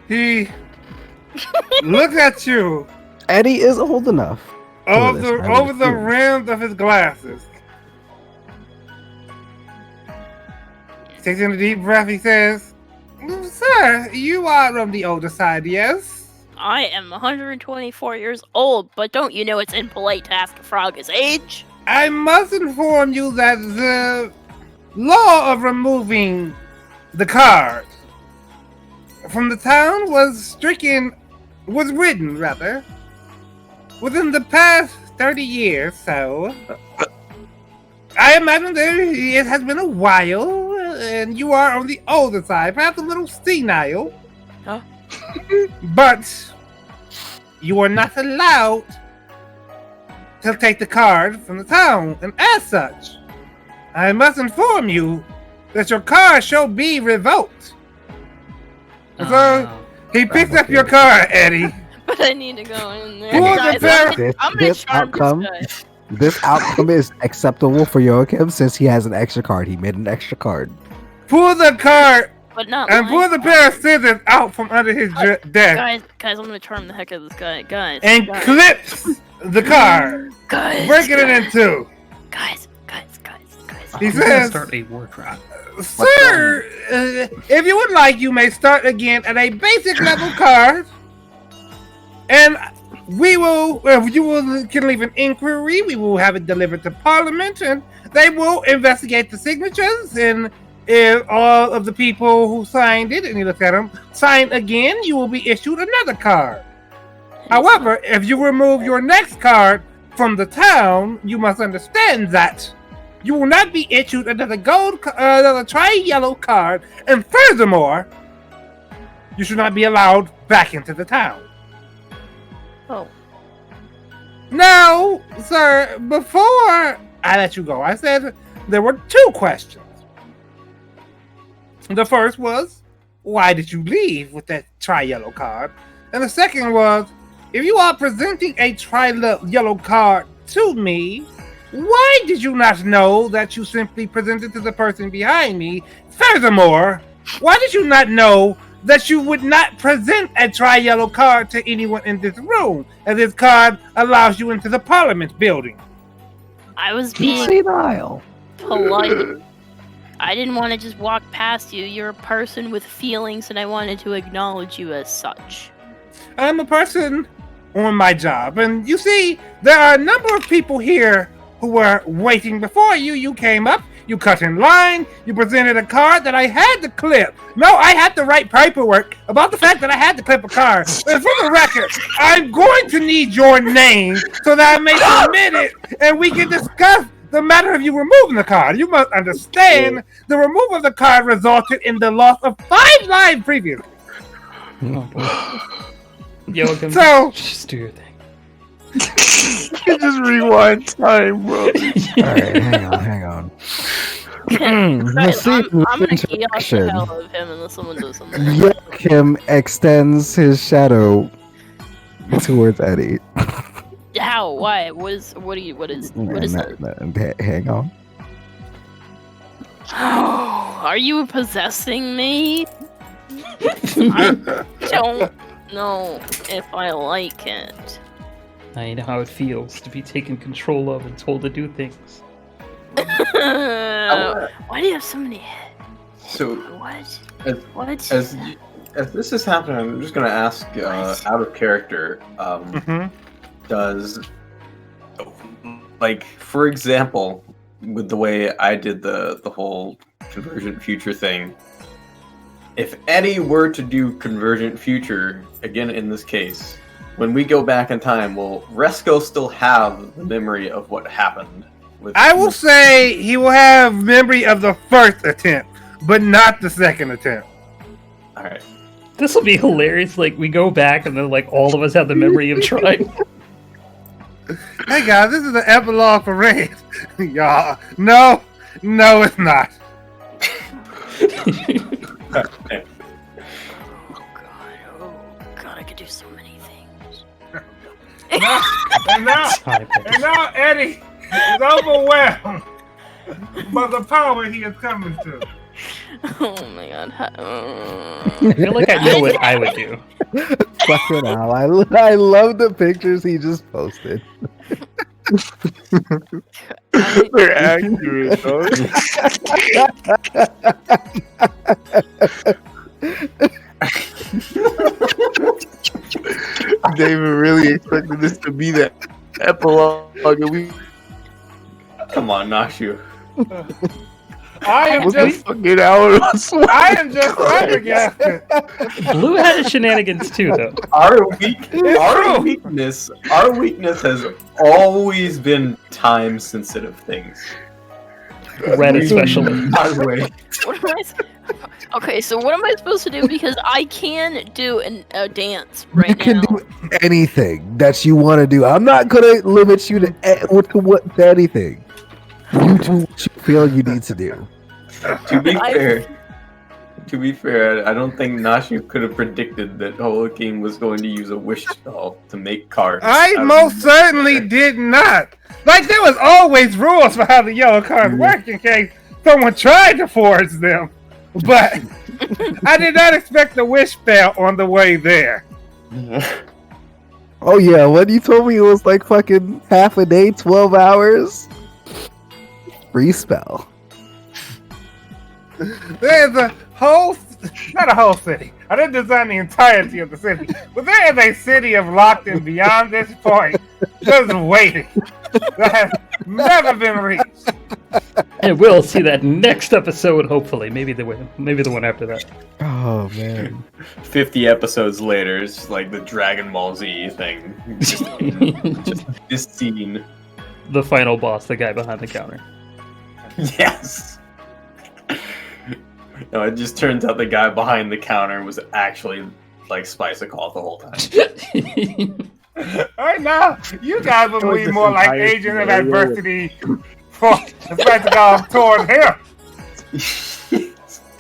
He looked at you Eddie is old enough. over this, I the would assume. rims of his glasses. He takes in a deep breath. He says, "Sir, you are of the older side, yes?" I am 124 years old, but don't you know it's impolite to ask a frog his age? I must inform you that the law of removing the card from the town was written, within the past 30 years, so I imagine it has been a while, and you are on the older side, perhaps a little senile. Huh? But you are not allowed to take the card from the town, and as such, I must inform you that your card shall be revoked. So he picks up your card, Eddie. But I need to go in there. Pull Guys, the I'm gonna this charm outcome- this guy. This outcome is acceptable for Joachim since he has an extra card. He made an extra card. Pull the card But not and pull the pair of scissors out from under his desk Guys, I'm gonna charm the heck out of this guy. Guys. and guys, clips the card, Guys. breaking it in two. Guys. He I'm gonna says, start a war crime. "Sir, if you would like, you may start again at a basic level card, and we will. If you can leave an inquiry, we will have it delivered to Parliament, and they will investigate the signatures. And if all of the people who signed it, and you look at them, sign again, you will be issued another card. However, if you remove your next card from the town, you must understand that you will not be issued another another tri-yellow card, and furthermore, you should not be allowed back into the town." Oh. Now, sir, before I let you go, I said there were two questions. The first was, why did you leave with that tri-yellow card? And the second was, if you are presenting a tri-yellow card to me, why did you not know that you simply presented to the person behind me? Furthermore, why did you not know that you would not present a tri-yellow card to anyone in this room, as this card allows you into the Parliament building? I was being Senile. polite. I didn't want to just walk past you. You're a person with feelings, and I wanted to acknowledge you as such. I'm a person on my job, and you see, there are a number of people here who were waiting before you. You came up, you cut in line, you presented a card that I had to clip. No, I had to write paperwork about the fact that I had to clip a card. And for the record, I'm going to need your name so that I may submit it, and we can discuss the matter of you removing the card. You must understand, the removal of the card resulted in the loss of 5 lives previously. Oh boy. Joachim, So- just do your thing. Just rewind time, bro. Alright, hang on. Guys, Let's see I'm gonna this chaos the interaction. hell out of him unless someone does something. Joachim extends his shadow towards Eddie. How? Why? What is that? Hang on. Are you possessing me? I don't know if I like it. I know how it feels to be taken control of and told to do things. Why do you have so many heads? So, What? as, What? as this is happening, I'm just going to ask, out of character, does, like, for example, with the way I did the whole Convergent Future thing, if Eddie were to do Convergent Future, again in this case, when we go back in time, will Resco still have the memory of what happened? I will say he will have memory of the first attempt, but not the second attempt. Alright. This will be hilarious. Like, we go back and then, like, all of us have the memory of trying. Hey guys, this is the epilogue for Red. Y'all, no, it's not. Oh god, I could do so many things. And now Eddie is overwhelmed by the power he is coming to. Oh my god. I feel like I know what I would do. Fucking hell. I love the pictures he just posted. They're accurate, though. David really expected this to be that epilogue. And we Come on, Nashu. I am just fucking hour. I am just flabbergasted. Blue had his shenanigans too, though. Our weakness has always been time-sensitive things. Red especially. By the way, What am I? Okay, so what am I supposed to do? Because I can do a dance right You can now. do anything that you want to do. I'm not gonna limit you to anything. You do what you feel you need to do. to be fair, I don't think Nashu could have predicted that Holoking was going to use a wish spell to make cards. I most certainly did not. Like, there was always rules for how the yellow cards work in case someone tried to forge them. But I did not expect the wish spell on the way there. Oh yeah, when you told me it was like fucking half a day, 12 hours, free spell. There's a whole, not a whole city. I didn't design the entirety of the city, but there is a city of locked in beyond this point, just waiting, that has never been reached. And we'll see that next episode, hopefully. Maybe the one after that. Oh man. 50 episodes later, it's just like the Dragon Ball Z thing. Just this scene. The final boss, the guy behind the counter. Yes. No, it just turns out the guy behind the counter was actually like Spice-A-Call the whole time. Right now, you guys will be more like entire agent of scenario. adversity for Spice-A-Call toward him.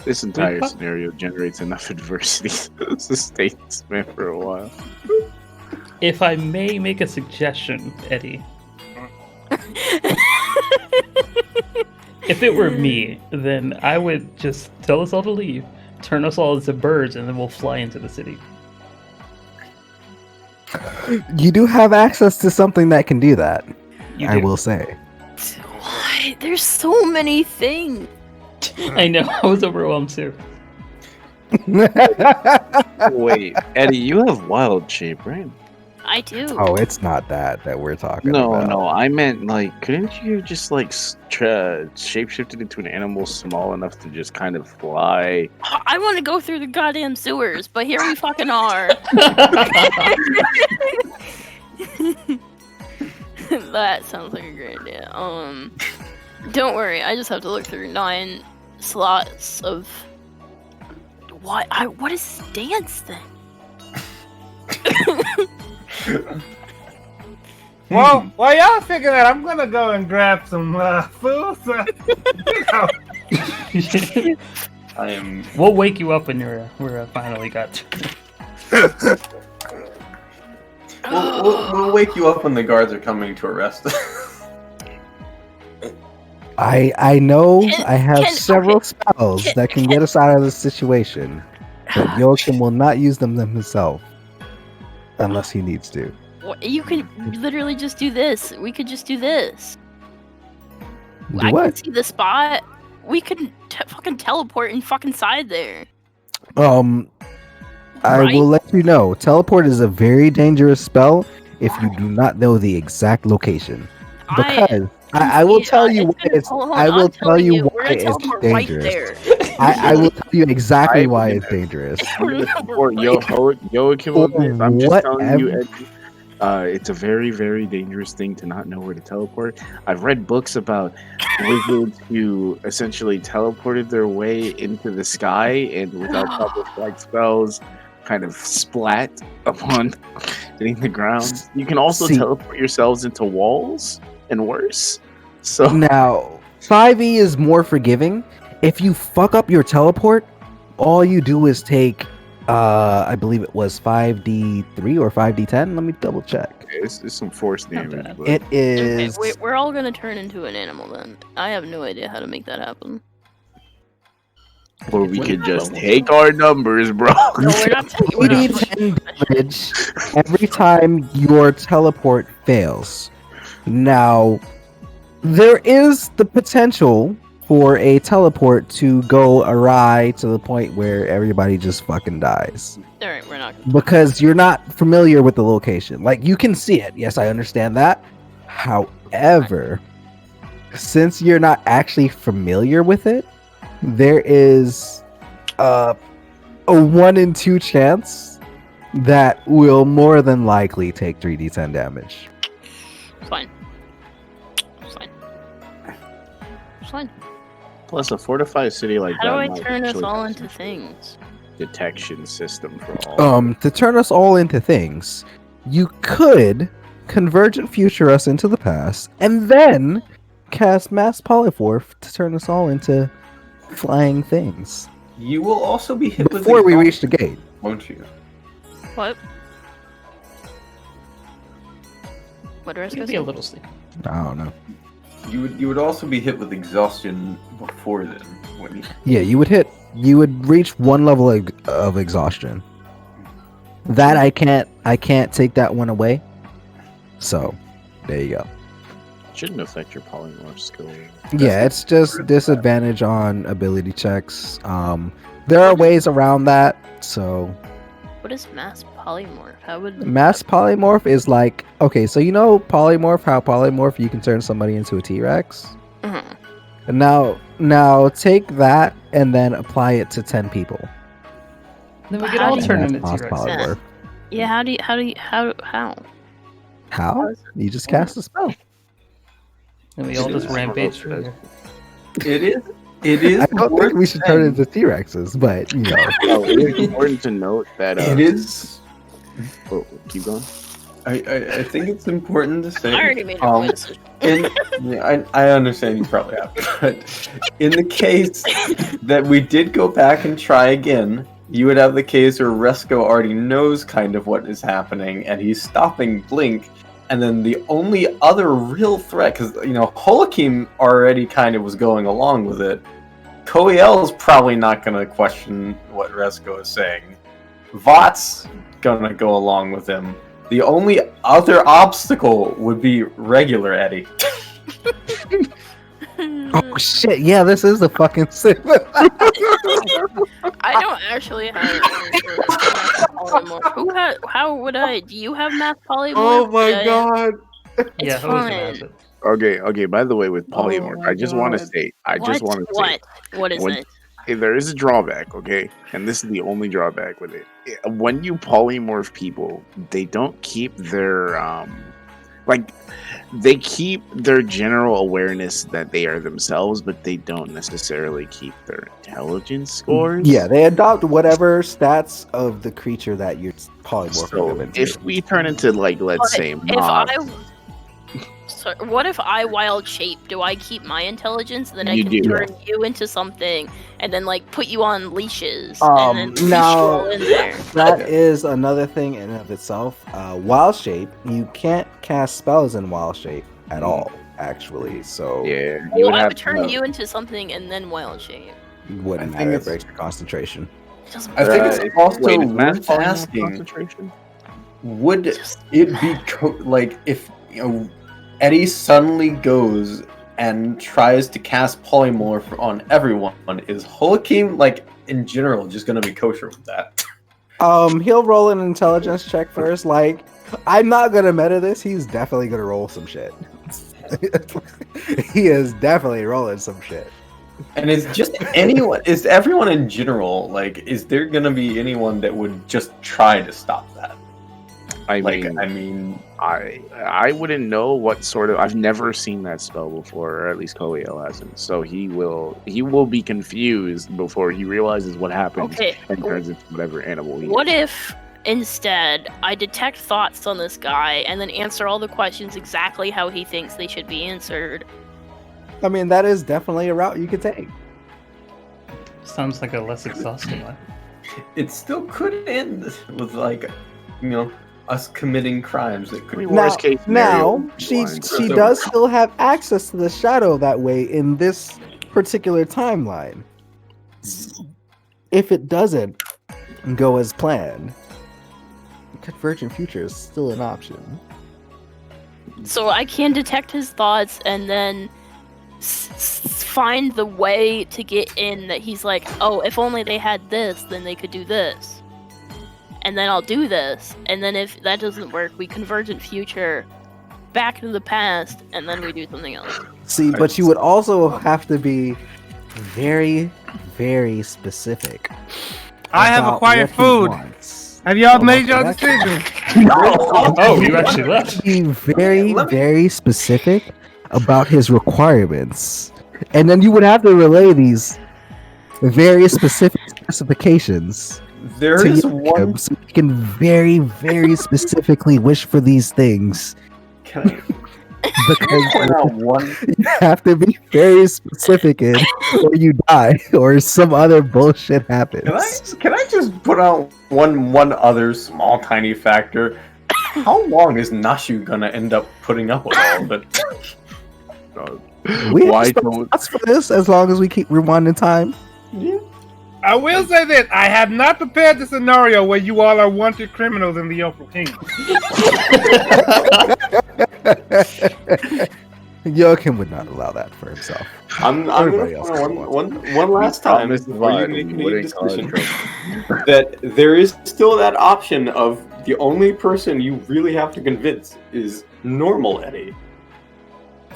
This entire scenario generates enough adversity to sustain this man for a while. If I may make a suggestion, Eddie. If it were me, then I would just tell us all to leave, turn us all into birds, and then we'll fly into the city. You do have access to something that can do that. You I do. will say. Why? There's so many things. I know, I was overwhelmed too. Wait, Eddie, you have wild shape, right? I do. Oh, it's not that we're talking about. No, I meant like, couldn't you just like shapeshifted into an animal small enough to just kind of fly? I want to go through the goddamn sewers, but here we fucking are. That sounds like a great idea. Don't worry, I just have to look through 9 slots of what is this dance thing? Well, while y'all figure that, I'm gonna go and grab some food. So, I am. We'll wake you up when we're finally got to. We'll wake you up when the guards are coming to arrest us. I know I have several okay, spells that can get us out of this situation, but Joachim will not use them himself unless he needs to. You can literally just do this. We could just do this. Do I what? can see the spot. We could fucking teleport inside there. I Right? will let you know. Teleport is a very dangerous spell if you do not know the exact location. Because I will tell you why it's. I will tell you why it's dangerous. I will tell you exactly why it's dangerous. Or Joachim, I'm just telling you, Eddie, it's a very, very dangerous thing to not know where to teleport. I've read books about wizards who essentially teleported their way into the sky and without proper flight spells kind of splat upon hitting the ground. You can also teleport yourselves into walls and worse. So now 5e is more forgiving. If you fuck up your teleport, all you do is take I believe it was 5d3 or 5d10. Let me double check. it's some force damage. But It is. Okay, we're all gonna turn into an animal then. I have no idea how to make that happen. or we could just take our numbers, bro. No, we're not. We're not 10 damage every time your teleport fails. Now, there is the potential for a teleport to go awry to the point where everybody just fucking dies. Alright, we're not. Because you're not familiar with the location. Like, you can see it. Yes, I understand that. However, since you're not actually familiar with it, there is a 1 in 2 chance that will more than likely take 3d10 damage. Fine. Fine. Fine. Plus, a fortified city like How that do I might turn us actually all have into some things? detection system for all. To turn us all into things, you could convergent future us into the past, and then cast mass polyforth to turn us all into flying things. You will also be hit Before with we reach the gate. won't you? What? What do I You'll be a little sleepy. I don't know. You would also be hit with exhaustion before then. When you... Yeah, you would reach 1 level of exhaustion. That I can't take that one away. So, there you go. Shouldn't affect your polymorph skill. Yeah, it's just disadvantage on ability checks. There are ways around that. So, What is mass polymorph? How would mass polymorph is like, okay, so you know polymorph, how polymorph you can turn somebody into a T-Rex? Mhm. And now take that and then apply it to 10 people. Then we But could how all do you- turn into Mass T-Rex. polymorph. Yeah, how? How? You just cast a spell. And we all just rampage through here. It is. I don't think we should turn into T-Rexes, but you know. Oh, it is important to note that It is. Oh, keep going. I think it's important to say. I already made a decision. I understand you probably have, but in the case that we did go back and try again, you would have the case where Resko already knows kind of what is happening, and he's stopping Blink, and then the only other real threat, because, you know, Holakim already kind of was going along with it, Koiel is probably not going to question what Resko is saying. Vot's going to go along with him. The only other obstacle would be regular Eddie. Oh shit! Yeah, this is a fucking sim. I don't actually have any sort of mass polymorph. How would I? Do you have mass polymorph? Oh my Did I- god! It's Yeah, who was gonna have fine. it? Okay. By the way, with polymorph, my I just want to God. say, What is when- it? there is a drawback, okay, and this is the only drawback with it. When you polymorph people, they don't keep their they keep their general awareness that they are themselves, but they don't necessarily keep their intelligence scores. Yeah, they adopt whatever stats of the creature that you're polymorphing them So into. if we turn into, like, let's But say if mobs, So what if I wild shape? Do I keep my intelligence? Then I You can do. turn you into something, and then like put you on leashes, Um, and then now- leash you all in there. That is another thing in and of itself. Wild shape, you can't cast spells in wild shape at all, actually. So yeah, you Well, would I have would to turn know. you into something and then wild shape. wouldn't I think matter. It it's- breaks your concentration. It doesn't I think matter. it's also wait, is mass worth polymorph asking. concentration? Would it be like if, you know, Eddie suddenly goes and tries to cast polymorph on everyone? Is Holakim, like, in general, just gonna be kosher with that? He'll roll an intelligence check first. Like, I'm not gonna meta this. He's definitely gonna roll some shit. He is definitely rolling some shit. And is just anyone, is everyone in general, like, is there gonna be anyone that would just try to stop that? I Like, mean, I mean, I wouldn't know what sort of. I've never seen that spell before, or at least Koiel hasn't. So he will be confused before he realizes what happens Okay. and turns into whatever animal he What is. if instead I detect thoughts on this guy and then answer all the questions exactly how he thinks they should be answered? I mean, that is definitely a route you could take. Sounds like a less exhausting one. it still could end with, like, you know, us committing crimes that I could. mean, worst case scenario, Now, she blind. does still have access to the shadow that way in this particular timeline. If it doesn't go as planned, Convergent Future is still an option. So I can detect his thoughts and then find the way to get in that he's like, oh, if only they had this, then they could do this. And then I'll do this. And then if that doesn't work, we Convergent Future back to the past, and then we do something else. See, but you would also have to be very, very specific. I have about acquired what he food. wants. Have y'all Oh, made your that's- decision? Oh, you actually left. Be very, Let me- very specific about his requirements, and then you would have to relay these very specific specifications There to is Joachim, one. so you can very, very specifically wish for these things. Can I Because point out one? you have to be very specific in, or you die, or some other bullshit happens. Can I just put out one other small tiny factor? How long is Nashu gonna end up putting up with all of it? We Why have don't- spots for this as long as we keep rewinding time. I will say this: I have not prepared the scenario where you all are wanted criminals in the Opal Kingdom. Joachim would not allow that for himself. I'm gonna Everybody else point can out watch one last time Promise before you Vine, make we any wouldn't cause decision trouble. that there is still that option of the only person you really have to convince is normal Eddie.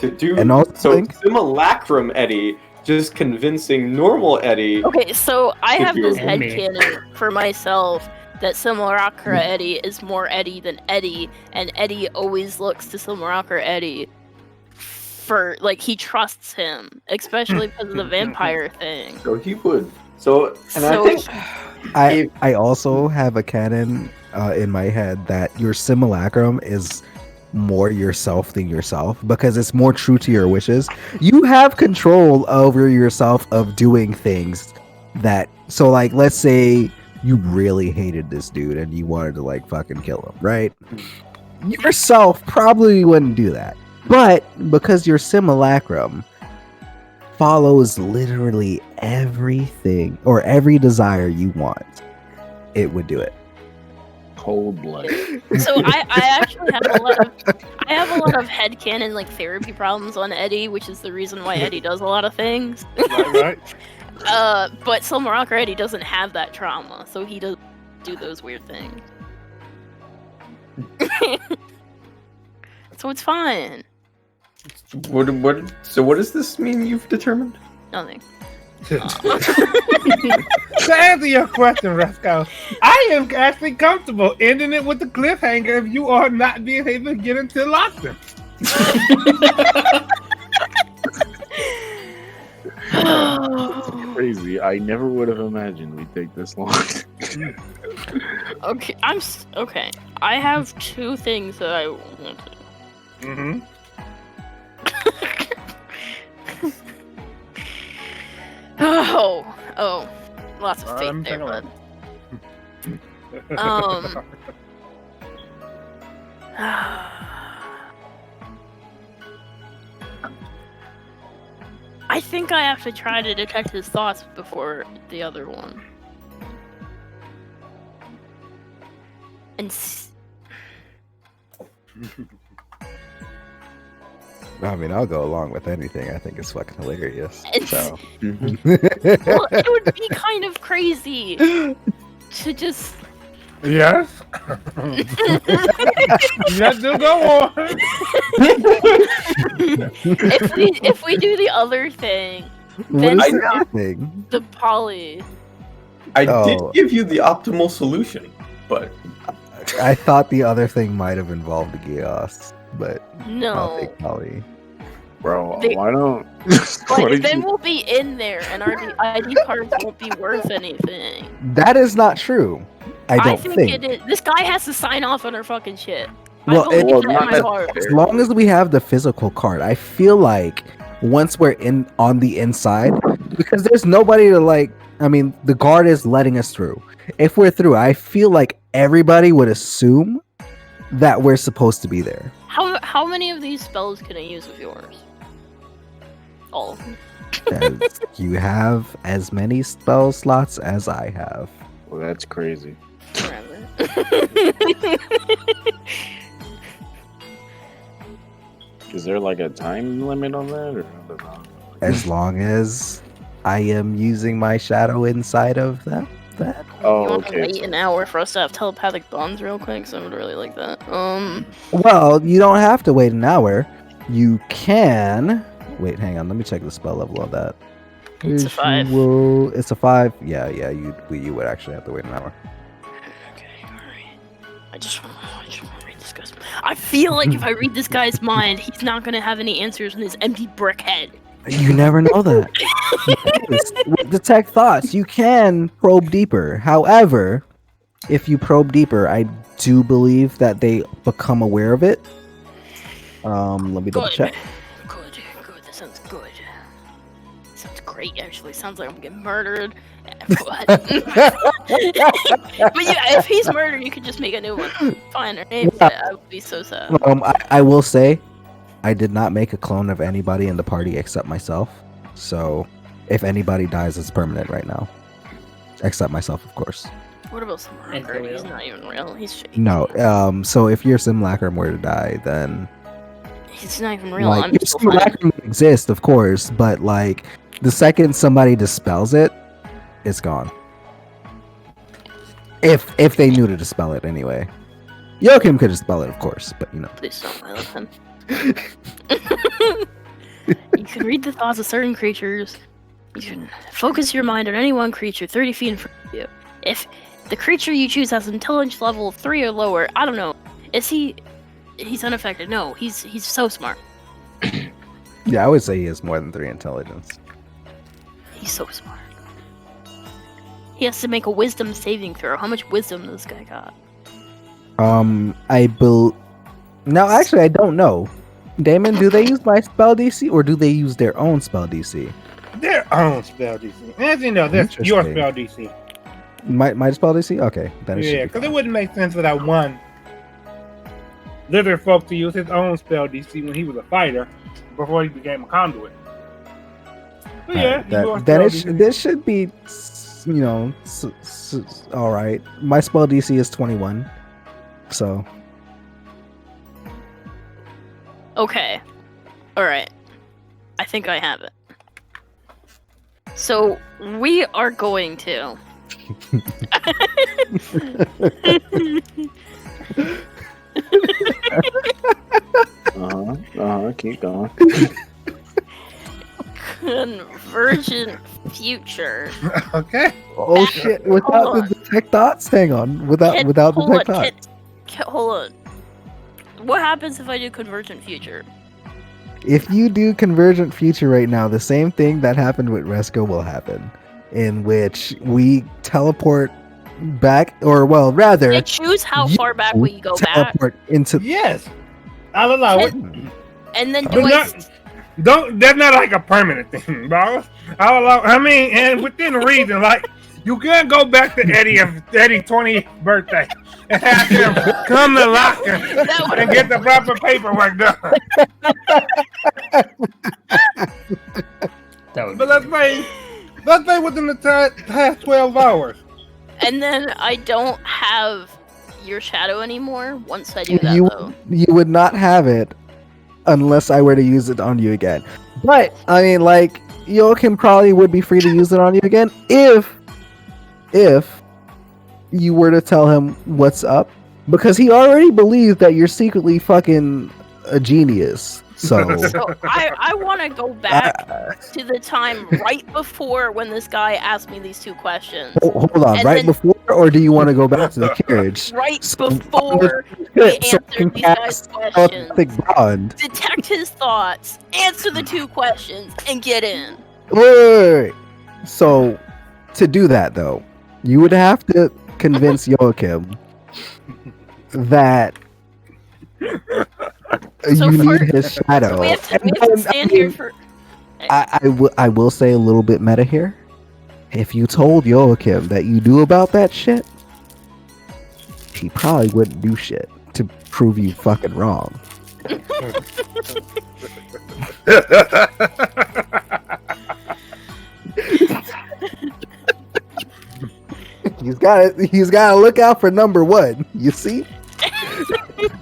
To do And also so think- simulacrum Eddie just convincing normal Eddie. Okay, so I Should have be this with me. headcanon for myself that Simulacra Eddie is more Eddie than Eddie, and Eddie always looks to Simulacra Eddie for, like, he trusts him, especially because of the vampire thing. So he would. So and So- I think I also have a canon in my head that your simulacrum is more yourself than yourself because it's more true to your wishes. You have control over yourself of doing things that, so like, let's say you really hated this dude and you wanted to like fucking kill him, right? Yourself probably wouldn't do that, but because your simulacrum follows literally everything or every desire you want, it would do it. Cold blooded. So I actually have a lot of headcanon, like, therapy problems on Eddie, which is the reason why Eddie does a lot of things. Right? But Silmaraka Eddie doesn't have that trauma, so he doesn't do those weird things. So it's fine. So what does this mean you've determined? Nothing. To answer your question, Rascal, I am actually comfortable ending it with the cliffhanger if you are not being able to get into Lockton. Crazy. I never would have imagined we'd take this long. Okay, okay. I have two things that I want to. Mm-hmm. Oh, lots of I'm faith there, taking bud. I think I have to try to detect his thoughts before the other one. And I mean, I'll go along with anything. I think it's fucking hilarious. So. well, it would be kind of crazy to just. Yes. Yes, do go on. if we do the other thing, What then is the other thing? the poly. I Oh. did give you the optimal solution, but I thought the other thing might have involved the chaos, but I'll No. take Polly. Bro, They- why don't... But What did then you- we'll be in there, and our ID cards won't be worth anything. That is not true. I don't think it is. This guy has to sign off on our fucking shit. Well, I believe well, that not in my that- heart. As long as we have the physical card, I feel like once we're in on the inside, because there's nobody to like. I mean, the guard is letting us through. If we're through, I feel like everybody would assume that we're supposed to be there. How many of these spells can I use with yours? All of them. As you have as many spell slots as I have. Well, that's crazy. Forever. Is there like a time limit on that? Or As long as I am using my shadow inside of that. Oh, You want to okay. wait an hour for us to have telepathic bonds real quick? So I would really like that. Well, you don't have to wait an hour. You can. Wait, hang on. Let me check the spell level of that. It's a 5. It's a 5. Yeah, you would actually have to wait an hour. Okay, alright. I just want to read this guy's. I feel like if I read this guy's mind, he's not gonna have any answers in his empty brick head. You never know that. With detect thoughts, you can probe deeper. However, if you probe deeper, I do believe that they become aware of it. Let me double check. Good. That sounds good. Sounds great, actually. Sounds like I'm getting murdered. But yeah, if he's murdered, you could just make a new one. Fine, or name it. I would be so sad. I will say, I did not make a clone of anybody in the party except myself. So, if anybody dies, it's permanent right now. Except myself, of course. What about Simulacrum? He's not even real. He's fake. No. So if your Simulacrum were to die, then he's not even real. like, I'm your still fine. Simulacrum exists, of course, but like the second somebody dispels it, it's gone. If they knew to dispel it anyway. Joachim could dispel it, of course, but you know. Please don't violate him. You can read the thoughts of certain creatures. You can focus your mind on any one creature 30 feet in front of you. If the creature you choose has intelligence level of 3 or lower, I don't know. He's unaffected. No, he's so smart. Yeah, I would say he has more than 3 intelligence. He's so smart. He has to make a wisdom saving throw. How much wisdom does this guy got? No, actually, I don't know. Damon, do they use my spell DC or do they use their own spell DC? Their own spell DC. As you know, that's your spell DC. My spell DC? Okay. Yeah, because it wouldn't make sense for that one lizard folk to use his own spell DC when he was a fighter before he became a conduit. But yeah, this should be, you know, all right. My spell DC is 21, so. Okay. All right. I think I have it. So we are going to. Keep going. Convergent future. Okay. Oh shit! Without the detect thoughts, hang on. Without detect thoughts. Hold on. What happens if I do convergent future? If you do convergent future right now, the same thing that happened with Resco will happen, in which we teleport back, or well, rather, I choose how far back we go back. Into yes, I'll allow it. And then That's not like a permanent thing, bro. I'll allow. I mean, and within reason, like you can't go back to Eddie's 20th birthday and have him come to locker and get the proper paperwork done. But let's say within the past 12 hours. And then I don't have your shadow anymore once I do that, though. You would not have it unless I were to use it on you again. But, I mean, like, Joachim probably would be free to use it on you again if you were to tell him what's up. Because he already believes that you're secretly fucking a genius. So I want to go back to the time right before when this guy asked me these 2 questions. Hold on, and right before, or do you want to go back to the carriage? Right before I answered these guys' questions. Detect his thoughts, answer the 2 questions, and get in. Wait. So, to do that though, you would have to convince Joachim that you need his shadow. So we have to stand here for. I will say a little bit meta here. If you told Joachim that you knew about that shit, he probably wouldn't do shit to prove you fucking wrong. He's got to look out for number 1. You see?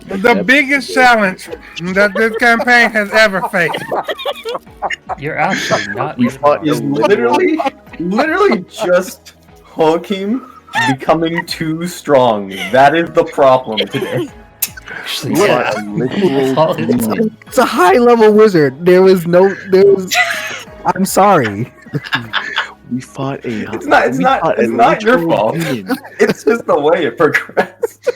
The biggest challenge that this campaign has ever faced. You're actually not. Is literally just Joachim becoming too strong. That is the problem today. Actually, yeah. It's a high level wizard. I'm sorry. We fought a. It's not your fault. It's just the way it progressed.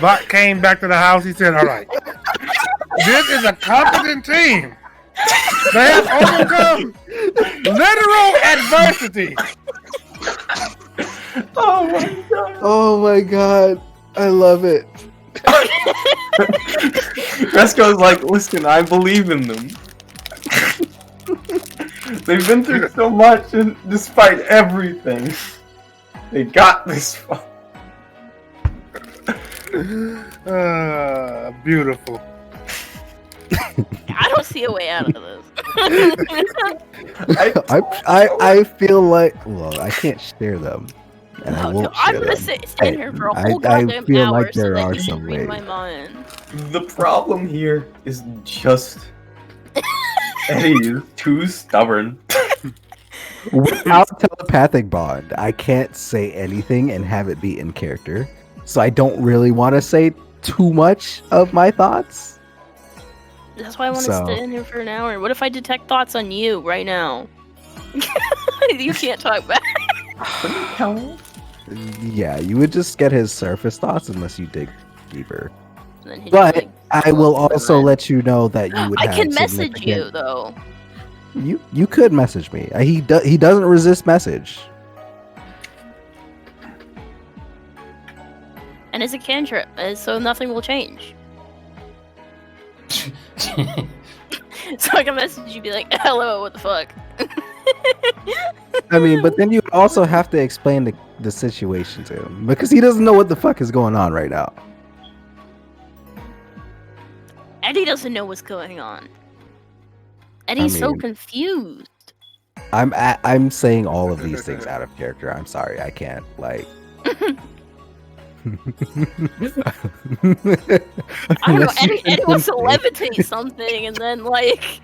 Bot came back to the house. He said, "All right, this is a competent team. They have overcome literal adversity." Oh my god! Oh my god, I love it. Resco's like, listen, I believe in them. They've been through so much, and despite everything, they got this far. Beautiful. I don't see a way out of this. I feel like, well, I can't share them. And I won't I'm share gonna them. stand here for a whole I goddamn feel hour like so there that are you some can read my ways. mind. The problem here is just Eddie is too stubborn. Without telepathic bond, I can't say anything and have it be in character. So I don't really want to say too much of my thoughts. That's why I want to stand here for an hour. What if I detect thoughts on you right now? You can't talk back. Yeah, you would just get his surface thoughts unless you dig deeper. And then he'd But be like, I will "Close the also line." let you know that you would I have can message you significant- though. You could message me. He doesn't resist message. And it's a cantrip, so nothing will change. So I can message you, be like, "Hello, what the fuck?" I mean, but then you also have to explain the situation to him because he doesn't know what the fuck is going on right now. Eddie doesn't know what's going on. Eddie's so mean- confused. I'm saying all of these things out of character. I'm sorry, I can't like. I don't know. Eddie wants to levitate something, and then like,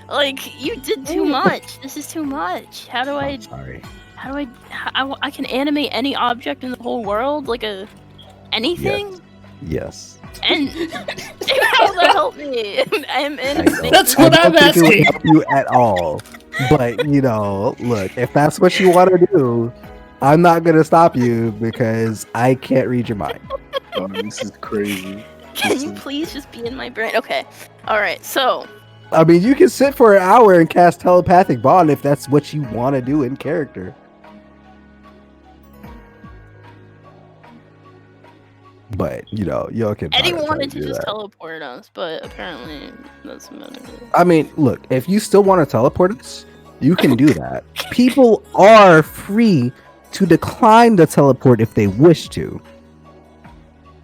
like you did too much. This is too much. How do I? Sorry. How do I can animate any object in the whole world, like anything. Yes. And how will that help me? I'm in. I know. That's what I I'm don't think it would asking. help you at all. But look, if that's what you want to do, I'm not gonna stop you because I can't read your mind. Oh, this is crazy. Can you please just be in my brain? Okay. All right. So I mean, you can sit for an hour and cast telepathic bond if that's what you want to do in character. But you can. Eddie probably wanted to do just that. teleport us, but apparently that's about it. I mean, look, if you still want to teleport us, you can do that. People are free to decline the teleport if they wish to.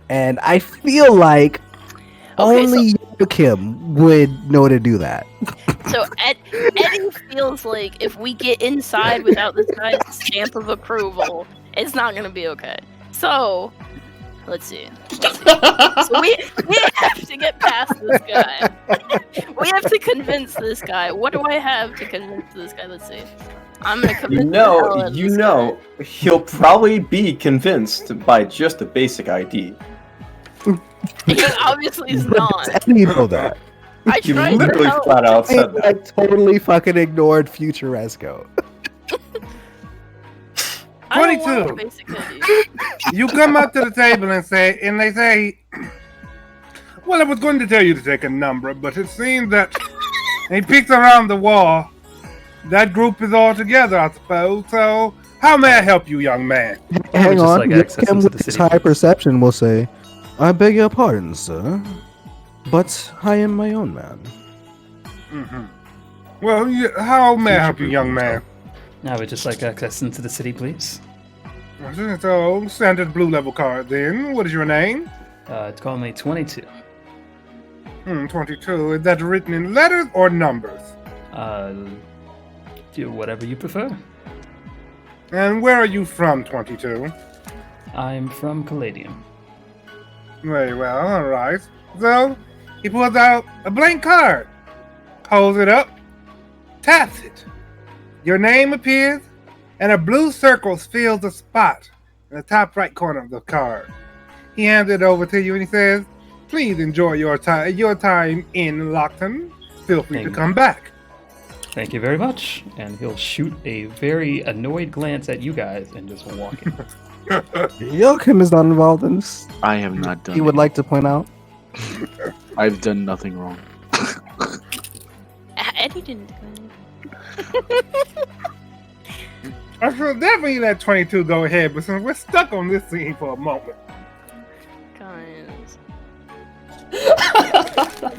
And I feel like only Kim would know to do that. So Eddie feels like if we get inside without this guy's stamp of approval, it's not gonna be okay. So let's see. So we have to get past this guy. We have to convince this guy. What do I have to convince this guy? Let's see. I'm gonna convince the hell out of this guy. He'll probably be convinced by just a basic ID. He obviously is not. You know that. I You tried to literally help. flat out said I that. totally fucking ignored Futuresco. I don't want 22. a basic ID. You come up to the table and they say, "Well, I was going to tell you to take a number, but it seems that," and he peeks around the wall. "That group is all together, I suppose. So, how may I help you, young man?" Hang just on, like your access Kim into with the his city. high perception will say, "I beg your pardon, sir, but I am my own man." Mm-hmm. Well, how may I help you, young man? I would just like access into the city, please. So, standard blue level card then. What is your name? Call me 22. 22. Is that written in letters or numbers? Do whatever you prefer. And where are you from, 22? I'm from Caladium. Very well, alright. So, he pulls out a blank card, holds it up, taps it. Your name appears, and a blue circle fills the spot in the top right corner of the card. He hands it over to you and he says, please enjoy your time in Lockton. Feel free to come back. Thank you very much. And he'll shoot a very annoyed glance at you guys and just walk in. Joachim is not involved in this. I have not done He would like to point out. I've done nothing wrong. Eddie didn't do anything. I should definitely let 22 go ahead, but since we're stuck on this scene for a moment. Guys.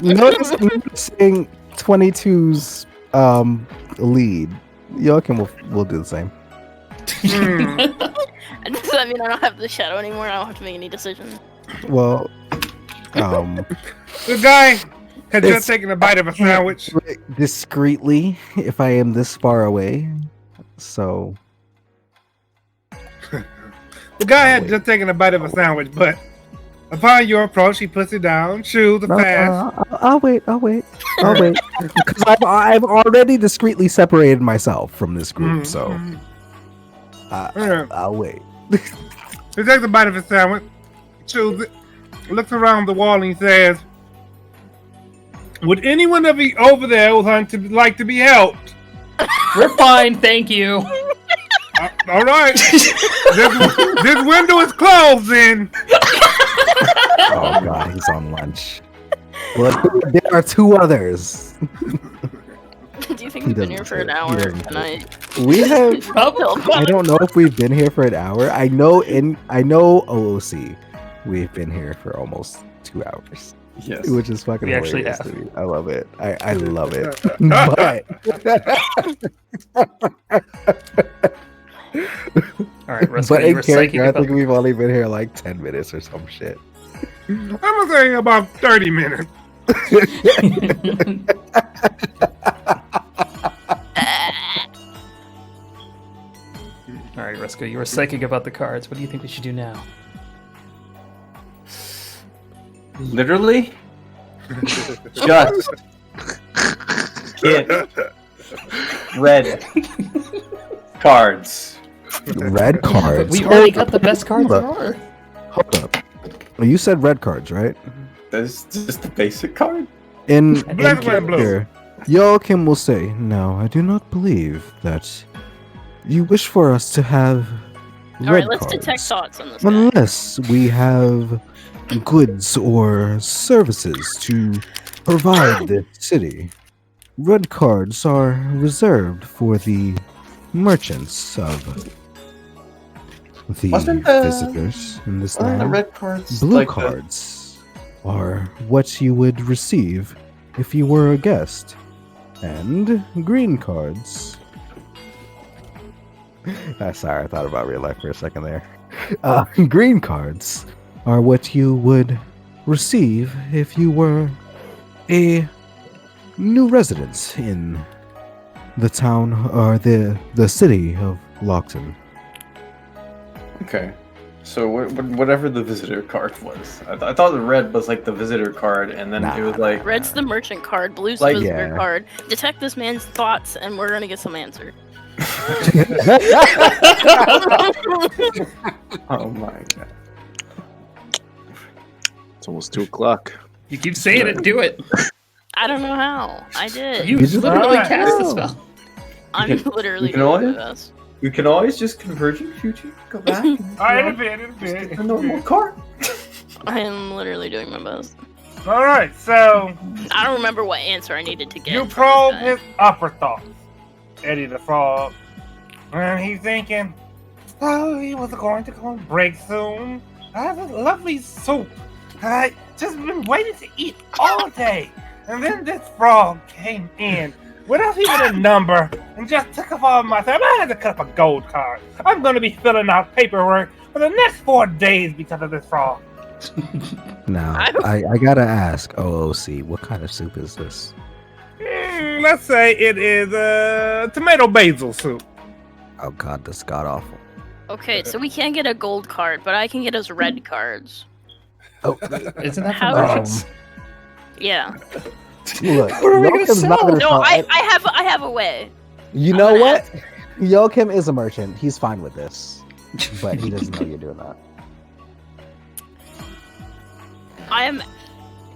Noticing 22's lead. Joachim will do the same. Does that mean I don't have the shadow anymore? I don't have to make any decisions. Well, The guy had just taken a bite of a sandwich. discreetly, if I am this far away. So The guy had just taken a bite of a sandwich, but upon your approach, he puts it down, chews the fast. I'll wait. Because I've already discreetly separated myself from this group, so I'll wait. He takes a bite of his sandwich, chews it, looks around the wall, and he says, "Would anyone of you over there like to be helped?" We're fine, thank you. All right. this window is closed, then. Oh god, he's on lunch. Well, there are two others. Do you think we've been here for an hour tonight? We have. Probably. I don't know if we've been here for an hour. I know OOC, we've been here for almost 2 hours. Yes. Which is fucking We actually hilarious have. to me. I love it. I love it. All right, Russ, But you in were psychic character, I about think we've only been here like 10 minutes or some shit. I'm gonna say about 30 minutes. All right, Rusko, you were psychic about the cards. What do you think we should do now? Literally? Just get red cards. Red cards. We already got the best cards there are. Hold up. You said red cards, right? That's just the basic card? In Black, white, and blue. character, Joachim will say, "No, I do not believe that you wish for us to have red Alright, let's cards. detect thoughts on this guy. Unless we have goods or services to provide the city. Red cards are reserved for the merchants of the Wasn't the- visitors in this Aren't the land. red cards Blue like cards are what you would receive if you were a guest. And green cards. Sorry, I thought about real life for a second there. Green cards are what you would receive if you were a new resident in the town or the city of Lockton. Okay. So whatever the visitor card was, I thought the red was like the visitor card, and then it was like Red's the merchant card, blue's Like- the visitor Yeah. card. Detect this man's thoughts, and we're gonna get some answer. oh my god. It's almost 2 o'clock. You keep saying it, do it. I don't know how. I did. You just- literally Alright. cast the spell. I'm You can- literally you can doing always- my best. You can always just convert your future, go back, and Alright, you in know, a bit. just get a normal card. I am literally doing my best. Alright, so I don't remember what answer I needed to get. you from probe this guy. his upper thoughts, Eddie the Frog. And he's thinking, oh, he was going to go on break soon. I have a lovely soup. I just been waiting to eat all day. And then this frog came in without even a number and just took up all my time. I had to cut up a gold card. I'm going to be filling out paperwork for the next 4 days because of this frog. Now, I I gotta ask OOC, what kind of soup is this? Let's say it is tomato basil soup. Oh god, this god awful. Okay, so we can't get a gold card, but I can get us red cards. Oh, Isn't that How- from merchants? Yeah. look, What are we gonna Joachim's not sell? gonna No, tell- I have a way. You I'm know gonna what? Joachim is a merchant. He's fine with this, but he doesn't know you're doing that. I am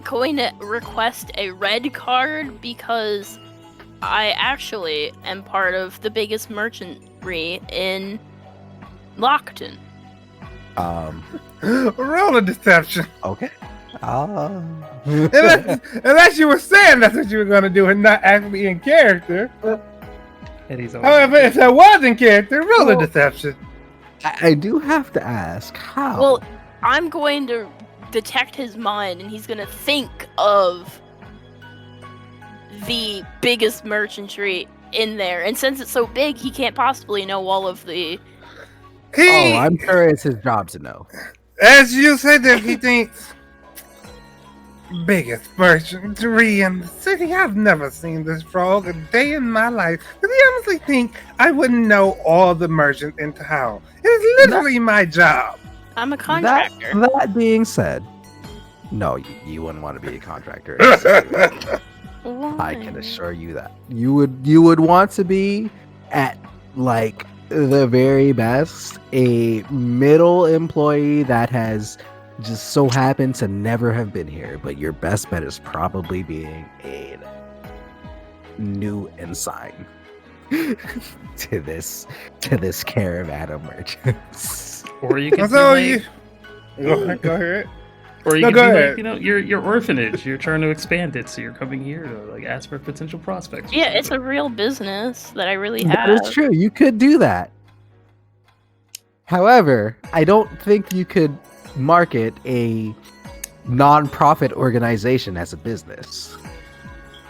going to request a red card because I actually am part of the biggest merchantry in Lockton. Roll a deception. Okay. Unless you were saying that's what you were going to do and not actually in character. Eddie's always However, if that was in character, roll a deception. I do have to ask how. Well, I'm going to detect his mind, and he's going to think of the biggest merchantry in there. And since it's so big, he can't possibly know all of the... I'm sure it's his job to know. As you said that, he thinks biggest merchantry in the city. I've never seen this frog a day in my life. Does he honestly think I wouldn't know all the merchants in town? It's literally my job. I'm a contractor. That being said, no, you wouldn't want to be a contractor. I can assure you that you would want to be at like the very best a middle employee that has just so happened to never have been here, but your best bet is probably being a new ensign to this caravan of merchants. Or you can So be like, go ahead. or you No, can go be ahead. like, you know, your orphanage. You're trying to expand it, so you're coming here to like ask for potential prospects. or Yeah, it's a something. real business that I really have. That is true. You could do that. However, I don't think you could market a non-profit organization as a business.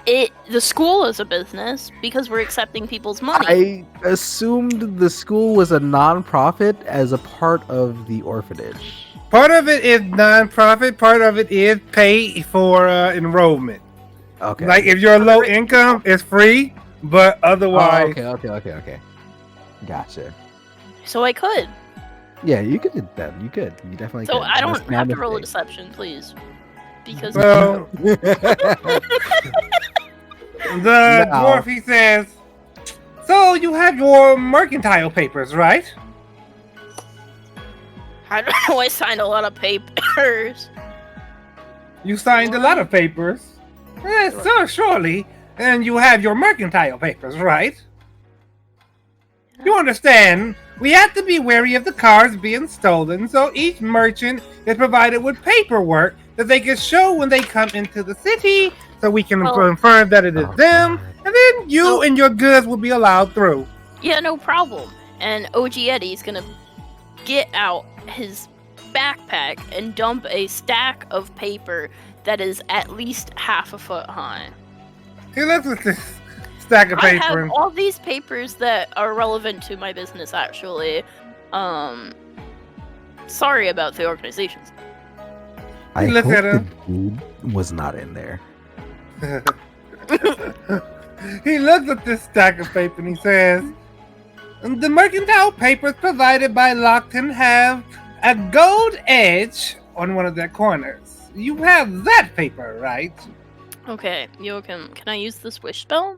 The school is a business because we're accepting people's money. I assumed the school was a non-profit as a part of the orphanage. Part of it is non-profit. Part of it is pay for enrollment. Okay. Like if you're low income, it's free, but otherwise, Okay. Gotcha. So I could. Yeah, you could do that. You could. You definitely So could. I don't That's have to not roll a mistake. deception, please. Because well, the Now- dwarf, he says, so you have your mercantile papers, right? I don't know, I signed a lot of papers. You signed a lot of papers. Yes, so surely. And you have your mercantile papers, right? You understand, we have to be wary of the cars being stolen, so each merchant is provided with paperwork that they can show when they come into the city, so we can Oh. confirm that it is them, and then you Oh. and your goods will be allowed through. Yeah, no problem. And OG Eddie's gonna get out his backpack and dump a stack of paper that is at least half a foot high. He looks at this stack of I paper have and all these papers that are relevant to my business, actually. Sorry about the organizations. I Look hope at the him. dude was not in there. he looks at this stack of paper and he says, the mercantile papers provided by Lockton have a gold edge on one of their corners. You have that paper, right? Okay, Joachim, can I use this wish spell?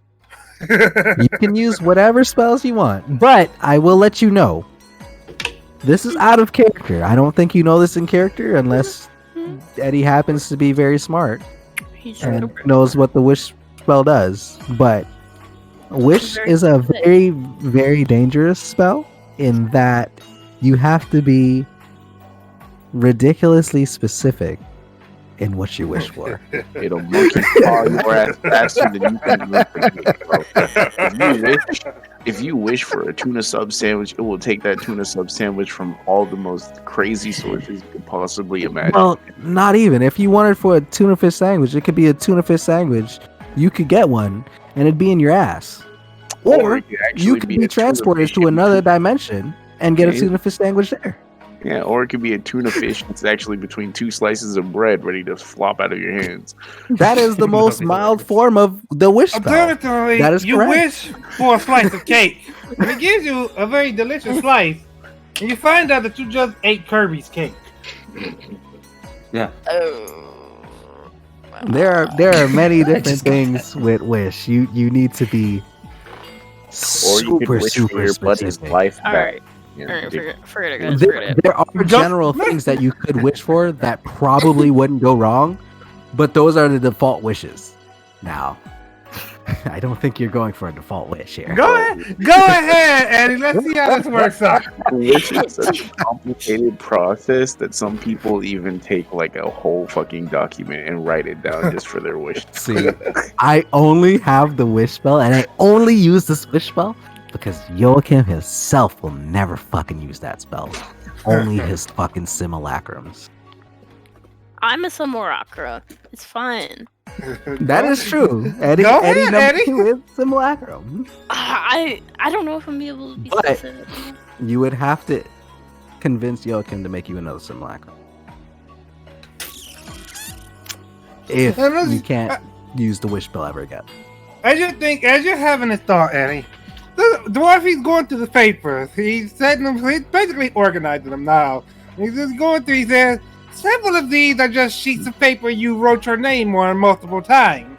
You can use whatever spells you want, but I will let you know. This is out of character. I don't think you know this in character unless Eddie happens to be very smart He's and knows what the wish spell does. But wish is a very, very dangerous spell in that you have to be ridiculously specific in what you wish for. It'll monkey paw your ass faster than you can bro. If you wish for a tuna sub sandwich, it will take that tuna sub sandwich from all the most crazy sources you could possibly imagine. Well, not even. If you wanted for a tuna fish sandwich, it could be a tuna fish sandwich. You could get one, and it'd be in your ass. Or it could actually you could be be a tuna transported fish to in another between- dimension and get a Yeah. tuna fish sandwich there. Yeah, or it could be a tuna fish that's actually between two slices of bread ready to flop out of your hands. That is the most mild form of the wish spell. Alternatively, That is you correct. wish for a slice of cake, and it gives you a very delicious slice, and you find out that you just ate Kirby's cake. Yeah. Oh. There are many different things with wish. You need to be Or you could super wish for your buddy's specific. life back. Alright, Yeah, alright, dude. forget it, guys, forget it. There are Just- general things that you could wish for that probably wouldn't go wrong, But those are the default wishes. Now, I don't think you're going for a default wish here. Go ahead, Eddie. Let's see how this works out. Which is such a complicated process that some people even take like a whole fucking document and write it down just for their wish. See, I only have the wish spell, and I only use this wish spell because Joachim himself will never fucking use that spell. Only his fucking simulacrums. I'm a simulacra. It's fine. That is true. Eddie, Go Eddie ahead, number Eddie. 2 is simulacrum. I don't know if I'm able to be But- specific. You would have to convince Joachim to make you another simulacrum. If you can't use the wish spell ever again. As you're having this thought, Eddie, the dwarf, he's going through the papers. He's setting them. He's basically organizing them now. He's just going through. He says, several of these are just sheets of paper you wrote your name on multiple times.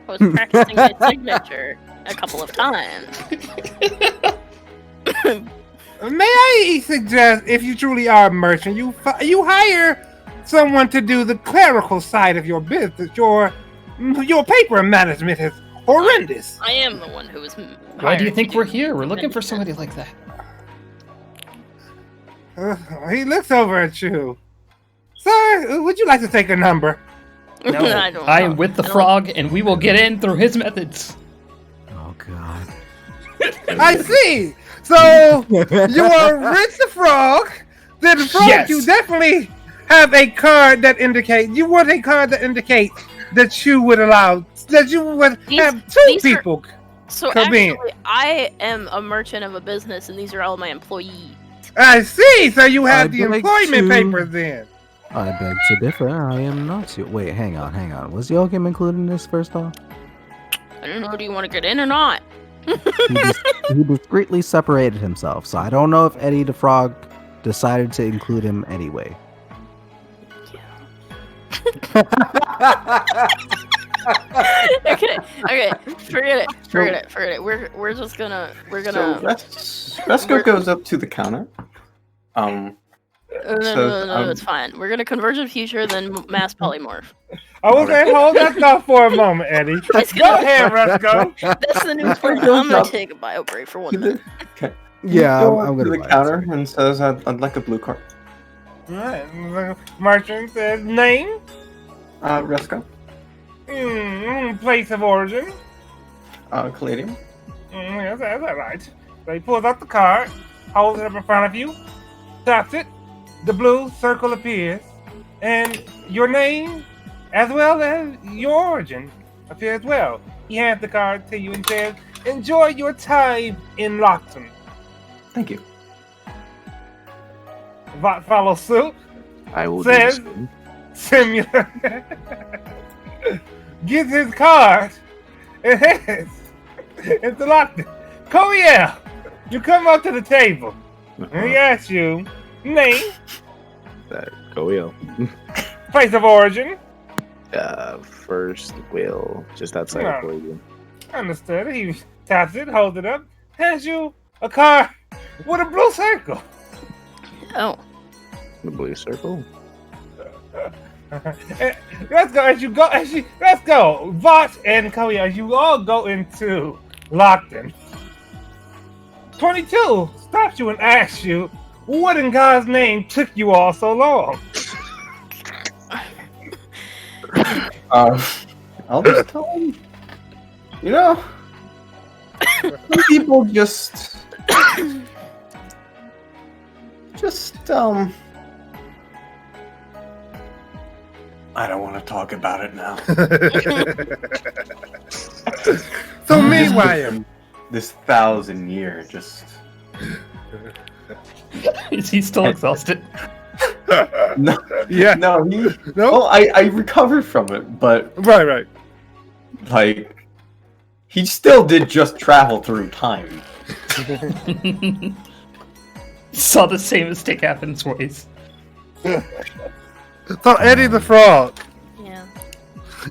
I was practicing my signature a couple of times. May I suggest, if you truly are a merchant, you hire someone to do the clerical side of your business. Your paper management is horrendous. I am the one who was. Why do you think we're here? We're looking for somebody like that. He looks over at you. Sir, would you like to take a number? No, I don't I know. am with the I don't- frog, and we will get in through his methods. Oh god. I see. So you are Rich the Frog. Then the Frog, Yes. you definitely have a card that indicates you want a card that indicates that you would allow that you would have two these are- people. So Come in. actually, I am a merchant of a business, and these are all my employees. I see. So you have I'd the like employment to- papers then. I beg to differ. I am not. Wait, hang on. Was Joachim included in this first off? I don't know. Do you want to get in or not? He discreetly separated himself, so I don't know if Eddie the Frog decided to include him anyway. Okay. Forget it. We're just gonna. So Resko goes up to the counter. No, it's fine. We're gonna converge in future, then mass polymorph. I was saying, hold that thought for a moment, Eddie. It's Go gonna- ahead, Resco. That's the new plan. I'm gonna take a bio break for 1 minute. Okay. Yeah, Go I'm up gonna to the buy it. counter and says, "I'd like a blue card." Right. Merchant says name, Resko. Place of origin. Caladium. Yes, that's right. So he pulls out the card, holds it up in front of you, taps it, the blue circle appears, and your name, as well as your origin, appears as well. He hands the card to you and says, enjoy your time in Lockton. Thank you. Vought follows suit, I will Says- do the same. similar, gets his card, and heads into Lockton. Coiel, you come up to the table, and he asks you, name, That go wheel. place of origin. First wheel, just outside Yeah. of Caladium. Understood. He taps it, holds it up, hands you a card with a blue circle. Oh, The blue circle. Let's go. Vought and Koya, as you all go into Lockton. 22 stops you and asks you, what in God's name took you all so long? I'll just tell him. You know, some people just, I don't want to talk about it now. So meanwhile, This 1,000-year just. Is he still exhausted? No, yeah, no, he. no, Well, I recovered from it, but right. like, he still did just travel through time. Saw the same mistake happen twice. So Eddie the Frog. yeah.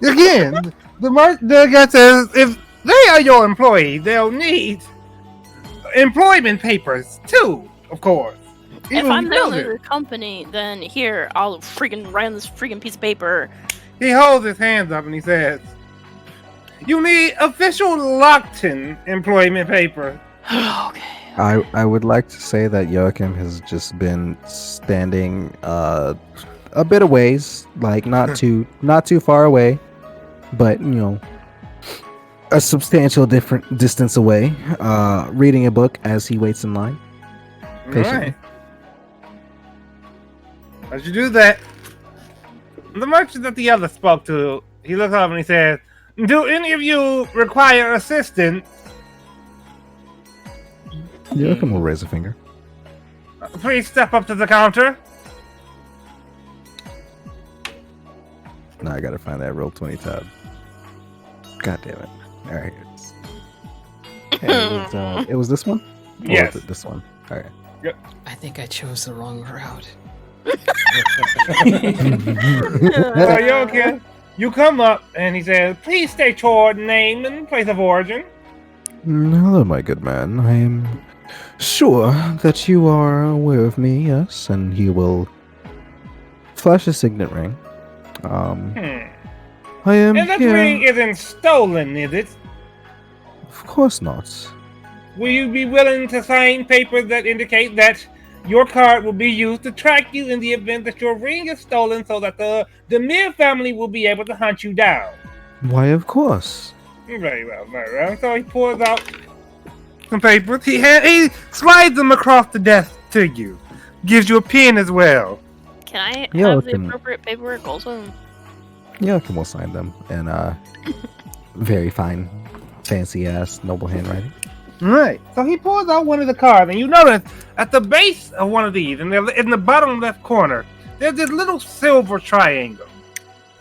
Again, the guy says if they are your employees, they'll need employment papers too, of course. If I'm the owner of the company, then here I'll freaking write on this freaking piece of paper He holds his hands up and he says, "You need official Lockton employment paper." Okay. I would like to say that Joachim has just been standing a bit of ways, like not too far away, but a substantial different distance away, reading a book as he waits in line. Patiently. Right. As you do that, the merchant that the other spoke to, he looks up and he says, "Do any of you require assistance?" Joachim will raise a finger. "Please step up to the counter." Now I gotta find that roll 20 tab. God damn it! All right, it was this one. Or Yes. was it this one? All right. I think I chose the wrong route. So you okay? You come up and he says, "Please state your name and place of origin." Hello, my good man. I am sure that you are aware of me, yes, and he will flash a signet ring. I am And that here. ring isn't stolen, is it? Of course not. Will you be willing to sign papers that indicate that your card will be used to track you in the event that your ring is stolen, so that the Demir family will be able to hunt you down? Why, of course. Very well, very well. So he pulls out some papers. He slides them across the desk to you. Gives you a pen as well. Can I Yeah, have the can- appropriate paperwork also? Joachim will sign them in very fine, fancy-ass, noble handwriting. Right. So he pulls out one of the cards, and you notice at the base of one of these, and in the bottom left corner, there's this little silver triangle.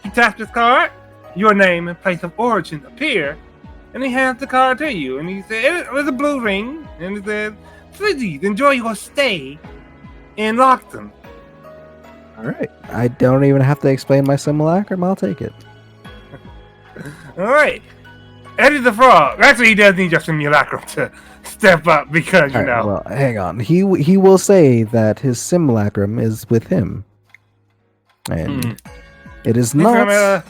He taps his card, your name and place of origin appear, and he hands the card to you. And he says, "It's a blue ring," and he says, "Please enjoy your stay in Lockton." All right. I don't even have to explain my simulacrum. I'll take it. All right. Eddie the Frog. Actually, he does need your simulacrum to step up because, All right, well, hang on. He will say that his simulacrum is with him, and it is He's not gonna-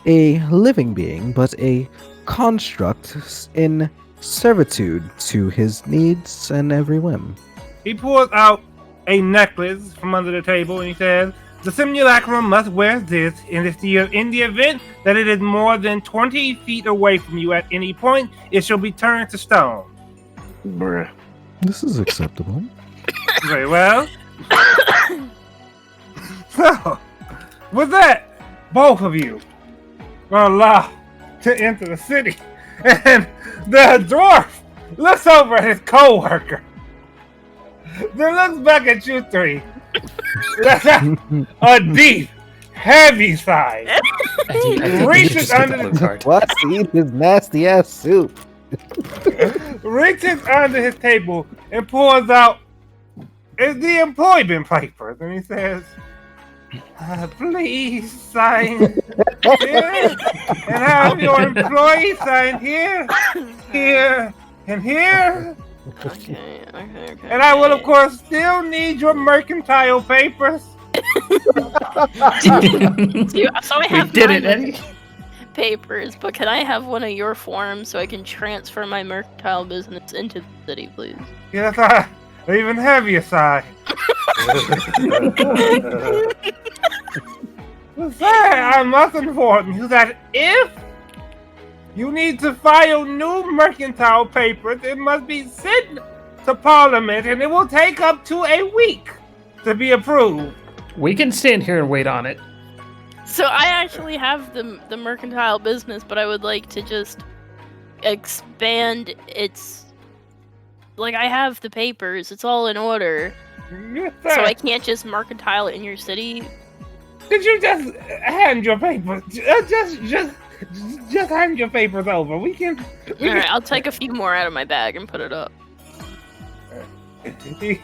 a living being, but a construct in servitude to his needs and every whim. He pulls out a necklace from under the table and he says, "The simulacrum must wear this in the event that it is more than 20 feet away from you at any point, it shall be turned to stone." Bruh. This is acceptable. Very well. So, with that, both of you are allowed to enter the city. And the dwarf looks over at his co-worker. Then looks back at you three. That's a deep, heavy sigh. Reaches under the card. What? Eat his nasty ass soup. reaches under his table and pulls out the employment papers, and he says, "Please sign here, and have your employee sign here, here, and here. Okay. And I will, of course, still need your mercantile papers." So I We have did it, my Eddie. papers, but can I have one of your forms so I can transfer my mercantile business into the city, please? Yes, I even heavier sigh. Sir, I must inform you that if you need to file new mercantile papers, it must be sent to Parliament, and it will take up to a week to be approved. We can stand here and wait on it. So I actually have the mercantile business, but I would like to just expand its. Like, I have the papers; it's all in order. Yes, So sir. I can't just mercantile it in your city. Could you just hand your papers? Just hand your papers over. We can. Alright, I'll take a few more out of my bag and put it up. He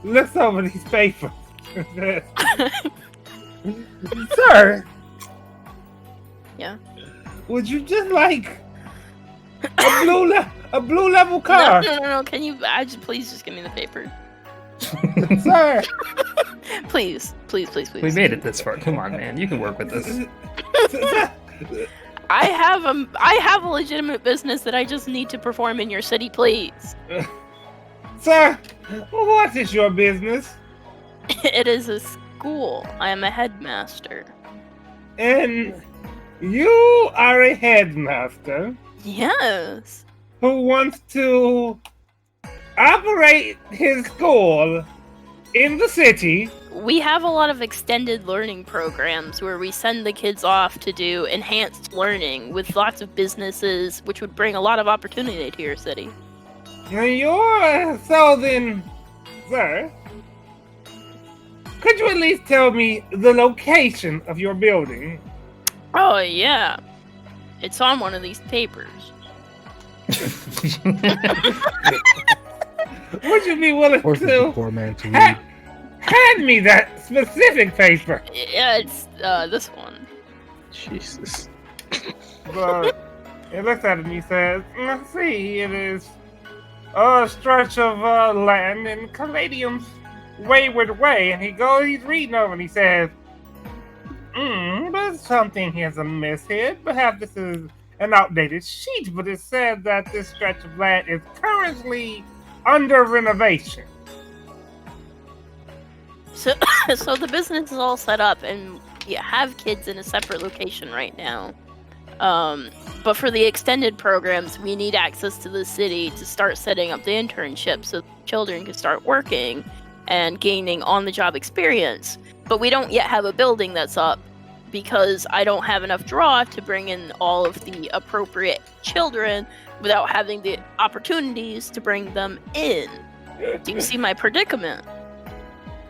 looks over these papers. Sir. Yeah? Would you just like a blue level No, car, no. Can you please just give me the paper? sir? Please. We made it this far. Come on, man. You can work with this. I have a legitimate business that I just need to perform in your city, please. Sir, what is your business? It is a school. I am a headmaster. And you are a headmaster Yes. who wants to operate his school in the city. We have a lot of extended learning programs where we send the kids off to do enhanced learning with lots of businesses, which would bring a lot of opportunity to your city. So then, sir, could you at least tell me the location of your building? Oh, yeah. It's on one of these papers. Would you be willing Forces the to poor man to read. hand me that specific paper? Yeah, it's this one. Jesus. But he looks at it and he says, let's see, it is a stretch of land in Caladium's wayward way. And he's reading over and he says, there's something here's amiss here. Perhaps this is an outdated sheet, but it said that this stretch of land is currently under renovation. So, so the business is all set up, and you have kids in a separate location right now. But for the extended programs, we need access to the city to start setting up the internship so children can start working and gaining on-the-job experience. But we don't yet have a building that's up because I don't have enough draw to bring in all of the appropriate children without having the opportunities to bring them in. Do you see my predicament?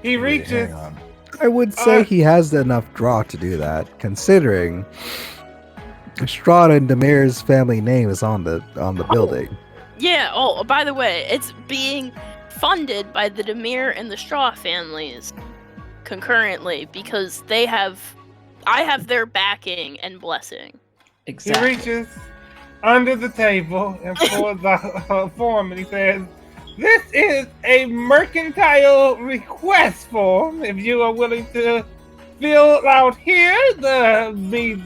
He reaches. Hang on. I would say he has enough draw to do that, considering Strahd and Demir's family name is on the building. Yeah, oh, by the way, it's being funded by the Demir and the Straw families concurrently because I have their backing and blessing. Exactly. He reaches under the table and pulls out a form and he says, "This is a mercantile request form. If you are willing to fill out here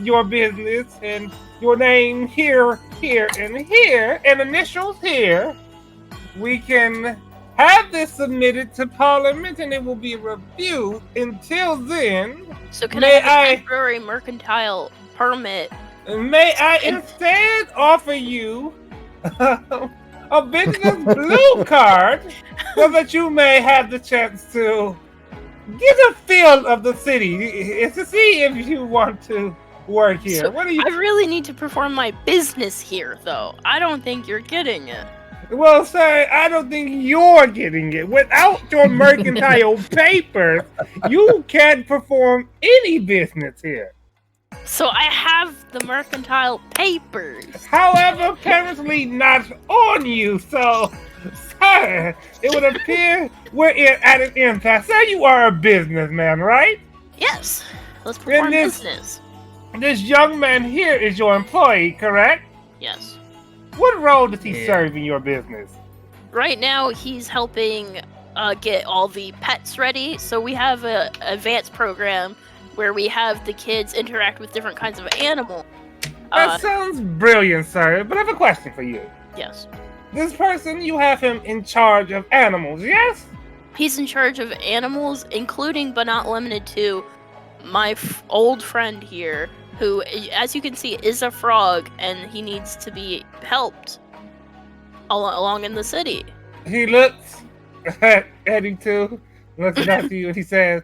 your business and your name here, and here, and initials here, we can have this submitted to Parliament and it will be reviewed. Until then, So can I have a temporary mercantile permit? May I instead offer you a business blue card so that you may have the chance to get a feel of the city. It's to see if you want to work here. So What do you? I really need to perform my business here, though. I don't think you're getting it. Well, sir, I don't think you're getting it. Without your mercantile papers, you can't perform any business here. So I have the mercantile papers. However, apparently not on you, so, sir, it would appear we're at an impasse. Sir, you are a businessman, right? Yes. Let's perform business. This young man here is your employee, correct? Yes. What role does he serve in your business? Right now, he's helping get all the pets ready. So we have an advanced program where we have the kids interact with different kinds of animals. That sounds brilliant, sir, but I have a question for you. Yes. This person, you have him in charge of animals, yes? He's in charge of animals, including but not limited to my old friend here, who, as you can see, is a frog, and he needs to be helped along in the city. He looks at Eddie too, looks back to you, and he says,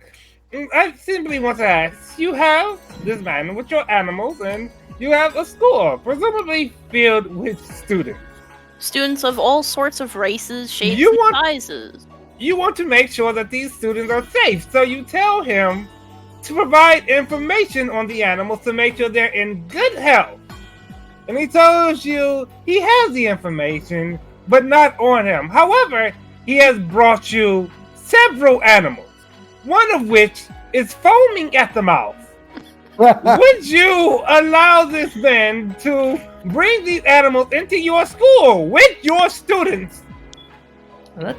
I simply want to ask, you have this man with your animals, and you have a school, presumably filled with students. Students of all sorts of races, shapes, and sizes. You want to make sure that these students are safe, so you tell him to provide information on the animals to make sure they're in good health. And he tells you he has the information, but not on him. However, he has brought you several animals, one of which is foaming at the mouth. Would you allow this man to bring these animals into your school with your students?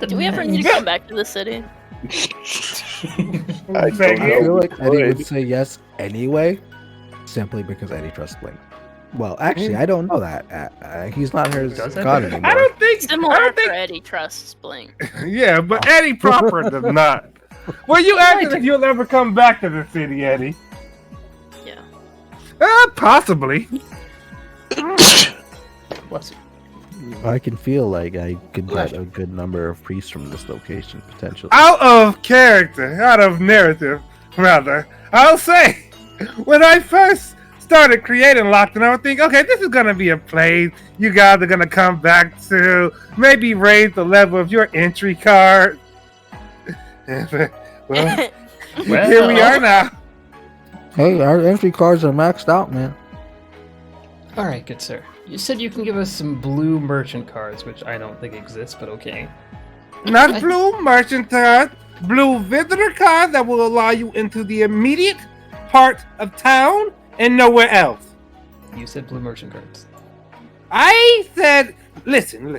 Do we ever need to come back to the city? I feel like Eddie would say yes anyway. simply because Eddie trusts Blink. Well, actually, I don't know that. He's not her Does that god make- anymore. I don't think. Similar I don't for think. Eddie trusts Blink. Yeah, but Eddie proper does not. Were you asking if you'll ever come back to the city, Eddie? Yeah. Possibly. Bless you. I can feel like I could get a good number of priests from this location, potentially. Out of character, out of narrative, rather, I'll say, when I first started creating Lockdown, I would think, okay, this is gonna be a place you guys are gonna come back to, maybe raise the level of your entry card. Well, here we are now. Hey, our entry cards are maxed out, man. All right, good sir. You said you can give us some blue merchant cards, which I don't think exists, but okay. Not blue merchant card, blue visitor card that will allow you into the immediate part of town and nowhere else. You said blue merchant cards. I said, listen.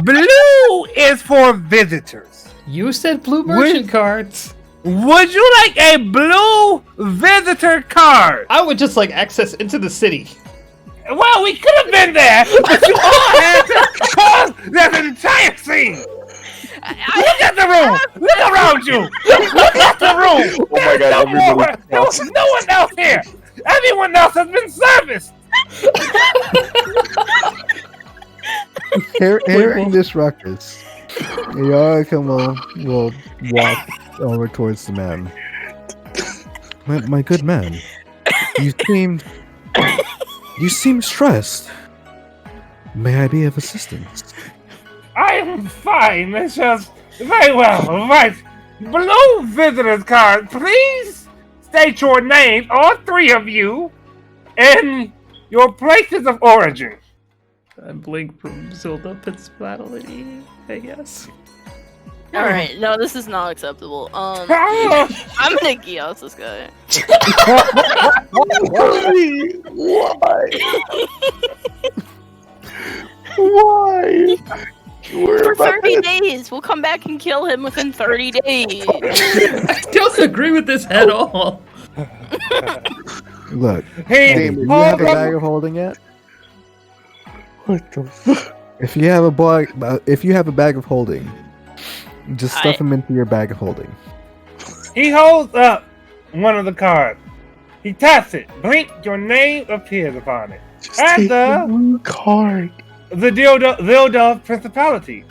Blue is for visitors. You said blue merchant cards. Would you like a blue visitor card? I would just like access into the city. Well, we could have been there, but you all had to cause that entire scene. Look at the room. Look around you. Look at the room. Oh my God, There's no one else here. Everyone else has been serviced. Hearing this ruckus, Yarika will walk over towards the man. My good man, you seem stressed. May I be of assistance? I'm fine. It's just very well. Right. Blue visitor's card. Please state your name, all three of you, and your places of origin. I'm Blink from Zilda Principality, I guess. Alright, no, this is not acceptable. I'm gonna Gios this guy. Why? For 30 days! We'll come back and kill him within 30 days! I don't agree with this at all. Look, Hey, do you have a bag of holding yet? What the fuck? If you have a bag of holding, just stuff them into your bag of holding. He holds up one of the cards. He taps it. Blink, your name appears upon it. Just And take the blue card. The Zilda Principality.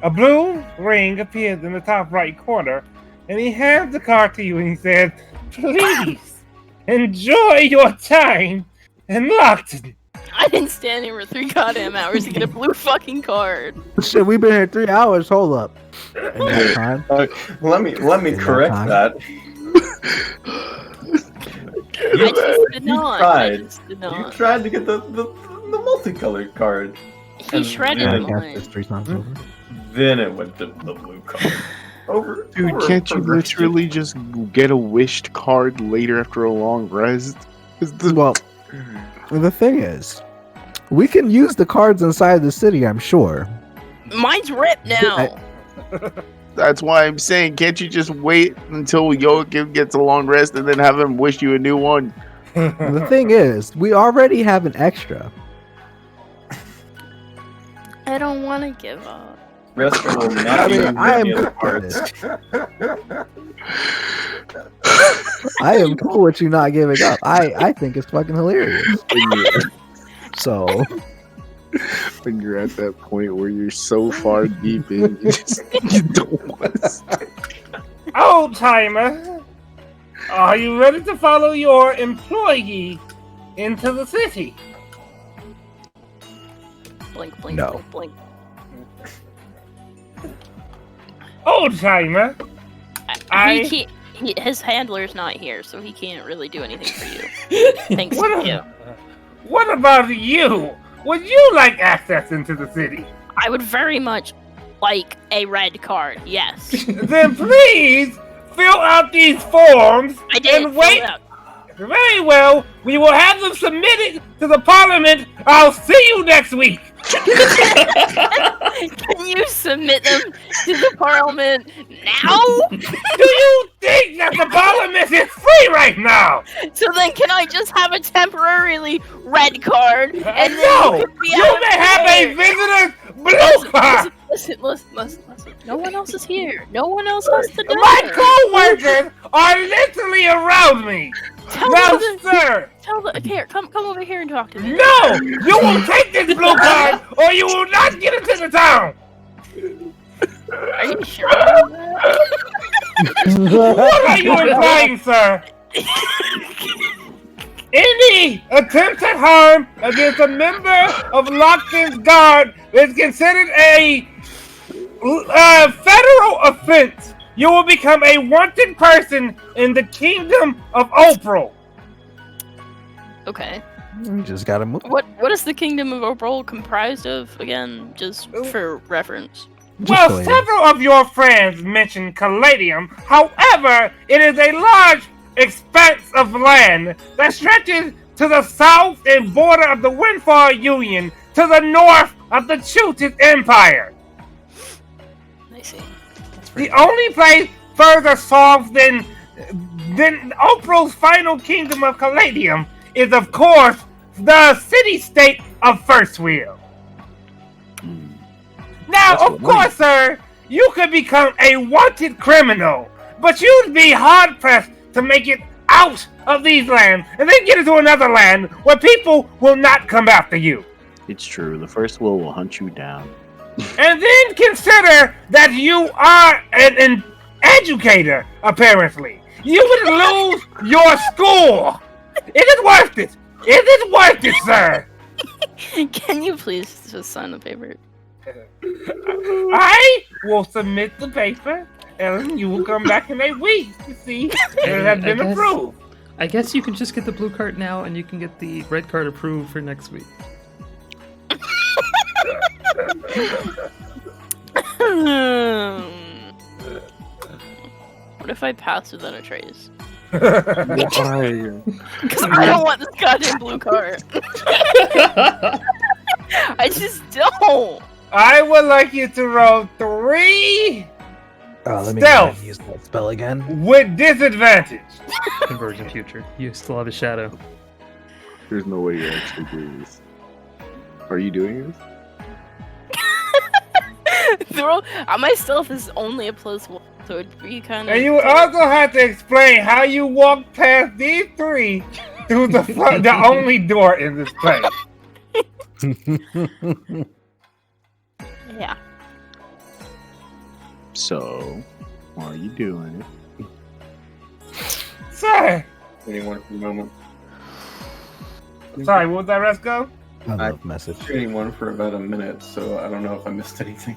A blue ring appears in the top right corner, and he hands the card to you and he says, please, enjoy your time in Lockton. I've been standing for 3 goddamn hours to get a blue fucking card. Shit, we've been here 3 hours. Hold up. In that time, Let me In correct that that. I just did not. I tried. just did You not. tried to get the multicolored card. He shredded I Yeah. cast this mine. 3 times over. Then it went to the blue card. Dude, over can't you progression. literally just get a wished card later after a long rest? Well, the thing is, we can use the cards inside the city, I'm sure. Mine's ripped now. That's why I'm saying, can't you just wait until Joachim gets a long rest and then have him wish you a new one? The thing is, we already have an extra. I don't want to give up. Rest will not I be mean, I am using the cool with cards. it. I am cool with you not giving up. I think it's fucking hilarious. So, When you're at that point where you're so far deep in, you don't want to stay. Old timer, are you ready to follow your employee into the city? Blink, blink, No. blink, blink. Old timer, His handler's not here, so he can't really do anything for you. Thanks What to a- you. what about you? Would you like access into the city? I would very much like a red card, yes. Then please fill out these forms I did and fill wait. it out. Very well. We will have them submitted to the Parliament. I'll see you next week. Can you submit them to the Parliament now? Do you think that the Parliament is free right now? So then, can I just have a temporarily red card? And then No! you can be You out may of have a here? visitor's blue card! Listen. No one else is here. No one else has to do My it. co-workers are literally around me! Tell Now, them sir! here, come over here and talk to me. No! You will take this blue card or you will not get into the town! Are you sure about that? What are you implying, sir? Any attempt at harm against a member of Lockton's guard is considered a federal offense. You will become a wanted person in the kingdom of Oprah. Okay. You just gotta move. What is the kingdom of Oprah comprised of again? Just for reference. Well, Caladium. several of your friends mentioned Caladium. However, it is a large expanse of land that stretches to the south and border of the Windfall Union, to the north of the Chutis Empire. I see. The only place further south than Oprah's final kingdom of Caladium is, of course, the city-state of Firstwheel. Now, That's of what course, sir, you could become a wanted criminal, but you'd be hard-pressed to make it out of these lands and then get into another land where people will not come after you. It's true. The first will hunt you down. And then consider that you are an educator, apparently. You would lose your school. Is it worth it? Is it worth it, sir? Can you please just sign the paper? I will submit the paper, and you will come back in a week to see if it has been approved. I guess you can just get the blue card now, and you can get the red card approved for next week. What if I pass without a trace? Why? Because I don't want this goddamn blue card. I just don't. I would like you to roll 3 Let me Stealth. use that spell again. with disadvantage. Conversion future. You still have a shadow. There's no way you're actually doing this. Are you doing this? My stealth is only a +1, so it'd be kind of. And you also have to explain how you walk past these 3 through the only door in this place. Yeah. So, why are you doing it? Sir! Anyone for a moment? Sorry, what was that, Resco? I love message. Anyone for about a minute, so I don't know if I missed anything.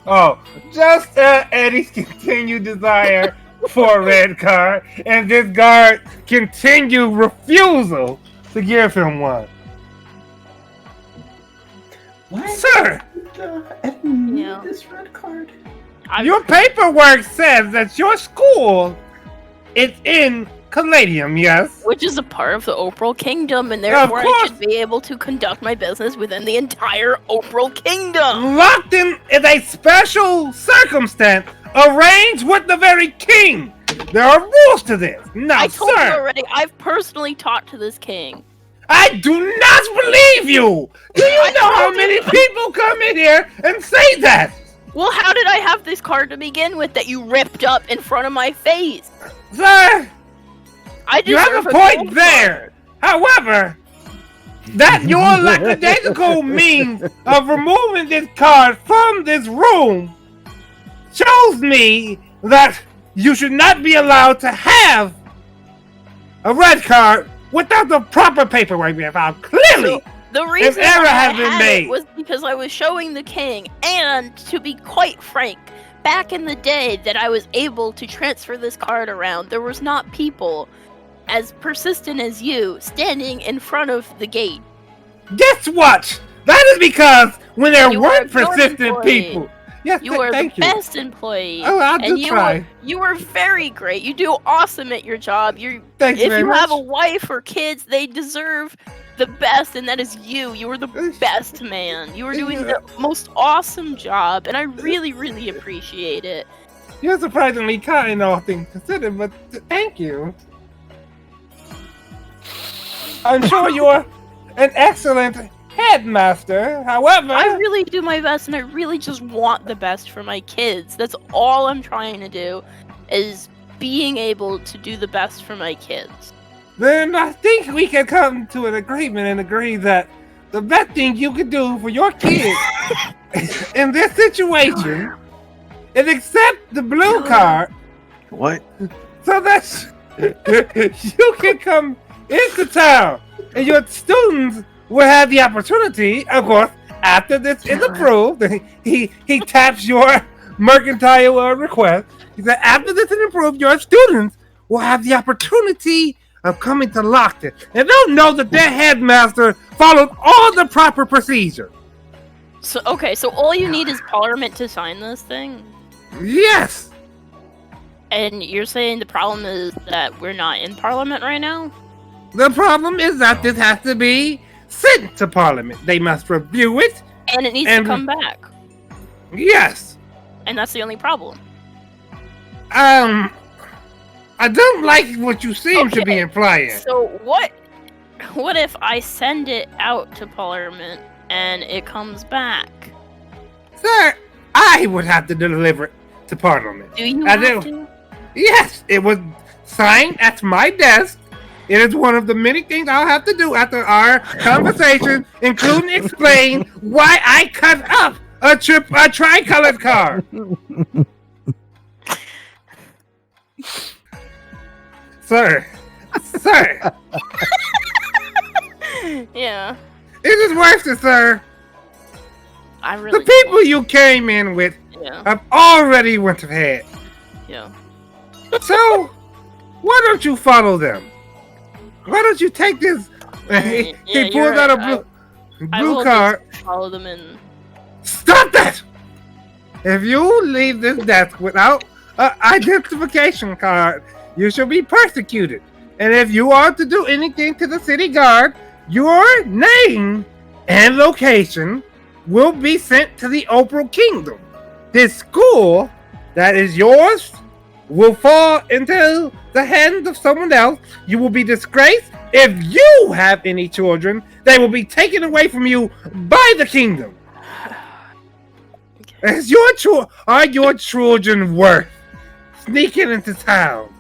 Oh, just Eddie's continued desire for a red card, and this guard continued refusal to give him one. Why Sir! Yeah. this red card? Your paperwork says that your school is in Caladium, yes? Which is a part of the Oprah Kingdom, and Of therefore I course. should be able to conduct my business within the entire Oprah Kingdom. Lockton is a special circumstance arranged with the very king. There are rules to this. Now, I told you sir, already, I've personally talked to this king. I do not believe you. Do you know how many people come in here and say that? Well, how did I have this card to begin with that you ripped up in front of my face? Sir, I you have deserve a gold point there. However, that your lackadaisical means of removing this card from this room shows me that you should not be allowed to have a red card without the proper paperwork being filed. Clearly, The reason error why has I been had made. it was because I was showing the king, and to be quite frank, back in the day that I was able to transfer this card around, there was not people as persistent as you standing in front of the gate. guess what? That is because when there You weren't are a good persistent employee. people. Yes, You were the thank you. best employee. Oh, I'll and do try. You were very great. You do awesome at your job. Thank you If very you much. have a wife or kids, they deserve the best, and that is you. You were the best, man. You were doing the most awesome job, and I really, really appreciate it. You're surprisingly kind, all things considered, but thank you. I'm sure you're an excellent headmaster. However, I really do my best, and I really just want the best for my kids. That's all I'm trying to do, is being able to do the best for my kids. Then I think we can come to an agreement and agree that the best thing you could do for your kids in this situation is accept the blue card. What? So that you can come into town and your students will have the opportunity, of course, after this is approved. He taps your mercantile request. He said, after this is approved, your students will have the opportunity of coming to Lockton. And they'll know that their headmaster followed all the proper procedure. So, okay, so all you need is Parliament to sign this thing? Yes! And you're saying the problem is that we're not in Parliament right now? The problem is that this has to be sent to Parliament. They must review it. And it needs to come back. Yes. And that's the only problem. I don't like what you seem to be implying. So what if I send it out to Parliament and it comes back? Sir, I would have to deliver it to Parliament. Do you have to? Yes, it was signed at my desk. It is one of the many things I'll have to do after our conversation, including explain why I cut up a tricolored card. Sir. Yeah. It is worth it, sir. I really The people you came in with have already went ahead. Yeah. So, why don't you follow them? Why don't you take this? He pulls out a blue card. Follow them in. Stop that! If you leave this desk without an identification card, you shall be persecuted. And if you are to do anything to the city guard, your name and location will be sent to the Opal Kingdom. This school that is yours will fall into the hands of someone else. You will be disgraced. If you have any children, they will be taken away from you by the kingdom. Are your children worth sneaking into town?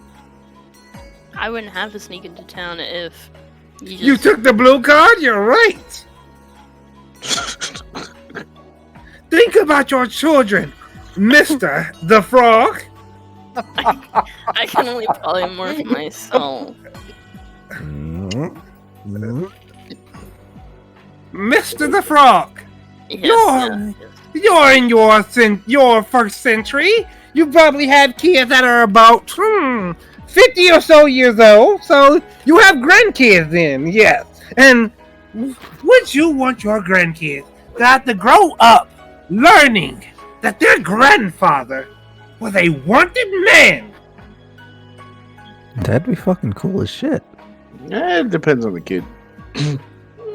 I wouldn't have to sneak into town if you took the blue card? You're right. Think about your children, Mr. the Frog. I can only polymorph myself. Mr. the Frog. Yes, You're in your first century. You probably have kids that are about 50 or so years old. So you have grandkids then, yes. And would you want your grandkids to have to grow up learning that their grandfather was a wanted man? That'd be fucking cool as shit. It depends on the kid.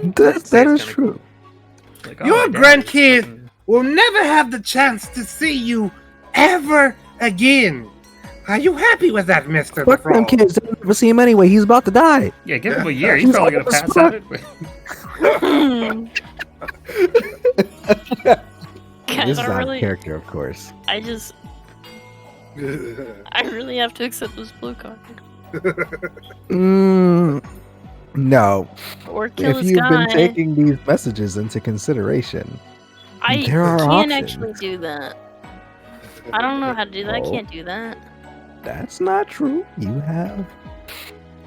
That is true. Like, Your grandkids will never have the chance to see you ever again. Are you happy with that, Mr. Fuck the Frog? them kids. They never see him anyway. He's about to die. Yeah, give him a year. He's probably gonna pass out. Guys, This is out of really, character, of course. I really have to accept this blue card. No. Or kill If this you've guy. been taking these messages into consideration, I there are can't options. actually do that. I don't know how to do that. I Oh. can't do that. That's not true. You have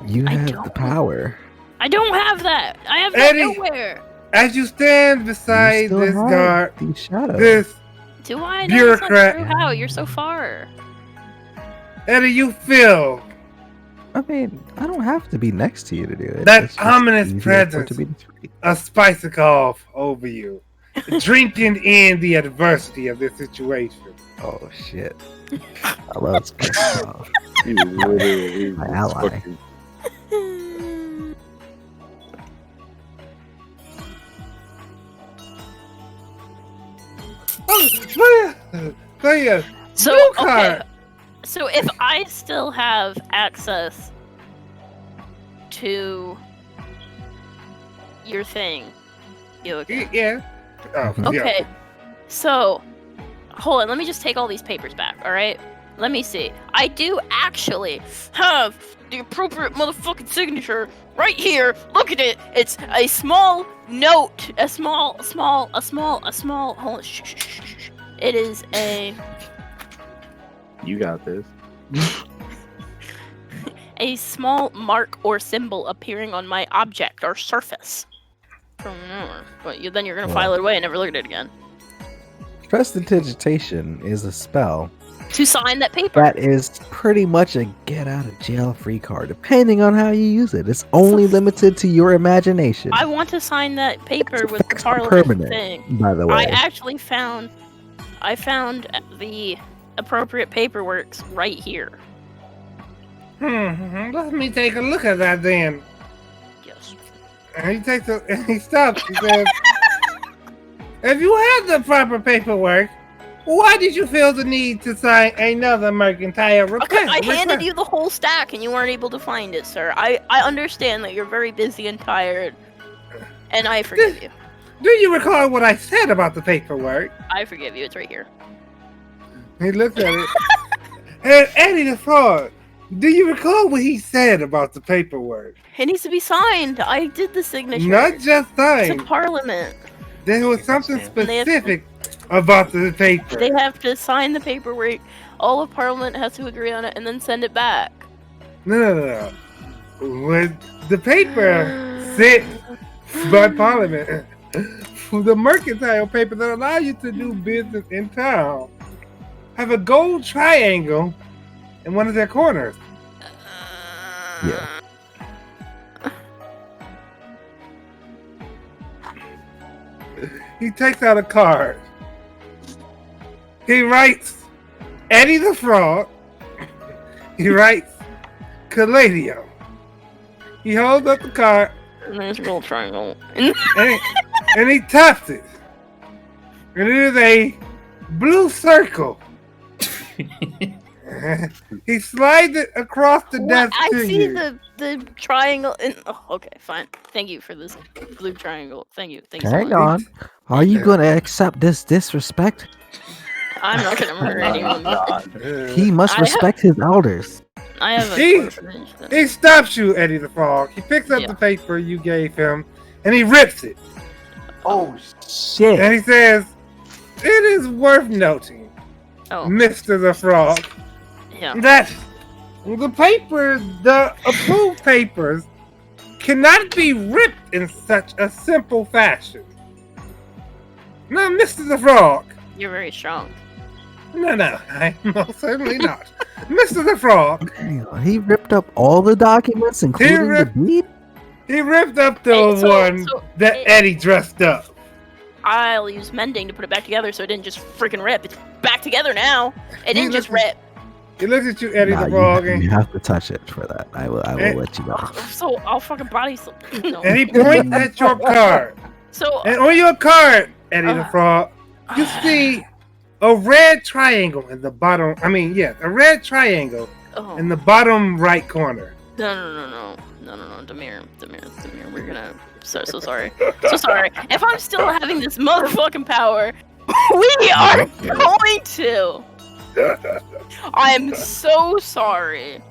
I the don't. power. I don't have that. I have that Eddie. nowhere. As you stand You beside still this have guard, these shadows. this Do I? No, that's not Bureaucrat. true. How? You're so far. Eddie, you feel I mean, I don't have to be next to you to do it. That It's just ominous easier for it presence. to be discreet. a spicy cough over you, drinking in the adversity of this situation. Oh shit! I love spicy cough. He literally My was ally. fucking- Clea, So blue okay. card. So if I still have access to your thing, you okay? Yeah. Oh, yeah. Okay. So hold on, let me just take all these papers back, alright? Let me see. I do actually have the appropriate motherfucking signature right here. Look at it. It's a small note. A small, hold on. Shh. It is a You got this. a small mark or symbol appearing on my object or surface. But then you're gonna file it away and never look at it again. Prestidigitation is a spell To sign that paper. that is pretty much a get out of jail free card, depending on how you use it. It's only limited to your imagination. I want to sign that paper with the Facts are Parliament permanent, thing. by the way. I found the appropriate paperwork right here. Let me take a look at that then. Yes. And he stops. He says, if you had the proper paperwork, why did you feel the need to sign another mercantile request? Okay, I handed you the whole stack and you weren't able to find it, sir. I understand that you're very busy and tired, and I forgive you. Do you recall what I said about the paperwork? I forgive you. It's right here. He looked at it. And Eddie the Frog, do you recall what he said about the paperwork? It needs to be signed. I did the signature. Not just to signed. Parliament. There was something They have to- specific about the paper. They have to sign the paperwork. All of Parliament has to agree on it and then send it back. No. When the paper sent by Parliament, the mercantile paper that allow you to do business in town, have a gold triangle in one of their corners. Yeah. He takes out a card. He writes Eddie the Frog. He writes Caladium. He holds up the card And there's a gold triangle. and he taps it. And it is a blue circle. He slides it across the desk I to see you. the triangle. Oh, okay, fine. Thank you for this blue triangle. Thank you. Thank you so Hang much. on. Are you going to accept this disrespect? I'm not gonna murder anyone. He must I have- respect his elders. I have a He- confidence that- He stops you, Eddie the Frog. He picks up Yeah. the paper you gave him and he rips it. Oh, shit. And he says, it is worth noting, Oh, Mr. the Frog, yeah. that the approved papers cannot be ripped in such a simple fashion. Now, Mr. the Frog, You're very strong. no, I'm most certainly not. Mr. the Frog, He ripped up all the documents, including ripped- the deed? he ripped up the Hey, one that Eddie dressed up. I'll use mending to put it back together so it didn't just freaking rip. It's back together now. It didn't just rip. He looks at you, Eddie Nah, the Frog, you have to touch it for that. I will Eh. let you know. So I'll fucking body slam. No. and he points at your card. So And on your card, Eddie the Frog, you uh, see a red triangle in the bottom. A red triangle oh. in the bottom right corner. No, Demir, we're gonna. So sorry. So sorry. If I'm still having this motherfucking power, we are going to. I'm so sorry.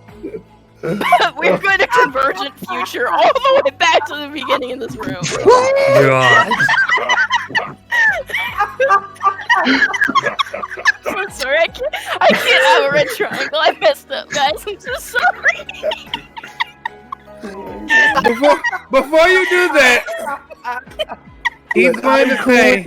But we're going to Convergent Future all the way back to the beginning of this room. God. I'm sorry, I can't have a red triangle. I messed up, guys. I'm so sorry. Before you do that, he's going to say,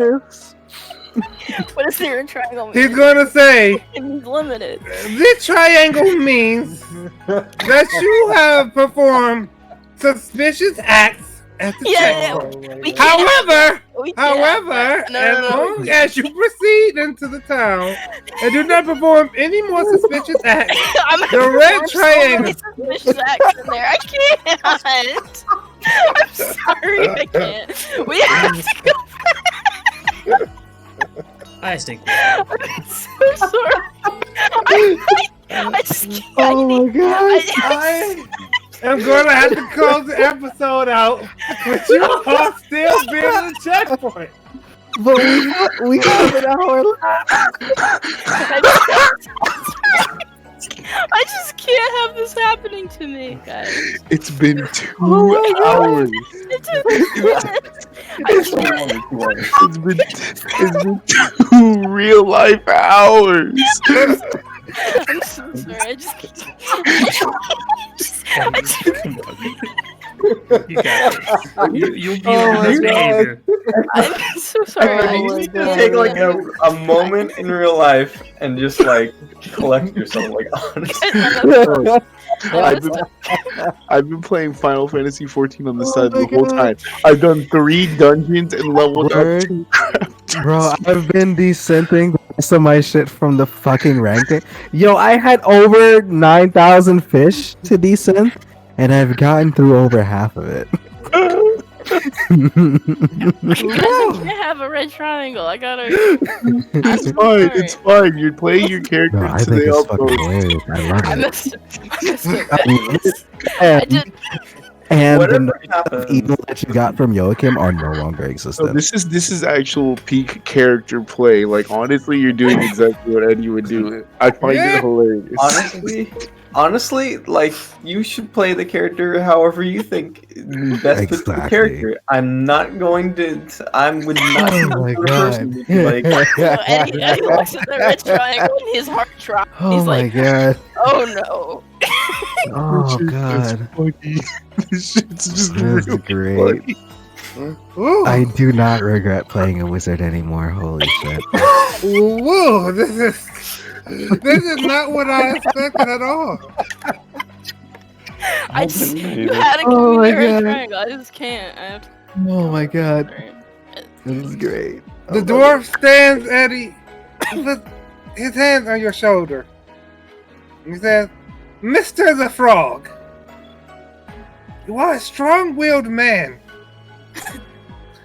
What is there in triangle? he's going to say, It's limited. this triangle means that you have performed suspicious acts at the checkpoint. We can't have that. We can't have However, that. No, as long as you proceed into the town and do not perform any more suspicious acts, I'm the red triangle. So many suspicious acts in there. I can't. I'm sorry, I can't. We have to go. I I think we are. I'm so sorry. I just can't. Oh my god! I am going to have to close the episode out with you all still being in the checkpoint. But we have an hour left. I just can't have this happening to me, guys. It's been 2 hours. It's been 2 real life hours. I'm so sorry. I just You got this. You'll be in this behavior. I'm so sorry. You need to take like a moment in real life and just like collect yourself. Like honestly, I've been playing Final Fantasy 14 on the side the whole time. I've done 3 dungeons and leveled up 2 crafters. Bro, I've been descenting some of my shit from the fucking ranking. Yo, I had over 9,000 fish to descent, and I've gotten through over half of it. I can't have a red triangle. I gotta. It's fine. It's fine. You're playing your character No, I to think the it's fucking upload. hilarious. I I love it. missed it. I And, did. and the whatever nuggets of happens. evil that you got from Joachim are no longer So existent. this is actual peak character play. Like honestly, you're doing exactly what Eddie would do. I find Yeah. it hilarious. Honestly, like you should play the character however you think best fits the Exactly. character. I'm not going to. I would not. Oh my be the god. person to be like, So Eddie walks in the red triangle and his heart drops. Oh He's my like, god. oh no. Oh This god. shit's funny. This shit's just This is real great. funny. Ooh. I do not regret playing a wizard anymore. Holy shit. Whoa, this is not what I expected at all. I just, you amazing. had to give Oh me my the red God. triangle. I just can't. I have to. Oh my god. Alright. This is great. The dwarf stands, Eddie, with his hands on your shoulder. He says, Mr. the Frog, you are a strong-willed man.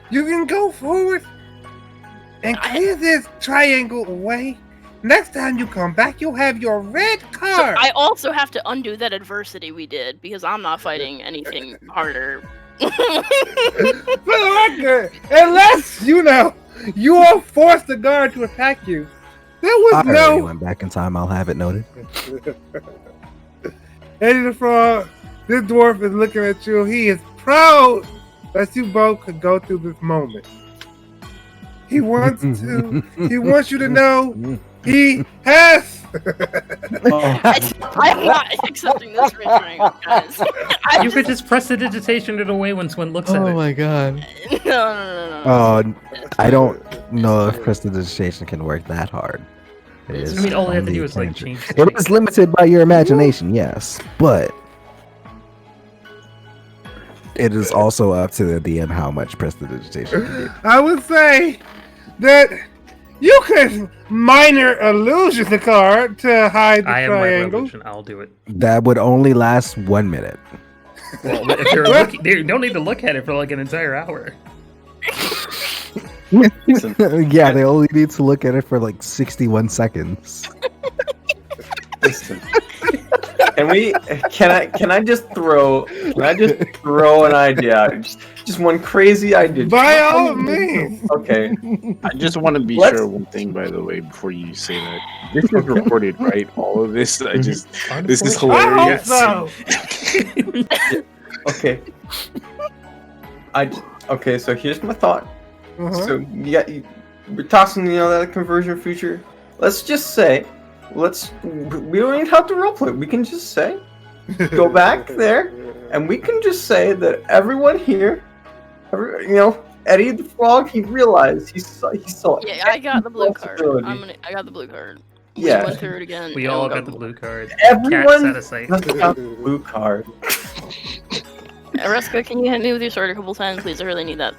You can go forward and clear this triangle away. Next time you come back, you'll have your red So card. I also have to undo that adversity we did because I'm not fighting anything harder. For the record, unless, you are forced the guard to attack you. There I was already no... went back in time. I'll have it noted. Eddie the Frog, this dwarf is looking at you. He is proud that you both could go through this moment. He wants you to know he has. I'm not accepting this red triangle, guys. You could just prestidigitation it away when Swin looks at Oh it. my god. No. Oh, I don't know if prestidigitation can work that hard. It I is mean, all I have to only do is like tangent. change. It is limited by your imagination, yes, but it is also up to the DM how much prestidigitation can do. I would say that you could minor illusion the card to hide the I have my triangle. revolution. I'll do it. That would only last 1 minute. Well, if you're looking, you don't need to look at it for like an entire hour. Yeah, they only need to look at it for like 61 seconds. Listen. Can I just throw an idea out? Just one crazy idea. By all means. Okay. I just want to be Let's- sure one thing, by the way, before you say that. This is recorded, right? All of this. This is I hilarious. hope so. Okay. Okay, so here's my thought. Uh-huh. So we're tossing that conversion feature. Let's just say, we don't even have to roleplay. We can just say, go back there, and we can just say that everyone here, Eddie the Frog, he realized he saw. Yeah, I got the blue card. possibility. I got the blue card. We Yeah. went through it again. We and all got the blue card. Everyone Cat's out of sight. doesn't have the blue card. Reska, can you hit me with your sword a couple times, please? I really need that.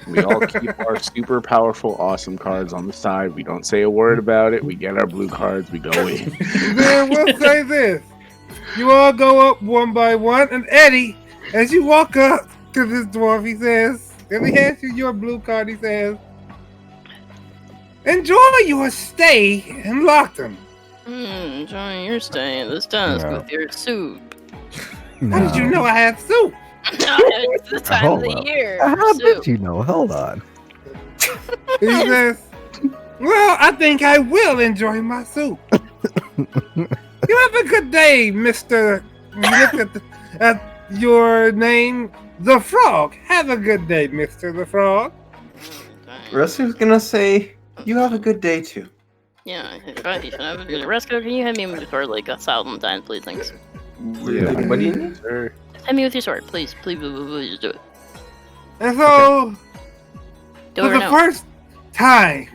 We all keep our super powerful, awesome cards on the side. We don't say a word about it. We get our blue cards. We go in. Then we'll say this. You all go up one by one, and Eddie, as you walk up to this dwarf, he says, if he hands you your blue card, he says, enjoy your stay in Lockton. Enjoying your stay at this desk with your soup. How did you know I had soup? It's the time of the year. How soup. did you know? Hold on. He says, well, I think I will enjoy my soup. You have a good day, Mr. Look at your name, the Frog. Have a good day, Mr. the Frog. Rescue's gonna say, you have a good day too. Yeah, right. Resco, can you hit me with your sword like 1,000 times, please? Thanks. What do you need? Sir. Hit me with your sword, please. Please, just do it. And so, Do for it the right now. first time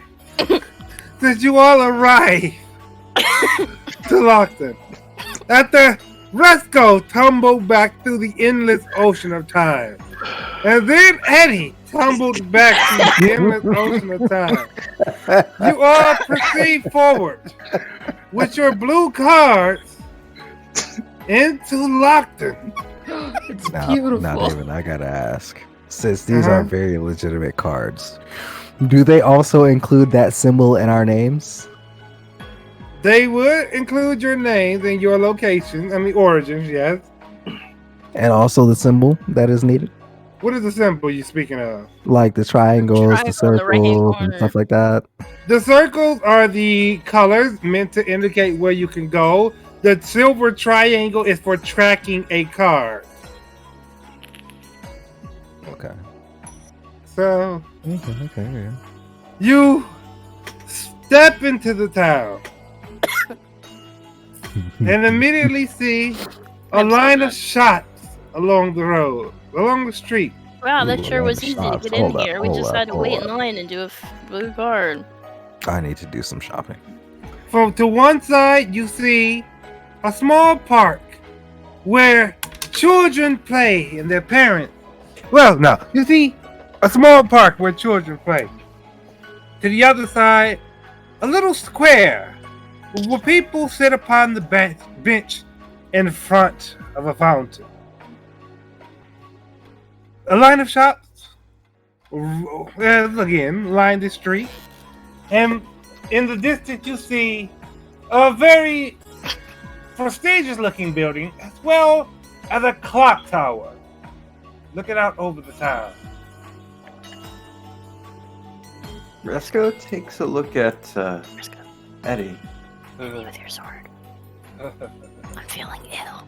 since you all arrived to Lockton, after Resco tumbled back through the endless ocean of time, and then Eddie tumbled back to the endless ocean of time, you all proceed forward with your blue cards into Lockton. It's Now, beautiful. David, I gotta ask. Since these are very legitimate cards, do they also include that symbol in our names? They would include your names and your location, origins, yes. And also the symbol that is needed? What is the symbol you speaking of? Like the triangles, the Triangle in the right-hand circles, and corner. stuff like that? The circles are the colors meant to indicate where you can go. The silver triangle is for tracking a card. Okay. So Okay. you step into the town and immediately see a line of shops along the road, along the street. Wow, that Ooh, sure a lot was of easy to shops. get in Hold up, here. We hold just up, had to hold wait in up. line and do a blue card. I need to do some shopping. To one side, you see a small park where children play and their parents. Well, no, you see a small park where children play. To the other side, a little square where people sit upon the bench in front of a fountain. A line of shops, again, line the street, and in the distance you see a very prestigious looking building as well as a clock tower looking out over the town. Resco takes a look at Resco, Eddie. hit me with your sword. I'm feeling ill.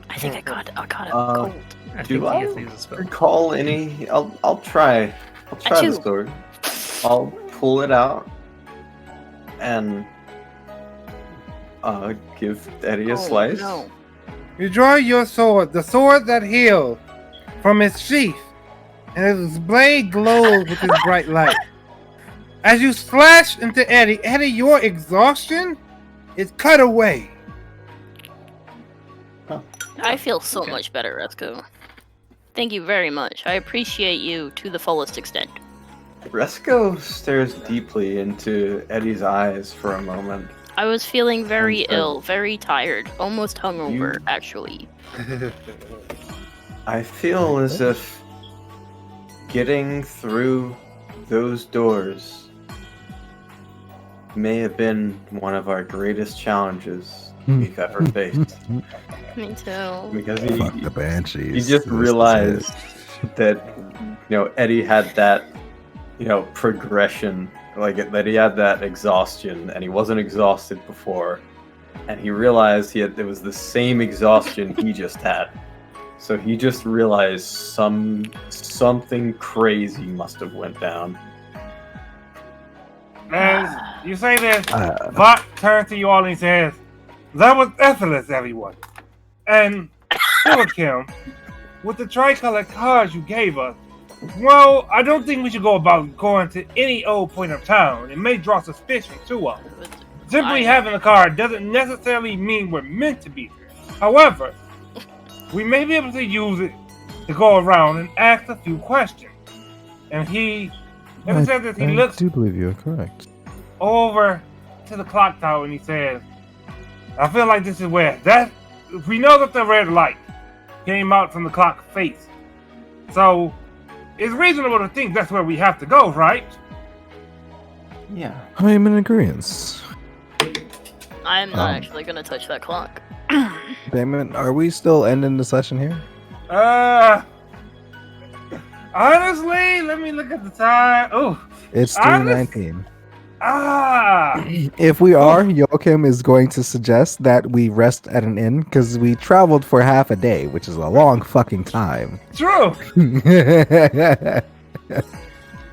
I think I got a cold. I Do think I he has to use a spell. recall any? I'll try. I'll try the Achoo. sword. I'll pull it out and give Eddie a slice. No. You draw your sword, the sword that heals, from its sheath, and its blade glows with its bright light. As you slash into Eddie, your exhaustion is cut away. I feel so much better, Resco. Thank you very much. I appreciate you to the fullest extent. Resco stares deeply into Eddie's eyes for a moment. I was feeling very Okay. ill, very tired, almost hungover, You- actually. I feel as if getting through those doors may have been one of our greatest challenges we've ever faced. Me too. Because Fuck the banshees. he just This is realized it. that Eddie had that progression, that he had that exhaustion, and he wasn't exhausted before, and he realized it was the same exhaustion he just had. So he just realized something crazy must have went down. As you say this, Uh, Vought turns to you all and he says, "That was effortless, everyone. And Kim, with the tricolor cards you gave us, well, I don't think we should go about going to any old point of town. It may draw suspicion to us. Simply having a card doesn't necessarily mean we're meant to be there. However, we may be able to use it to go around and ask a few questions." And he says this, he I looks do believe you are correct. over to the clock tower and he says, "I feel like this is where we know that the red light came out from the clock face. So it's reasonable to think that's where we have to go, right?" Yeah. I'm in agreement. I'm not actually gonna touch that clock. Damon, are we still ending the session here? Honestly, let me look at the time. Oh, It's honest- 3:19. If we are, Joachim is going to suggest that we rest at an inn because we traveled for half a day, which is a long fucking time. True.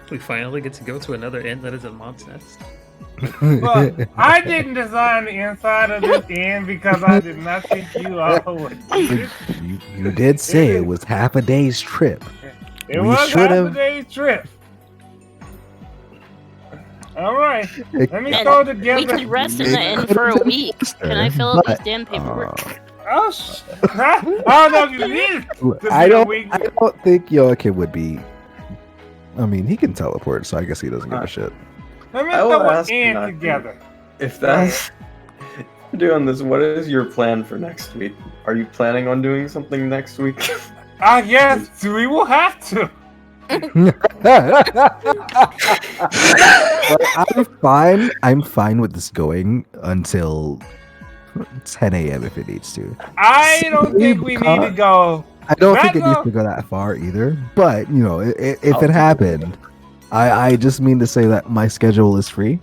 We finally get to go to another inn that is a Mom's Nest. Well, I didn't design the inside of this inn because I did not think you all would. You did say it was half a day's trip. It We was half should've- a day's trip. All right, let me It- throw We together. could rest in the inn for a week. Can I fill out these damn paperwork? Oh, I don't know if you need it. to I be a don't. week. I don't think Joachim would be. I mean, he can teleport, so I guess he doesn't give a shit. Let me I will throw an ask you inn not to. together. If that's doing this, what is your plan for next week? Are you planning on doing something next week? I guess we will have to. But I'm fine. I'm fine with this going until 10 a.m. if it needs to. I don't think we need to go. I don't think it Randall? needs to go that far either. But you know, if I'll it do happened, I just mean to say that my schedule is free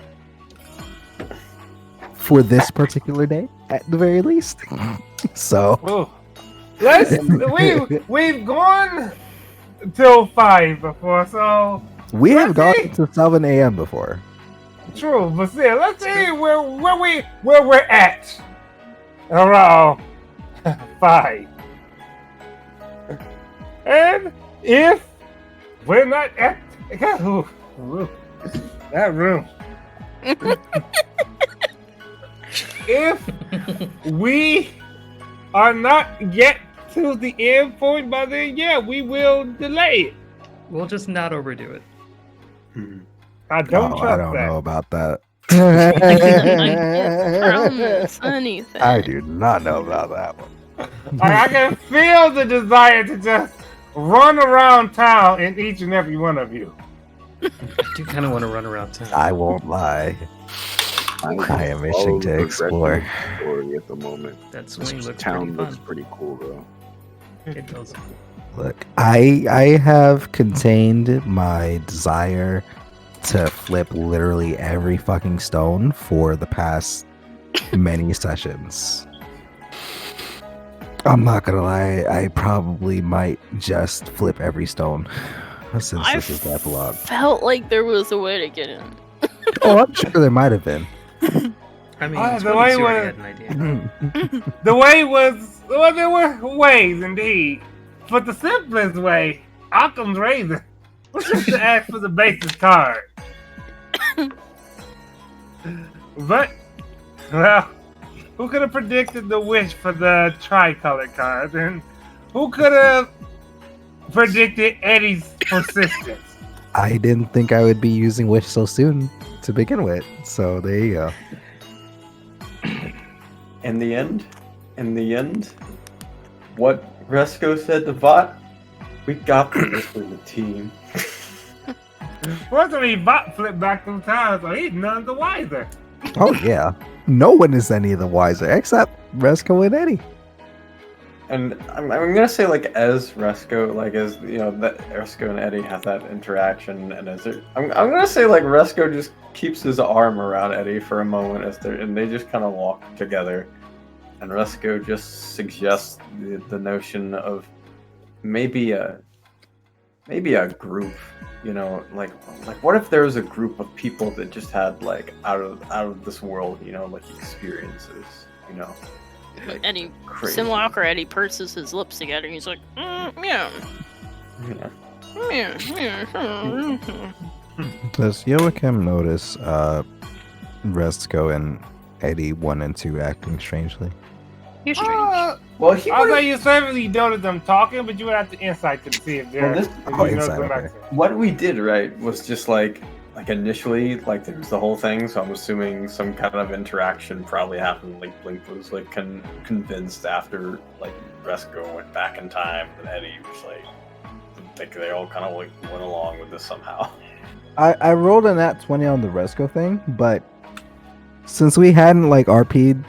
for this particular day, at the very least. So Oh. We've gone till 5 before, so we have Let's gone see. to 7 a.m. before. true. But still, let's see where we're at around 5. And if we're not at that room, if we are not yet to the end point by then, yeah, we will delay it. We'll just not overdo it. I don't Oh, trust I don't that. know about that. I can't promise anything. I do not know about that one. I can feel the desire to just run around town in each and every one of you. I do kind of want to run around town. I won't lie. I am itching to explore. Story at the moment. That This swing looks town pretty looks fun. pretty cool though. It does. Look, I have contained my desire to flip literally every fucking stone for the past many sessions. I'm not gonna lie, I probably might just flip every stone since I this is the epilogue. felt like there was a way to get in. Oh, I'm sure there might have been. I mean, Ah, it's the funny way you already was- had an idea. The way was, well, there were ways indeed, but the simplest way, Occam's razor, was just to ask for the basic card. But, well, who could have predicted the wish for the tricolored card, and who could have predicted Eddie's persistence? I didn't think I would be using Wish so soon to begin with, so there you go. In the end, what Resco said to Vought, we got this as a team. Fortunately, Bot flipped back through time, so he's none the wiser. Oh yeah, no one is any the wiser except Resco and Eddie. And I'm gonna say, like, as Resco, like, as, you know, that Resco and Eddie have that interaction, and as I'm gonna say, like, Resco just keeps his arm around Eddie for a moment and they just kind of walk together, and Resco just suggests the notion of maybe a group, you know, like what if there was a group of people that just had, like, out of this world, you know, like, experiences, you know. Like, Eddie, crazy. Simwalker Eddie purses his lips together. He's like, yeah, You know. yeah. Does Joachim notice Resco and Eddie 1 and 2 acting strangely? You're strange. Well, he I was would've- like, you certainly noted them talking, but you would have to insight to see if they're. Well, this- if Oh, you notice insight, them okay. acting. what we did, right, was just like initially, like, there was the whole thing, so I'm assuming some kind of interaction probably happened. Like, Blink was, like, convinced after, like, Resco went back in time, and Eddie was like, I think they all kind of, like, went along with this somehow. I rolled a nat 20 on the Resco thing, but since we hadn't like RP'd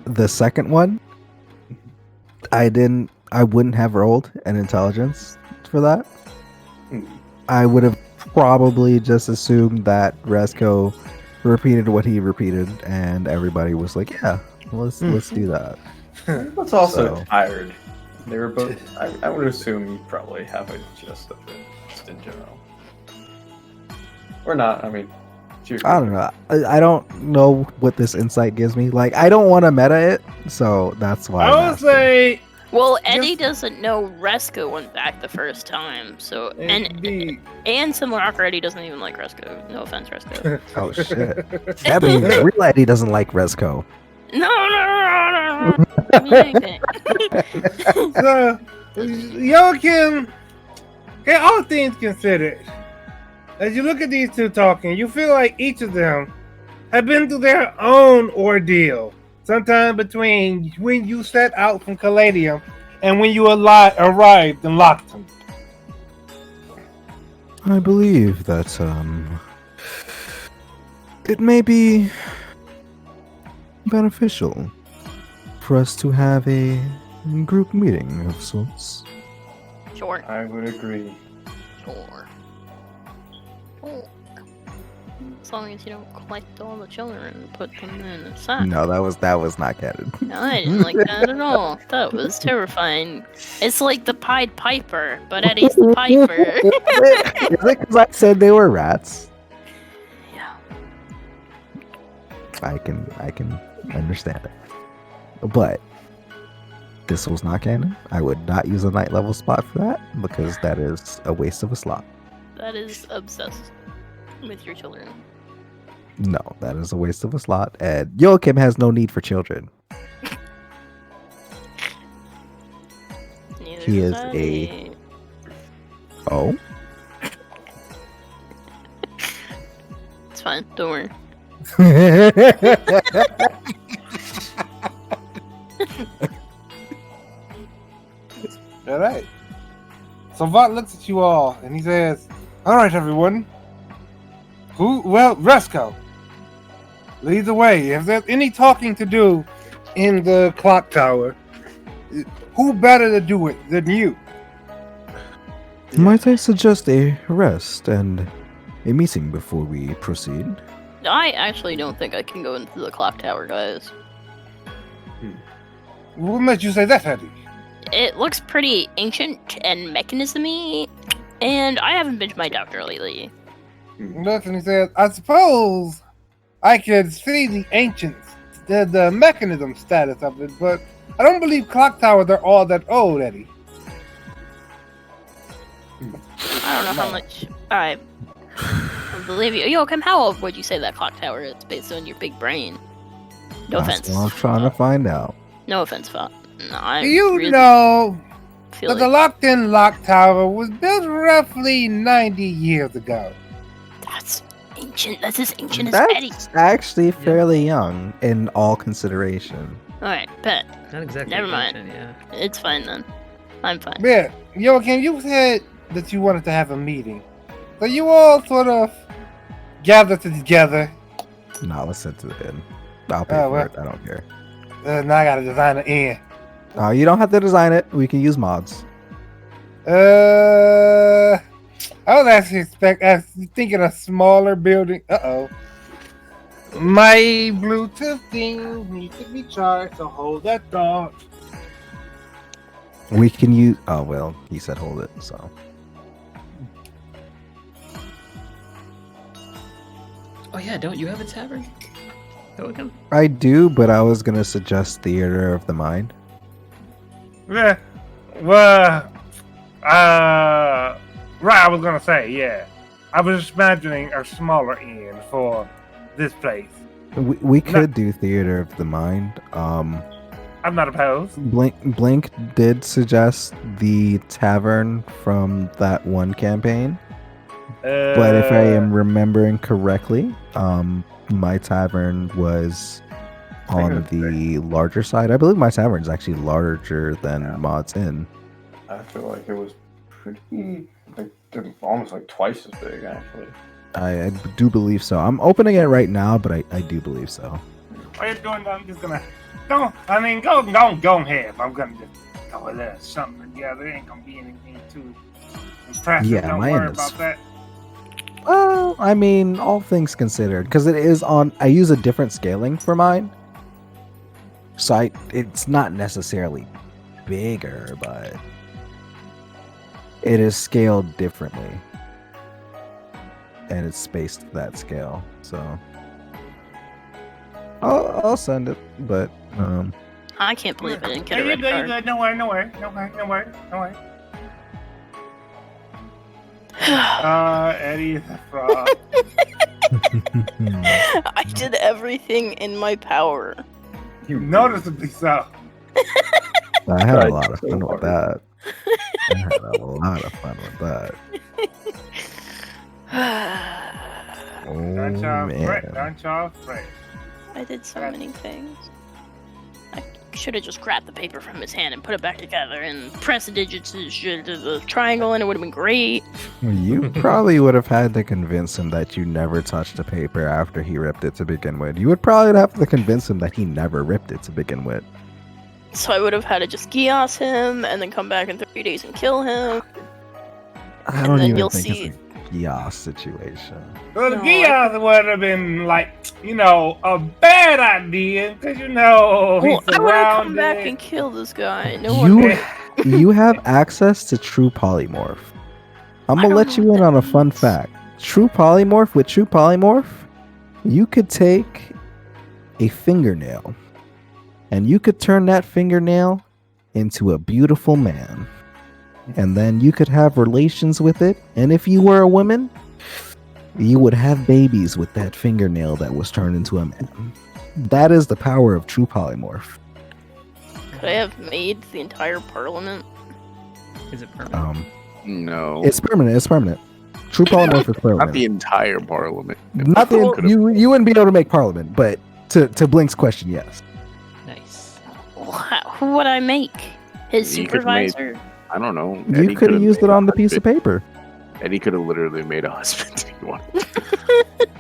the second one, I wouldn't have rolled an intelligence for that. I would have probably just assumed that Resco repeated what he repeated, and everybody was like, "Yeah, let's do that." It's also So- tired. They were both. I would assume you probably have a gist of it, just in general, or not. I mean, I don't know. I don't know what this insight gives me. Like, I don't want to meta it, so that's why. I'm I would asking. say Well, Eddie Just- doesn't know Resco went back the first time, so indeed. and Simulacra Eddie doesn't even like Resco. No offense, Resco. Oh shit! That means real Eddie doesn't like Resco. No. Give me anything. So, Joachim, okay, all things considered, as you look at these two talking, you feel like each of them have been through their own ordeal. Sometime between when you set out from Caladium and when you arrived in Lockton. I believe that it may be beneficial for us to have a group meeting of sorts. Sure. I would agree. Sure. As long as you don't collect all the children and put them in a sack. No, that was not canon. No, I didn't like that at all. That was terrifying. It's like the Pied Piper, but Eddie's the Piper. Is it because I said they were rats? Yeah. I can understand it, but this was not canon. I would not use a night level spot for that because that is a waste of a slot. That is obsessed with your children. No, that is a waste of a slot, and Joachim has no need for children. Neither He does is a- Eddie. Oh, It's fine. Don't worry. All right. So Vought looks at you all and he says, "All right, everyone. Well, Resco, lead the way. If there's any talking to do in the clock tower, who better to do it than you?" might I suggest a rest and a meeting before we proceed? I actually don't think I can go into the clock tower, guys. What made you say that, Eddie? It looks pretty ancient and mechanism-y, and I haven't been to my doctor lately. Look, and he says, "I suppose I could see the ancients, the mechanism status of it, but I don't believe clock towers are all that old, Eddie." I don't know how much I believe you. Joachim, how old would you say that clock tower is based on your big brain? No That's offense. what I'm trying to find out. No offense, Vought. No, I You really know feel that the like locked-in lock tower was built roughly 90 years ago. that's ancient. That's as ancient as That's Eddie. actually fairly young in all consideration. Alright, bet. Not exactly. Never mind. ancient, Yeah. It's fine then. I'm fine. Yeah, Joachim, you said that you wanted to have a meeting. So you all sort of gathered together. No, let's send to the end. I'll pay Oh, for well. it. I don't care. Now I gotta design an inn. You don't have to design it. We can use mods. I was actually thinking a smaller building. Uh-oh. My Bluetooth thing needs to be charged, so hold that thought. We can use. Oh well, he said hold it. So Oh yeah, don't you have a tavern? Joachim? I do, but I was gonna suggest Theater of the Mind. Yeah. Well, right, I was gonna say, yeah. I was just imagining a smaller inn for this place. We could do Theater of the Mind. I'm not opposed. Blink did suggest the tavern from that one campaign, but if I am remembering correctly, my tavern was on the larger side. I believe my tavern is actually larger than Yeah. Mods Inn. I feel like it was pretty They're almost like twice as big, actually. I do believe so. I'm opening it right now, but I do believe so. What are you doing? I'm just gonna go ahead. I'm gonna just throw a little something together. It ain't gonna be anything too impressive. Yeah, Don't mine worry is- about that. Well, I mean, all things considered, because it is on. I use a different scaling for mine, so it's not necessarily bigger, but it is scaled differently, and it's spaced to that scale. So I'll send it, but I can't believe I didn't get a Hey, red you good? You card. good? No worry. Eddie the frog. I did everything in my power. Noticeably so. I had a Right, lot of fun so with that. I had a lot of fun with that. Oh Don't man. y'all fret. I did so many things. I should have just grabbed the paper from his hand and put it back together and pressed the digits to the triangle, and it would have been great. You probably would have had to convince him that you never touched the paper after he ripped it to begin with. You would probably have to convince him that he never ripped it to begin with. So I would have had to just Gios him and then come back in 3 days and kill him. I And don't then even you'll think see- it's a Yas situation. Well, the No, Gios would have been like, a bad idea, because he's Well, I would have come surrounded. back and killed this guy. No one. You have access to True Polymorph. I'm I gonna don't let know you what in that on a fun means. fact. True Polymorph, you could take a fingernail and you could turn that fingernail into a beautiful man. And then you could have relations with it. And if you were a woman, you would have babies with that fingernail that was turned into a man. That is the power of True Polymorph. Could I have made the entire parliament? Is it permanent? No. It's permanent. True Polymorph is permanent. Not the entire parliament. Not Well, the, you wouldn't be able to make Parliament, but to Blink's question, yes. Nice. Who would I make? His You could've made- supervisor? I don't know. You could have used it on the piece of paper. Eddie could have literally made a husband if he wanted.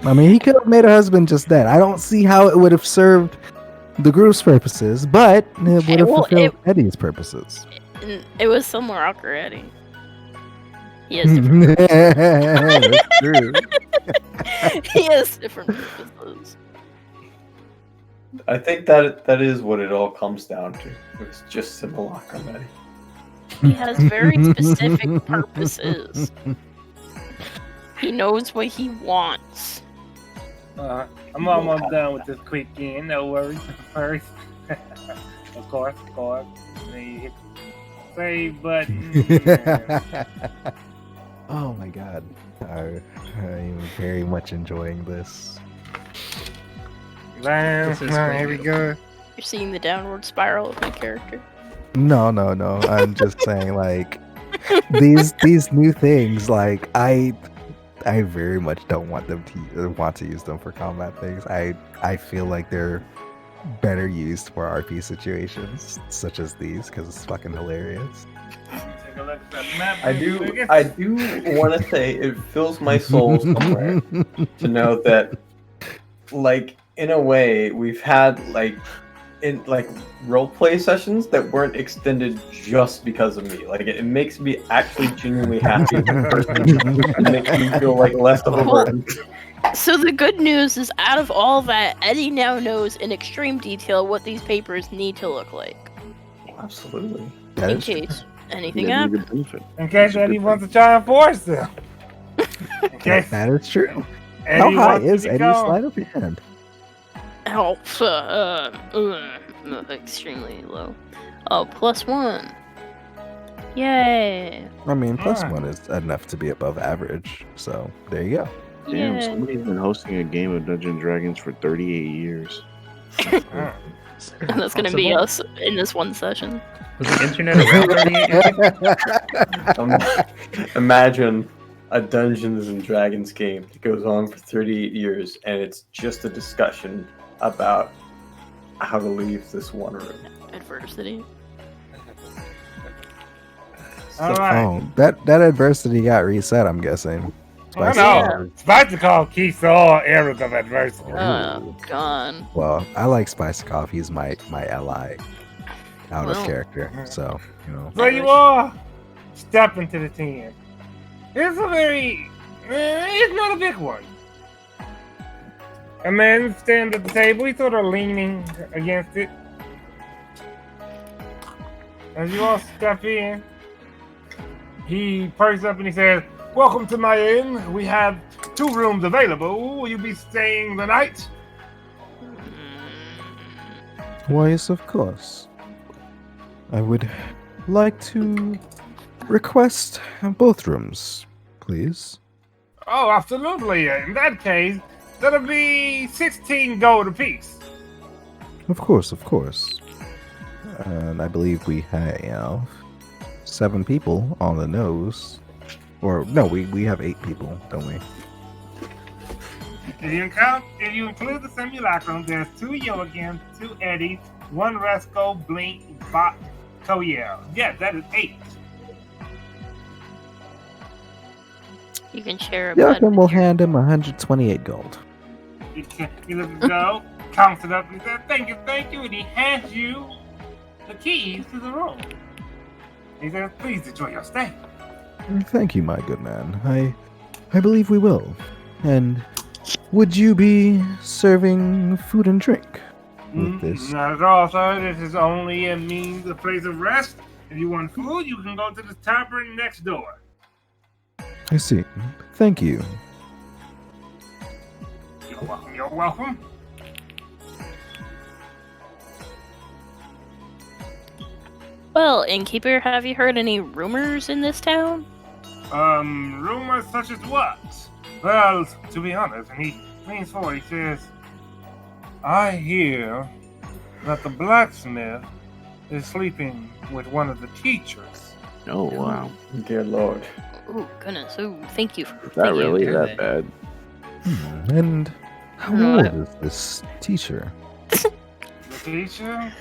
I mean, he could have made a husband just then. I don't see how it would have served the group's purposes, but it would have Well, fulfilled Eddie's purposes. And it was somewhere already. He has different. That's true. He has different purposes. I think that is what it all comes down to. It's just simulacrum, Eddie. He has very specific purposes. He knows what he wants. I'm almost done with this quick game. No worries. Of course. Then you hit the save button. Oh my god. I'm very much enjoying this. Bam. This is Here we go. You're seeing the downward spiral of my character. No. I'm just saying, like, these new things, like, I very much don't want them to use them for combat things. I feel like they're better used for RP situations such as these because it's fucking hilarious. Take a look at that map. I do want to say it fills my soul somewhere to know that, like, in a way, we've had in roleplay sessions that weren't extended just because of me. Like, it makes me actually genuinely happy. It makes me feel like less of a burden. So the good news is, out of all that, Eddie now knows in extreme detail what these papers need to look like. Absolutely. That In is true. case anything Maybe happens. we could benefit. In case Eddie wants to try and force them. In case That is true. Eddie How high wants to is Eddie's become- sleight of hand? Help. Extremely low. Oh, +1. Yay. I mean, plus Ah. one is enough to be above average. So there you go. Damn, Yay. somebody's been hosting a game of Dungeons and Dragons for 38 years. Mm. And that's gonna be us in this one session. Was the internet around 38 years? Imagine a Dungeons and Dragons game that goes on for 38 years and it's just a discussion about how to leave this one room. Adversity. All right. Oh, that adversity got reset, I'm guessing. I Spicy know. coffee. Spicy coffee keeps all areas of adversity. Oh, God. Well, I like spicy coffee. He's my ally out of Well. character. So, So you all step into the tent. It's not a big one. A man stands at the table. He's sort of leaning against it. As you all step in, he perks up and he says, "Welcome to my inn. We have 2 rooms available. Will you be staying the night?" Why, yes, of course. I would like to request both rooms, please. Oh, absolutely. In that case, that'll be 16 gold apiece. Of course, of course. And I believe we have 7 people on the nose. Or, no, we have 8 people, don't we? If you include the simulacrum, there's 2 Yoagans, 2 Eddies, 1 Resco, Blink, Bot, Koyel. Yes, that is 8. You can share a Joachim bed will with your- hand him 128 gold. He lets it go, counts it up, and says, thank you, and he hands you the keys to the room. He says, please enjoy your stay. Thank you, my good man. I believe we will. And would you be serving food and drink with this? Not at all, sir. This is only a means, a place of rest. If you want food, you can go to the tavern next door. I see. Thank you. You're welcome, you're welcome. Well, innkeeper, have you heard any rumors in this town? Rumors such as what? Well, to be honest, and he leans forward, he says, I hear that the blacksmith is sleeping with one of the teachers. Oh wow, Dear Lord. Oh, goodness. Oh, thank you for is that thinking of really that. that bad? And how No, old I- is this teacher? The teacher?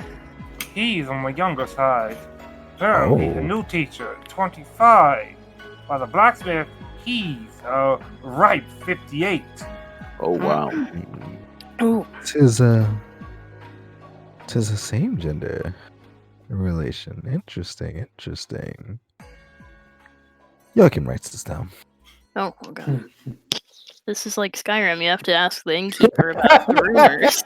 He's on the younger side. Apparently, the Oh. new teacher, 25. While the blacksmith, he's ripe 58. Oh wow. Oh, Tis a same gender relation. Interesting. Joachim writes this down. oh, God. This is like Skyrim. You have to ask the innkeeper about the rumors.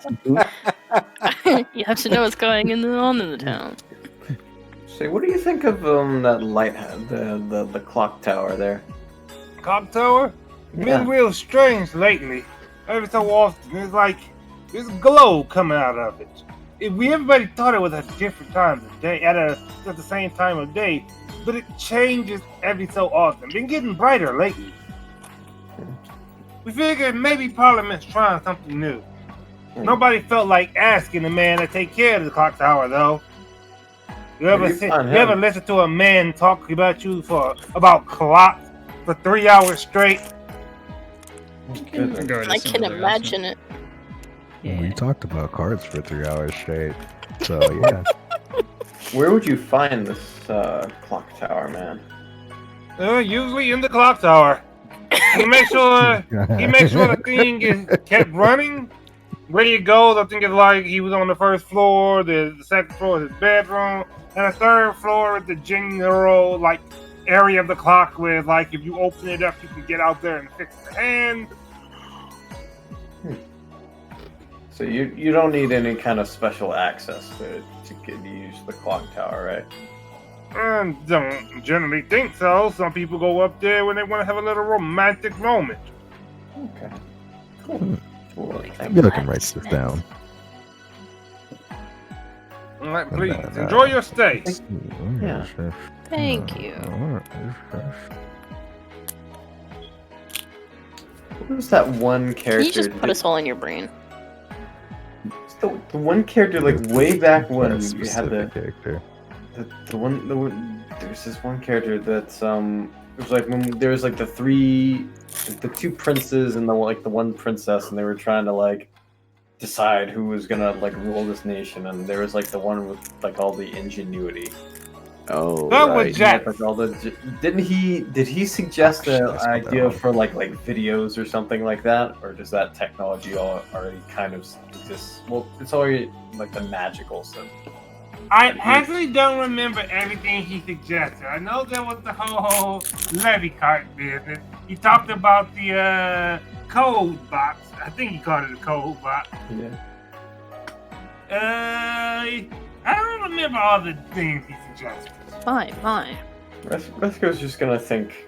You have to know what's going on in the town. Say, what do you think of that light, the clock tower there? Clock tower? Been real strange lately. Every so often, it's like this glow coming out of it. Everybody thought it was at different times of day, at the same time of day, but it changes every so often. Been getting brighter lately. We figured maybe Parliament's trying something new. Nobody felt like asking the man to take care of the clock tower, though. You ever listen to a man talk about you about clocks for 3 hours straight? I can imagine it. We talked about cards for 3 hours straight. So yeah. Where would you find this clock tower, man? Usually in the clock tower. He makes sure the thing is kept running, ready to go. I think it's like he was on the first floor, the second floor is his bedroom, and the third floor is the general like area of the clock where like if you open it up, you can get out there and fix the hand. So you don't need any kind of special access to use the clock tower, right? I don't generally think so. Some people go up there when they want to have a little romantic moment. Okay. Cool. Joachim writes this down. All right, please enjoy your stay. Yeah. Thank you. What was that one Can character? you just put us all in your brain? The one character like way back when What a you had specific character. the one there's this one character that's it was like when there was like the 2 princes and the one princess, and they were trying to like decide who was gonna like rule this nation, and there was like the one with like all the ingenuity. Oh, Go with right. Jack. Like all the, did he suggest Oh, shit, an I spelled that idea wrong. for like videos or something like that, or does that technology already kind of exist? Well, it's already like the magical stuff. I actually don't remember everything he suggested. I know there was the whole levy cart business. He talked about the code box. I think he called it a code box. Yeah. I don't remember all the things he suggested. Fine. Resco's just gonna think,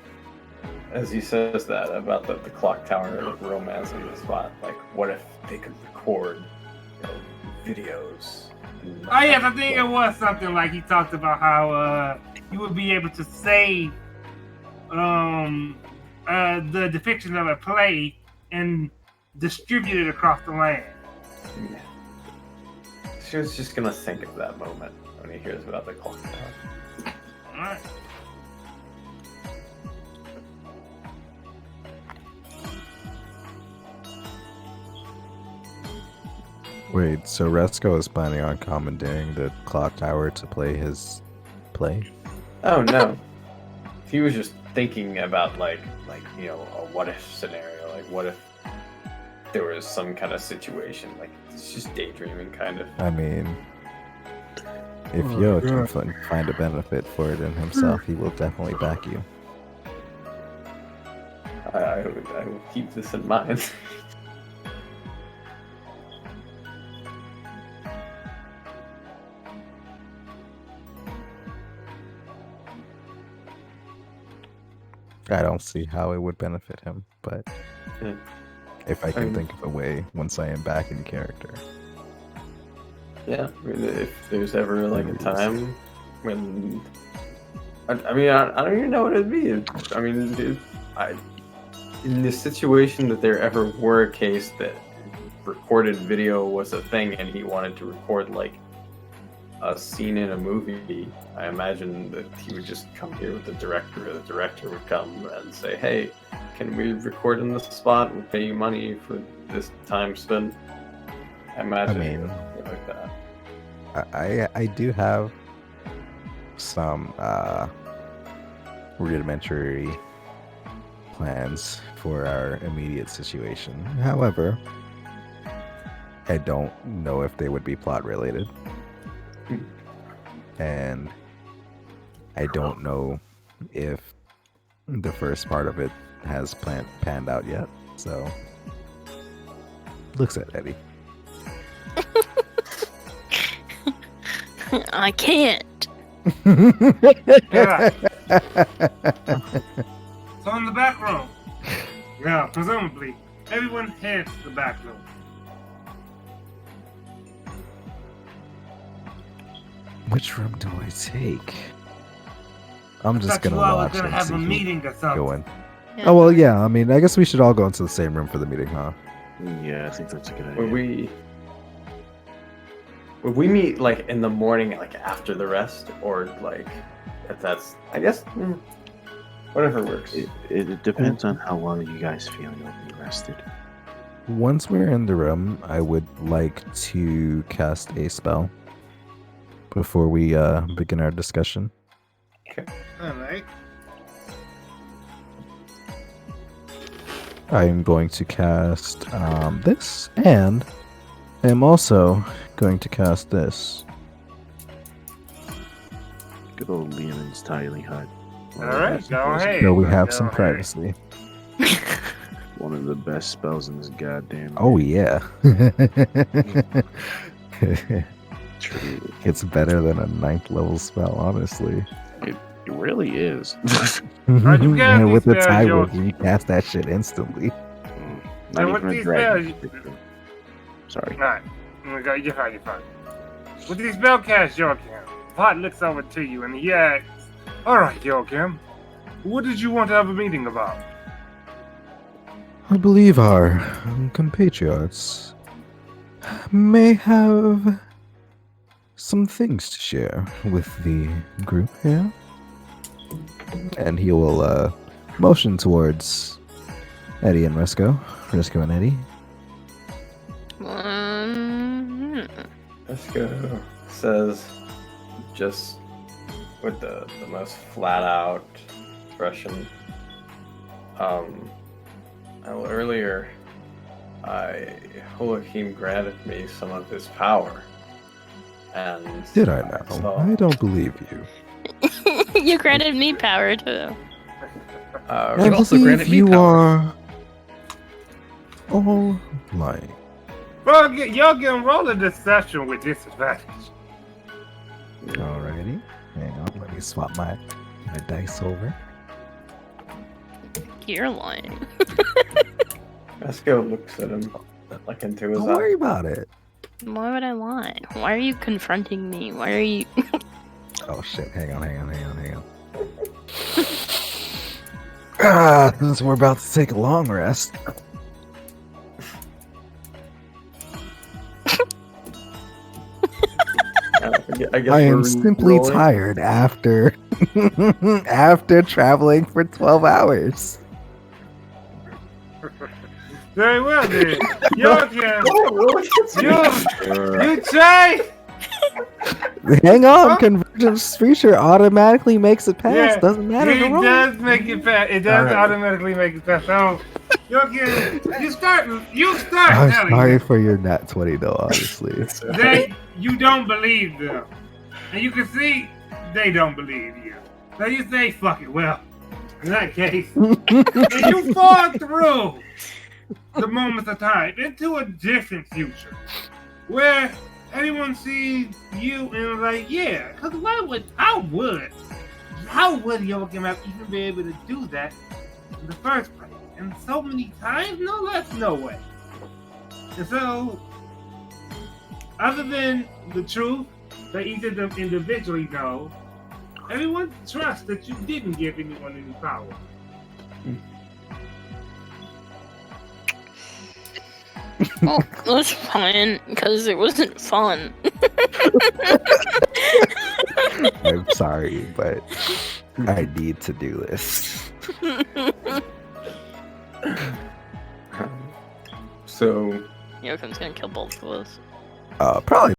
as he says that, about the clock tower like, romancing the spot. Like, what if they could record videos? Oh yes, I think it was something like he talked about how you would be able to save the depiction of a play and distribute it across the land. Yeah. She was just gonna think of that moment when he hears about the clock tower. Alright. Wait, so Resco is planning on commandeering the clock tower to play his play? Oh no. He was just thinking about like you know, a what if scenario. Like what if there was some kind of situation. Like it's just daydreaming kind of. I mean, if Yo can find a benefit for it in himself, he will definitely back you. I will keep this in mind. I don't see how it would benefit him, but Yeah. if I can mean- think of a way once I am back in character. Yeah, I mean, if there's ever like a time when, I don't even know what it'd be. I mean, in the situation that there ever were a case that recorded video was a thing, and he wanted to record like a scene in a movie, I imagine that he would just come here with the director, or the director would come and say, "Hey, can we record in this spot? We'll pay you money for this time spent." I imagine it would be like that. I do have some rudimentary plans for our immediate situation. However, I don't know if they would be plot related. And I don't know if the first part of it has panned out yet. So, looks at Eddie. I can't. Yeah. So in the back room. Yeah, presumably. Everyone heads to the back room. Which room do I take? I'm just Thought gonna you all were watch gonna and have see a who meeting or something. going. Yeah. Oh well, yeah. I mean, I guess we should all go into the same room for the meeting, huh? Yeah, I think that's a good idea. Would we meet like in the morning, like after the rest, or like if that's I guess whatever works. It depends on how well you guys feel you'll be rested. Once we're in the room, I would like to cast a spell before we begin our discussion. Alright. I am going to cast this, and I am also going to cast this. Good old Leon's tiny hut. Alright, go ahead. So we have Go some ahead. privacy. One of the best spells in this goddamn. Oh yeah. Truly. It's better than a 9th level spell, honestly. It really is. Alright, you guys And with the spells, time, yours. you cast that shit instantly. Not And with even a these dragon. spells, Sorry. Alright. You're fine. With these spellcast, Joachim, Vought looks over to you and he asks, Alright, Joachim, what did you want to have a meeting about? I believe our compatriots may have some things to share with the group here. And he will motion towards Eddie and Risco. Risco and Eddie. Resco says, just with the most flat out expression. Well, earlier, Joachim granted me some of his power. And Did I now? I don't believe you. You granted me power too. I You also believe granted me you power. are all lying. Well, y'all can roll a deception with disadvantage. Alrighty. Hang on, let me swap my dice over. You're lying. Esco looks at him, like into his Don't eye. worry about it. Why would I lie? Why are you confronting me? Why are you? Oh shit, hang on. Since we're about to take a long rest. I guess I am we're simply rolling. tired after traveling for 12 hours. Very well, then. Y'all can. Sure. You Jay. Hang on, convergence feature automatically makes it pass. Doesn't matter. It the roll. does make it pass. It does Alright. automatically make it pass. So, y'all can. You start I'm telling sorry them for your nat 20 though, honestly. that you don't believe them. And you can see they don't believe you. So you say, fuck it. Well, in that case, and you fall through the moments of time into a different future where everyone sees you and like, yeah, because how would Joachim have even be able to do that in the first place? And so many times? No less, no way. And so, other than the truth that each of them individually know, everyone trusts that you didn't give anyone any power. Well, that's fine because it wasn't fun. I'm sorry, but I need to do this. So Joachim's gonna kill both of us. Probably